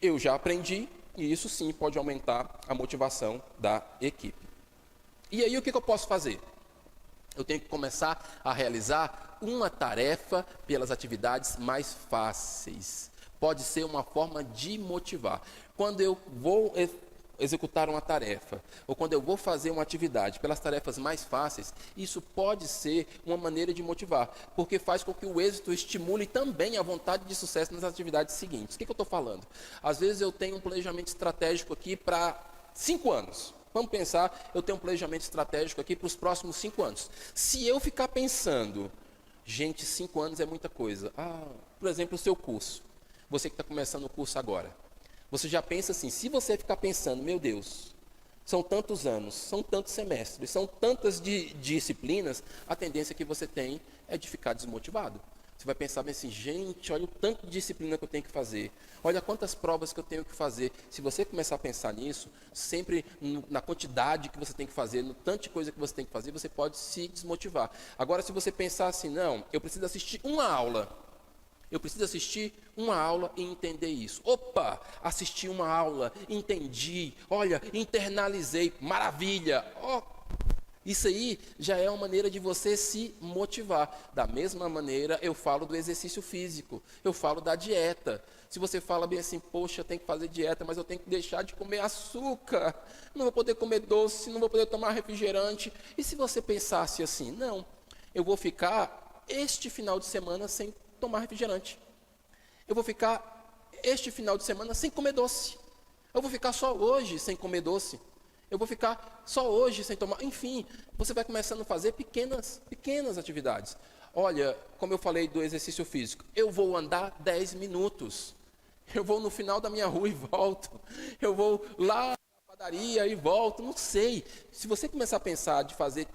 eu já aprendi, e isso sim pode aumentar a motivação da equipe. E aí o que eu posso fazer? Eu tenho que começar a realizar uma tarefa pelas atividades mais fáceis. Pode ser uma forma de motivar. Quando eu vou executar uma tarefa, ou quando eu vou fazer uma atividade pelas tarefas mais fáceis, isso pode ser uma maneira de motivar, porque faz com que o êxito estimule também a vontade de sucesso nas atividades seguintes. O que eu estou falando? Às vezes eu tenho um planejamento estratégico aqui para 5 anos. Vamos pensar, eu tenho um planejamento estratégico aqui para os próximos 5 anos. Se eu ficar pensando, gente, 5 anos é muita coisa. Por exemplo, o seu curso. Você que está começando o curso agora. Você já pensa assim, se você ficar pensando, meu Deus, são tantos anos, são tantos semestres, são tantas disciplinas, a tendência que você tem é de ficar desmotivado. Você vai pensar bem assim, gente, olha o tanto de disciplina que eu tenho que fazer, olha quantas provas que eu tenho que fazer. Se você começar a pensar nisso, sempre na quantidade que você tem que fazer, no tanto de coisa que você tem que fazer, você pode se desmotivar. Agora, se você pensar assim, não, eu preciso assistir uma aula, eu preciso assistir uma aula e entender isso. Opa, assisti uma aula, entendi, olha, internalizei, maravilha. Isso aí já é uma maneira de você se motivar. Da mesma maneira, eu falo do exercício físico, eu falo da dieta. Se você fala bem assim, poxa, eu tenho que fazer dieta, mas eu tenho que deixar de comer açúcar, não vou poder comer doce, não vou poder tomar refrigerante. E se você pensasse assim, não, eu vou ficar este final de semana sem tomar refrigerante. Eu vou ficar este final de semana sem comer doce. Eu vou ficar só hoje sem comer doce. Eu vou ficar só hoje sem tomar. Enfim, você vai começando a fazer pequenas atividades. Olha, como eu falei do exercício físico, eu vou andar 10 minutos. Eu vou no final da minha rua e volto. Eu vou lá na padaria e volto. Não sei. Se você começar a pensar de fazer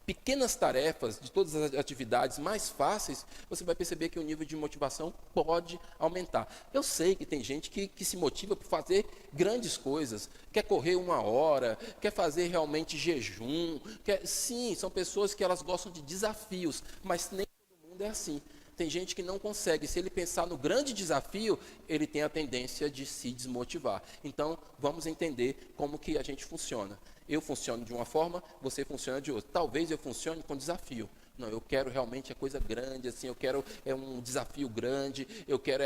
pequenas tarefas de todas as atividades mais fáceis, você vai perceber que o nível de motivação pode aumentar. Eu sei que tem gente que se motiva por fazer grandes coisas, quer correr 1 hora, quer fazer realmente jejum, sim, são pessoas que elas gostam de desafios, mas nem todo mundo é assim. Tem gente que não consegue, se ele pensar no grande desafio, ele tem a tendência de se desmotivar. Então, vamos entender como que a gente funciona. Eu funciono de uma forma, você funciona de outra. Talvez eu funcione com desafio, Não, eu quero realmente a coisa grande, assim, eu quero um desafio grande, eu quero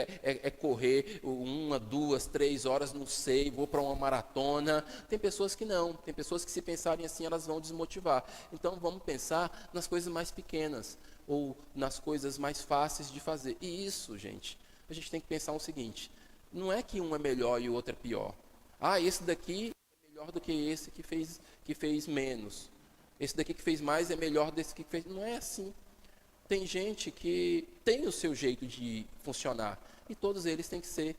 correr 1, 2, 3 horas, não sei, vou para uma maratona. Tem pessoas que não, tem pessoas que se pensarem assim, elas vão desmotivar. Então vamos pensar nas coisas mais pequenas, ou nas coisas mais fáceis de fazer. E isso, gente, a gente tem que pensar o seguinte, não é que um é melhor e o outro é pior. Ah, esse daqui é melhor do que esse que fez menos. Esse daqui que fez mais é melhor desse que fez. Não é assim. Tem gente que tem o seu jeito de funcionar e todos eles têm que ser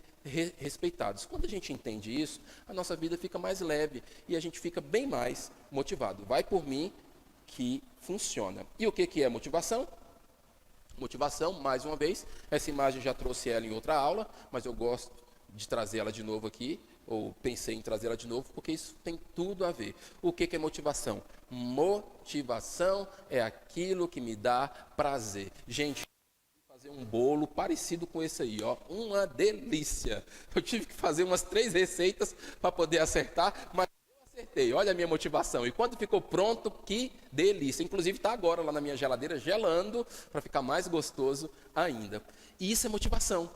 respeitados. Quando a gente entende isso, a nossa vida fica mais leve e a gente fica bem mais motivado. Vai por mim que funciona. E o que é motivação? Motivação, mais uma vez, essa imagem já trouxe ela em outra aula, mas eu gosto de trazer ela de novo aqui, ou pensei em trazê-la de novo, porque isso tem tudo a ver. O que é motivação? Motivação é aquilo que me dá prazer. Gente, eu vou fazer um bolo parecido com esse aí, ó, uma delícia. Eu tive que fazer umas 3 receitas para poder acertar, mas eu acertei. Olha a minha motivação. E quando ficou pronto, que delícia. Inclusive está agora lá na minha geladeira, gelando, para ficar mais gostoso ainda. E isso é motivação.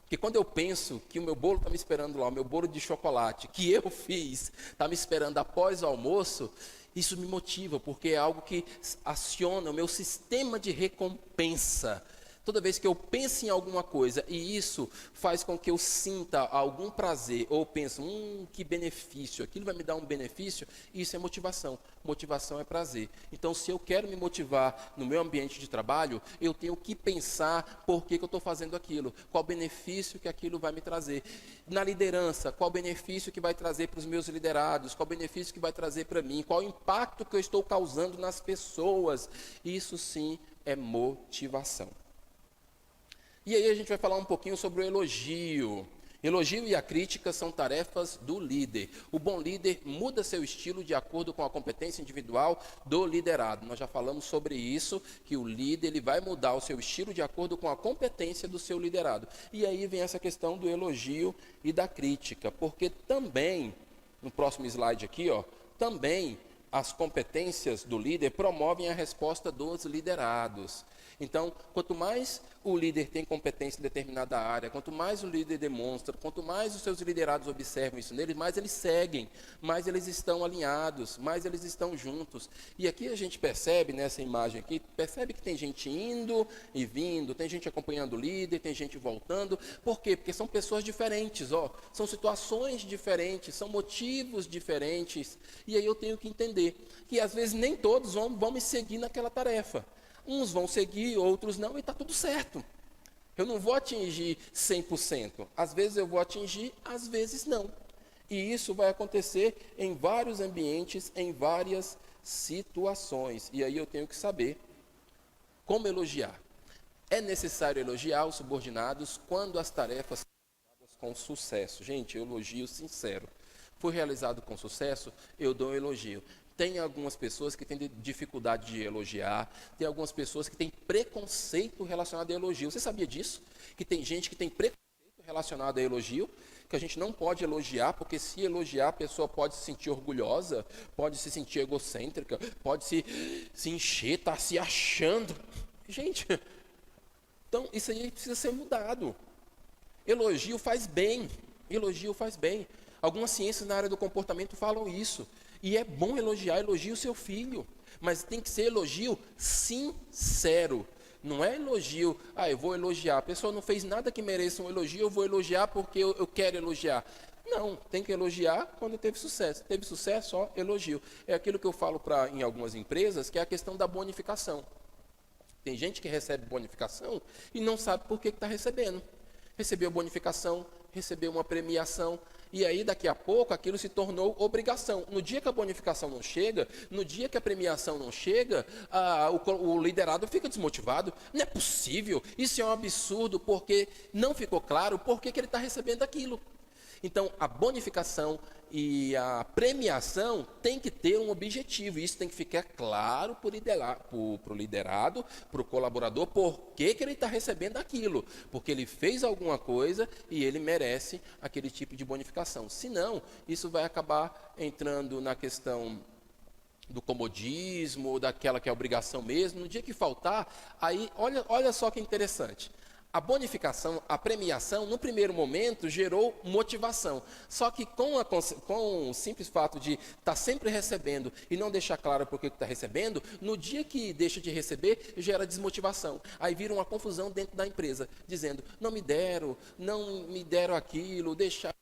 Porque quando eu penso que o meu bolo está me esperando lá, o meu bolo de chocolate, que eu fiz, está me esperando após o almoço, isso me motiva, porque é algo que aciona o meu sistema de recompensa. Toda vez que eu penso em alguma coisa e isso faz com que eu sinta algum prazer, ou penso, que benefício, aquilo vai me dar um benefício, isso é motivação. Motivação é prazer. Então, se eu quero me motivar no meu ambiente de trabalho, eu tenho que pensar por que eu estou fazendo aquilo, qual benefício que aquilo vai me trazer. Na liderança, qual benefício que vai trazer para os meus liderados, qual benefício que vai trazer para mim, qual o impacto que eu estou causando nas pessoas. Isso sim é motivação. E aí a gente vai falar um pouquinho sobre o elogio. Elogio e a crítica são tarefas do líder. O bom líder muda seu estilo de acordo com a competência individual do liderado. Nós já falamos sobre isso, que o líder ele vai mudar o seu estilo de acordo com a competência do seu liderado. E aí vem essa questão do elogio e da crítica, porque também, no próximo slide aqui, ó, também as competências do líder promovem a resposta dos liderados. Então, quanto mais o líder tem competência em determinada área, quanto mais o líder demonstra, quanto mais os seus liderados observam isso neles, mais eles seguem, mais eles estão alinhados, mais eles estão juntos. E aqui a gente percebe, nessa imagem aqui, percebe que tem gente indo e vindo, tem gente acompanhando o líder, tem gente voltando. Por quê? Porque são pessoas diferentes, ó, são situações diferentes, são motivos diferentes. E aí eu tenho que entender que às vezes nem todos vão me seguir naquela tarefa. Uns vão seguir, outros não, e está tudo certo. Eu não vou atingir 100%. Às vezes eu vou atingir, às vezes não. E isso vai acontecer em vários ambientes, em várias situações. E aí eu tenho que saber como elogiar. É necessário elogiar os subordinados quando as tarefas são realizadas com sucesso. Gente, elogio sincero. Foi realizado com sucesso, eu dou um elogio. Tem algumas pessoas que têm dificuldade de elogiar, tem algumas pessoas que têm preconceito relacionado a elogio. Você sabia disso? Que tem gente que tem preconceito relacionado a elogio, que a gente não pode elogiar, porque se elogiar a pessoa pode se sentir orgulhosa, pode se sentir egocêntrica, pode se encher, tá se achando. Gente, então isso aí precisa ser mudado. Elogio faz bem, elogio faz bem. Algumas ciências na área do comportamento falam isso. E é bom elogiar, elogie o seu filho. Mas tem que ser elogio sincero. Não é elogio, eu vou elogiar. A pessoa não fez nada que mereça um elogio, eu vou elogiar porque eu quero elogiar. Não, tem que elogiar quando teve sucesso. Teve sucesso, ó, elogio. É aquilo que eu falo em algumas empresas, que é a questão da bonificação. Tem gente que recebe bonificação e não sabe por que está recebendo. Recebeu bonificação, recebeu uma premiação, e aí daqui a pouco aquilo se tornou obrigação. No dia que a bonificação não chega, no dia que a premiação não chega, o liderado fica desmotivado. Não é possível, isso é um absurdo, porque não ficou claro por que ele está recebendo aquilo. Então, a bonificação e a premiação tem que ter um objetivo. Isso tem que ficar claro para o liderado, para o colaborador, por que ele está recebendo aquilo. Porque ele fez alguma coisa e ele merece aquele tipo de bonificação. Senão, isso vai acabar entrando na questão do comodismo, daquela que é obrigação mesmo. No dia que faltar, aí olha só que interessante. A bonificação, a premiação, no primeiro momento, gerou motivação. Só que com o simples fato de estar sempre recebendo e não deixar claro por que está recebendo, no dia que deixa de receber, gera desmotivação. Aí vira uma confusão dentro da empresa, dizendo, não me deram aquilo, deixaram.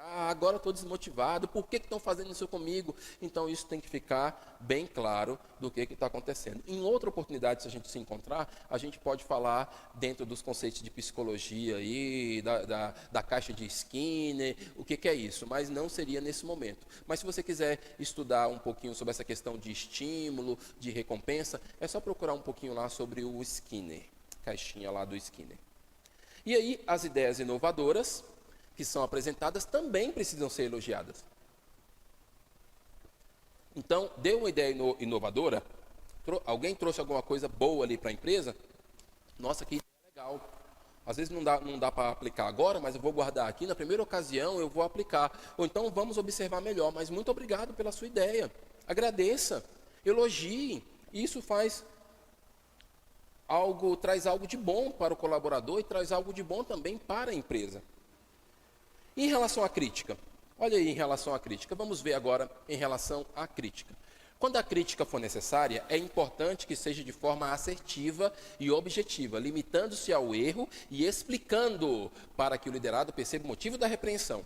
Agora estou desmotivado, por que estão fazendo isso comigo? Então isso tem que ficar bem claro do que está acontecendo. Em outra oportunidade, se a gente se encontrar, a gente pode falar dentro dos conceitos de psicologia e da caixa de Skinner, o que é isso, mas não seria nesse momento. Mas se você quiser estudar um pouquinho sobre essa questão de estímulo, de recompensa, é só procurar um pouquinho lá sobre o Skinner, caixinha lá do Skinner. E aí, as ideias inovadoras que são apresentadas também precisam ser elogiadas. Então, deu uma ideia inovadora, alguém trouxe alguma coisa boa ali para a empresa, nossa, que ideia legal. Às vezes não dá para aplicar agora, mas eu vou guardar aqui, na primeira ocasião eu vou aplicar. Ou então vamos observar melhor, mas muito obrigado pela sua ideia. Agradeça, elogie, isso traz algo de bom para o colaborador e traz algo de bom também para a empresa. Em relação à crítica, olha aí em relação à crítica, vamos ver agora em relação à crítica. Quando a crítica for necessária, é importante que seja de forma assertiva e objetiva, limitando-se ao erro e explicando para que o liderado perceba o motivo da repreensão.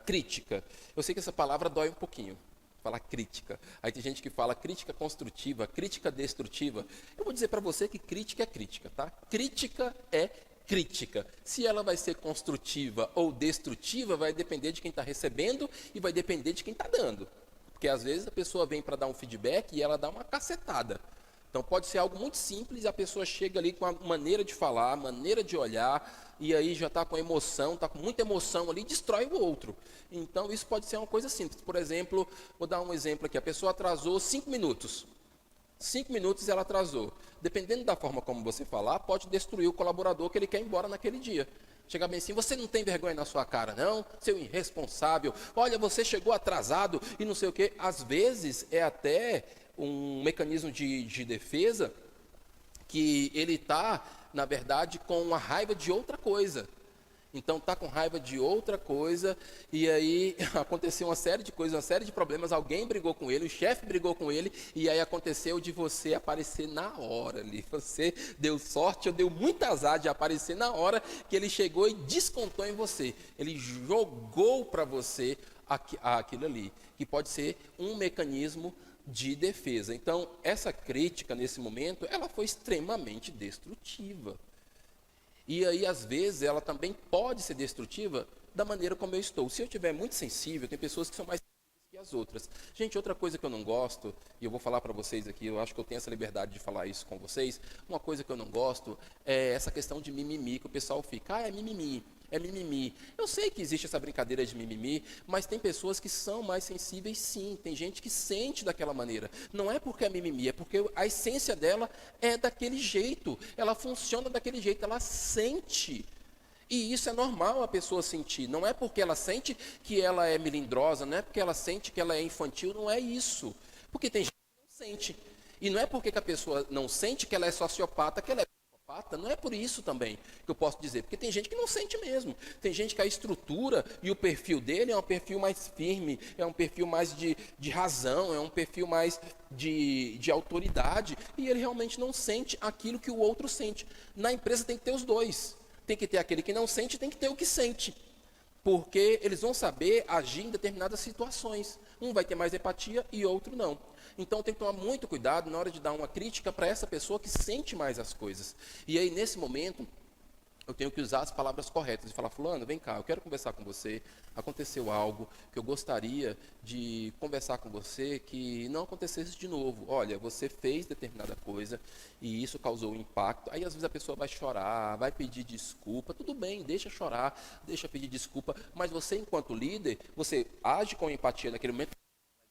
Crítica, eu sei que essa palavra dói um pouquinho, falar crítica. Aí tem gente que fala crítica construtiva, crítica destrutiva. Eu vou dizer para você que crítica é crítica, tá? Crítica é crítica. Se ela vai ser construtiva ou destrutiva, vai depender de quem está recebendo e vai depender de quem está dando. Porque às vezes a pessoa vem para dar um feedback e ela dá uma cacetada. Então pode ser algo muito simples, a pessoa chega ali com a maneira de falar, maneira de olhar, e aí já está com emoção, está com muita emoção ali, destrói o outro. Então isso pode ser uma coisa simples. Por exemplo, vou dar um exemplo aqui, a pessoa atrasou 5 minutos. 5 minutos ela atrasou. Dependendo da forma como você falar, pode destruir o colaborador que ele quer ir embora naquele dia. Chegar bem assim, você não tem vergonha na sua cara não, seu irresponsável, olha, você chegou atrasado e não sei o quê. Às vezes é até um mecanismo de defesa que ele está, na verdade, com uma raiva de outra coisa. Então está com raiva de outra coisa e aí aconteceu uma série de coisas, uma série de problemas, alguém brigou com ele, o chefe brigou com ele e aí aconteceu de você aparecer na hora ali. Você deu sorte ou deu muito azar de aparecer na hora que ele chegou e descontou em você. Ele jogou para você aquilo ali, que pode ser um mecanismo de defesa. Então essa crítica nesse momento, ela foi extremamente destrutiva. E aí, às vezes, ela também pode ser destrutiva da maneira como eu estou. Se eu estiver muito sensível, tem pessoas que são mais sensíveis que as outras. Gente, outra coisa que eu não gosto, e eu vou falar para vocês aqui, eu acho que eu tenho essa liberdade de falar isso com vocês, uma coisa que eu não gosto é essa questão de mimimi, que o pessoal fica, é mimimi. É mimimi. Eu sei que existe essa brincadeira de mimimi, mas tem pessoas que são mais sensíveis sim. Tem gente que sente daquela maneira. Não é porque é mimimi, é porque a essência dela é daquele jeito. Ela funciona daquele jeito, ela sente. E isso é normal a pessoa sentir. Não é porque ela sente que ela é melindrosa, não é porque ela sente que ela é infantil, não é isso. Porque tem gente que não sente. E não é porque que a pessoa não sente que ela é sociopata, que ela é psicopata. Não é por isso também que eu posso dizer. Porque tem gente que não sente mesmo. Tem gente que a estrutura e o perfil dele é um perfil mais firme, é um perfil mais de razão, é um perfil mais de autoridade. E ele realmente não sente aquilo que o outro sente. Na empresa tem que ter os dois. Tem que ter aquele que não sente, tem que ter o que sente. Porque eles vão saber agir em determinadas situações. Um vai ter mais empatia e outro não. Então tem que tomar muito cuidado na hora de dar uma crítica para essa pessoa que sente mais as coisas. E aí, nesse momento, eu tenho que usar as palavras corretas e falar, fulano, vem cá, eu quero conversar com você, aconteceu algo que eu gostaria de conversar com você que não acontecesse de novo. Olha, você fez determinada coisa e isso causou um impacto. Aí às vezes a pessoa vai chorar, vai pedir desculpa, tudo bem, deixa chorar, deixa pedir desculpa, mas você enquanto líder, você age com empatia naquele momento,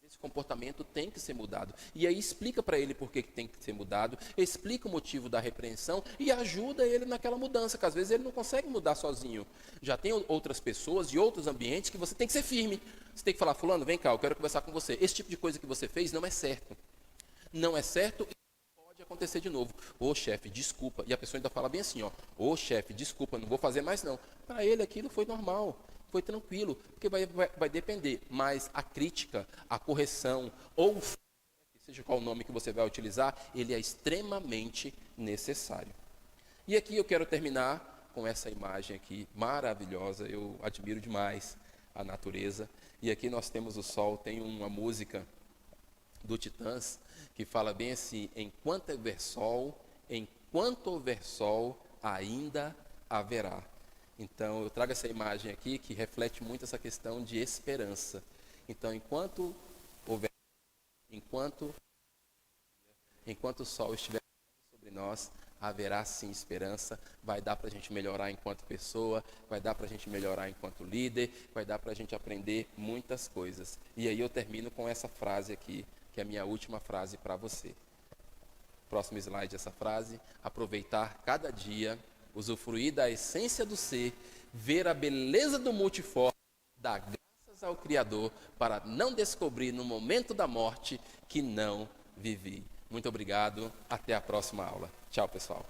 mas esse comportamento tem que ser mudado. E aí explica para ele por que tem que ser mudado, explica o motivo da repreensão e ajuda ele naquela mudança, que às vezes ele não consegue mudar sozinho. Já tem outras pessoas e outros ambientes que você tem que ser firme. Você tem que falar, fulano, vem cá, eu quero conversar com você. Esse tipo de coisa que você fez não é certo. Não é certo e pode acontecer de novo. Ô chefe, desculpa. E a pessoa ainda fala bem assim, ó, ô chefe, desculpa, não vou fazer mais não. Para ele aquilo foi normal. Foi tranquilo, porque vai depender, mas a crítica, a correção, ou seja qual o nome que você vai utilizar, ele é extremamente necessário. E aqui eu quero terminar com essa imagem aqui, maravilhosa, eu admiro demais a natureza, e aqui nós temos o sol, tem uma música do Titãs, que fala bem assim, enquanto houver sol, ainda haverá. Então, eu trago essa imagem aqui que reflete muito essa questão de esperança. Então, enquanto o sol estiver sobre nós, haverá sim esperança, vai dar para a gente melhorar enquanto pessoa, vai dar para a gente melhorar enquanto líder, vai dar para a gente aprender muitas coisas. E aí eu termino com essa frase aqui, que é a minha última frase para você. Próximo slide, essa frase, aproveitar cada dia, usufruir da essência do ser, ver a beleza do multiforme, dar graças ao Criador, para não descobrir no momento da morte que não vivi. Muito obrigado, até a próxima aula. Tchau, pessoal.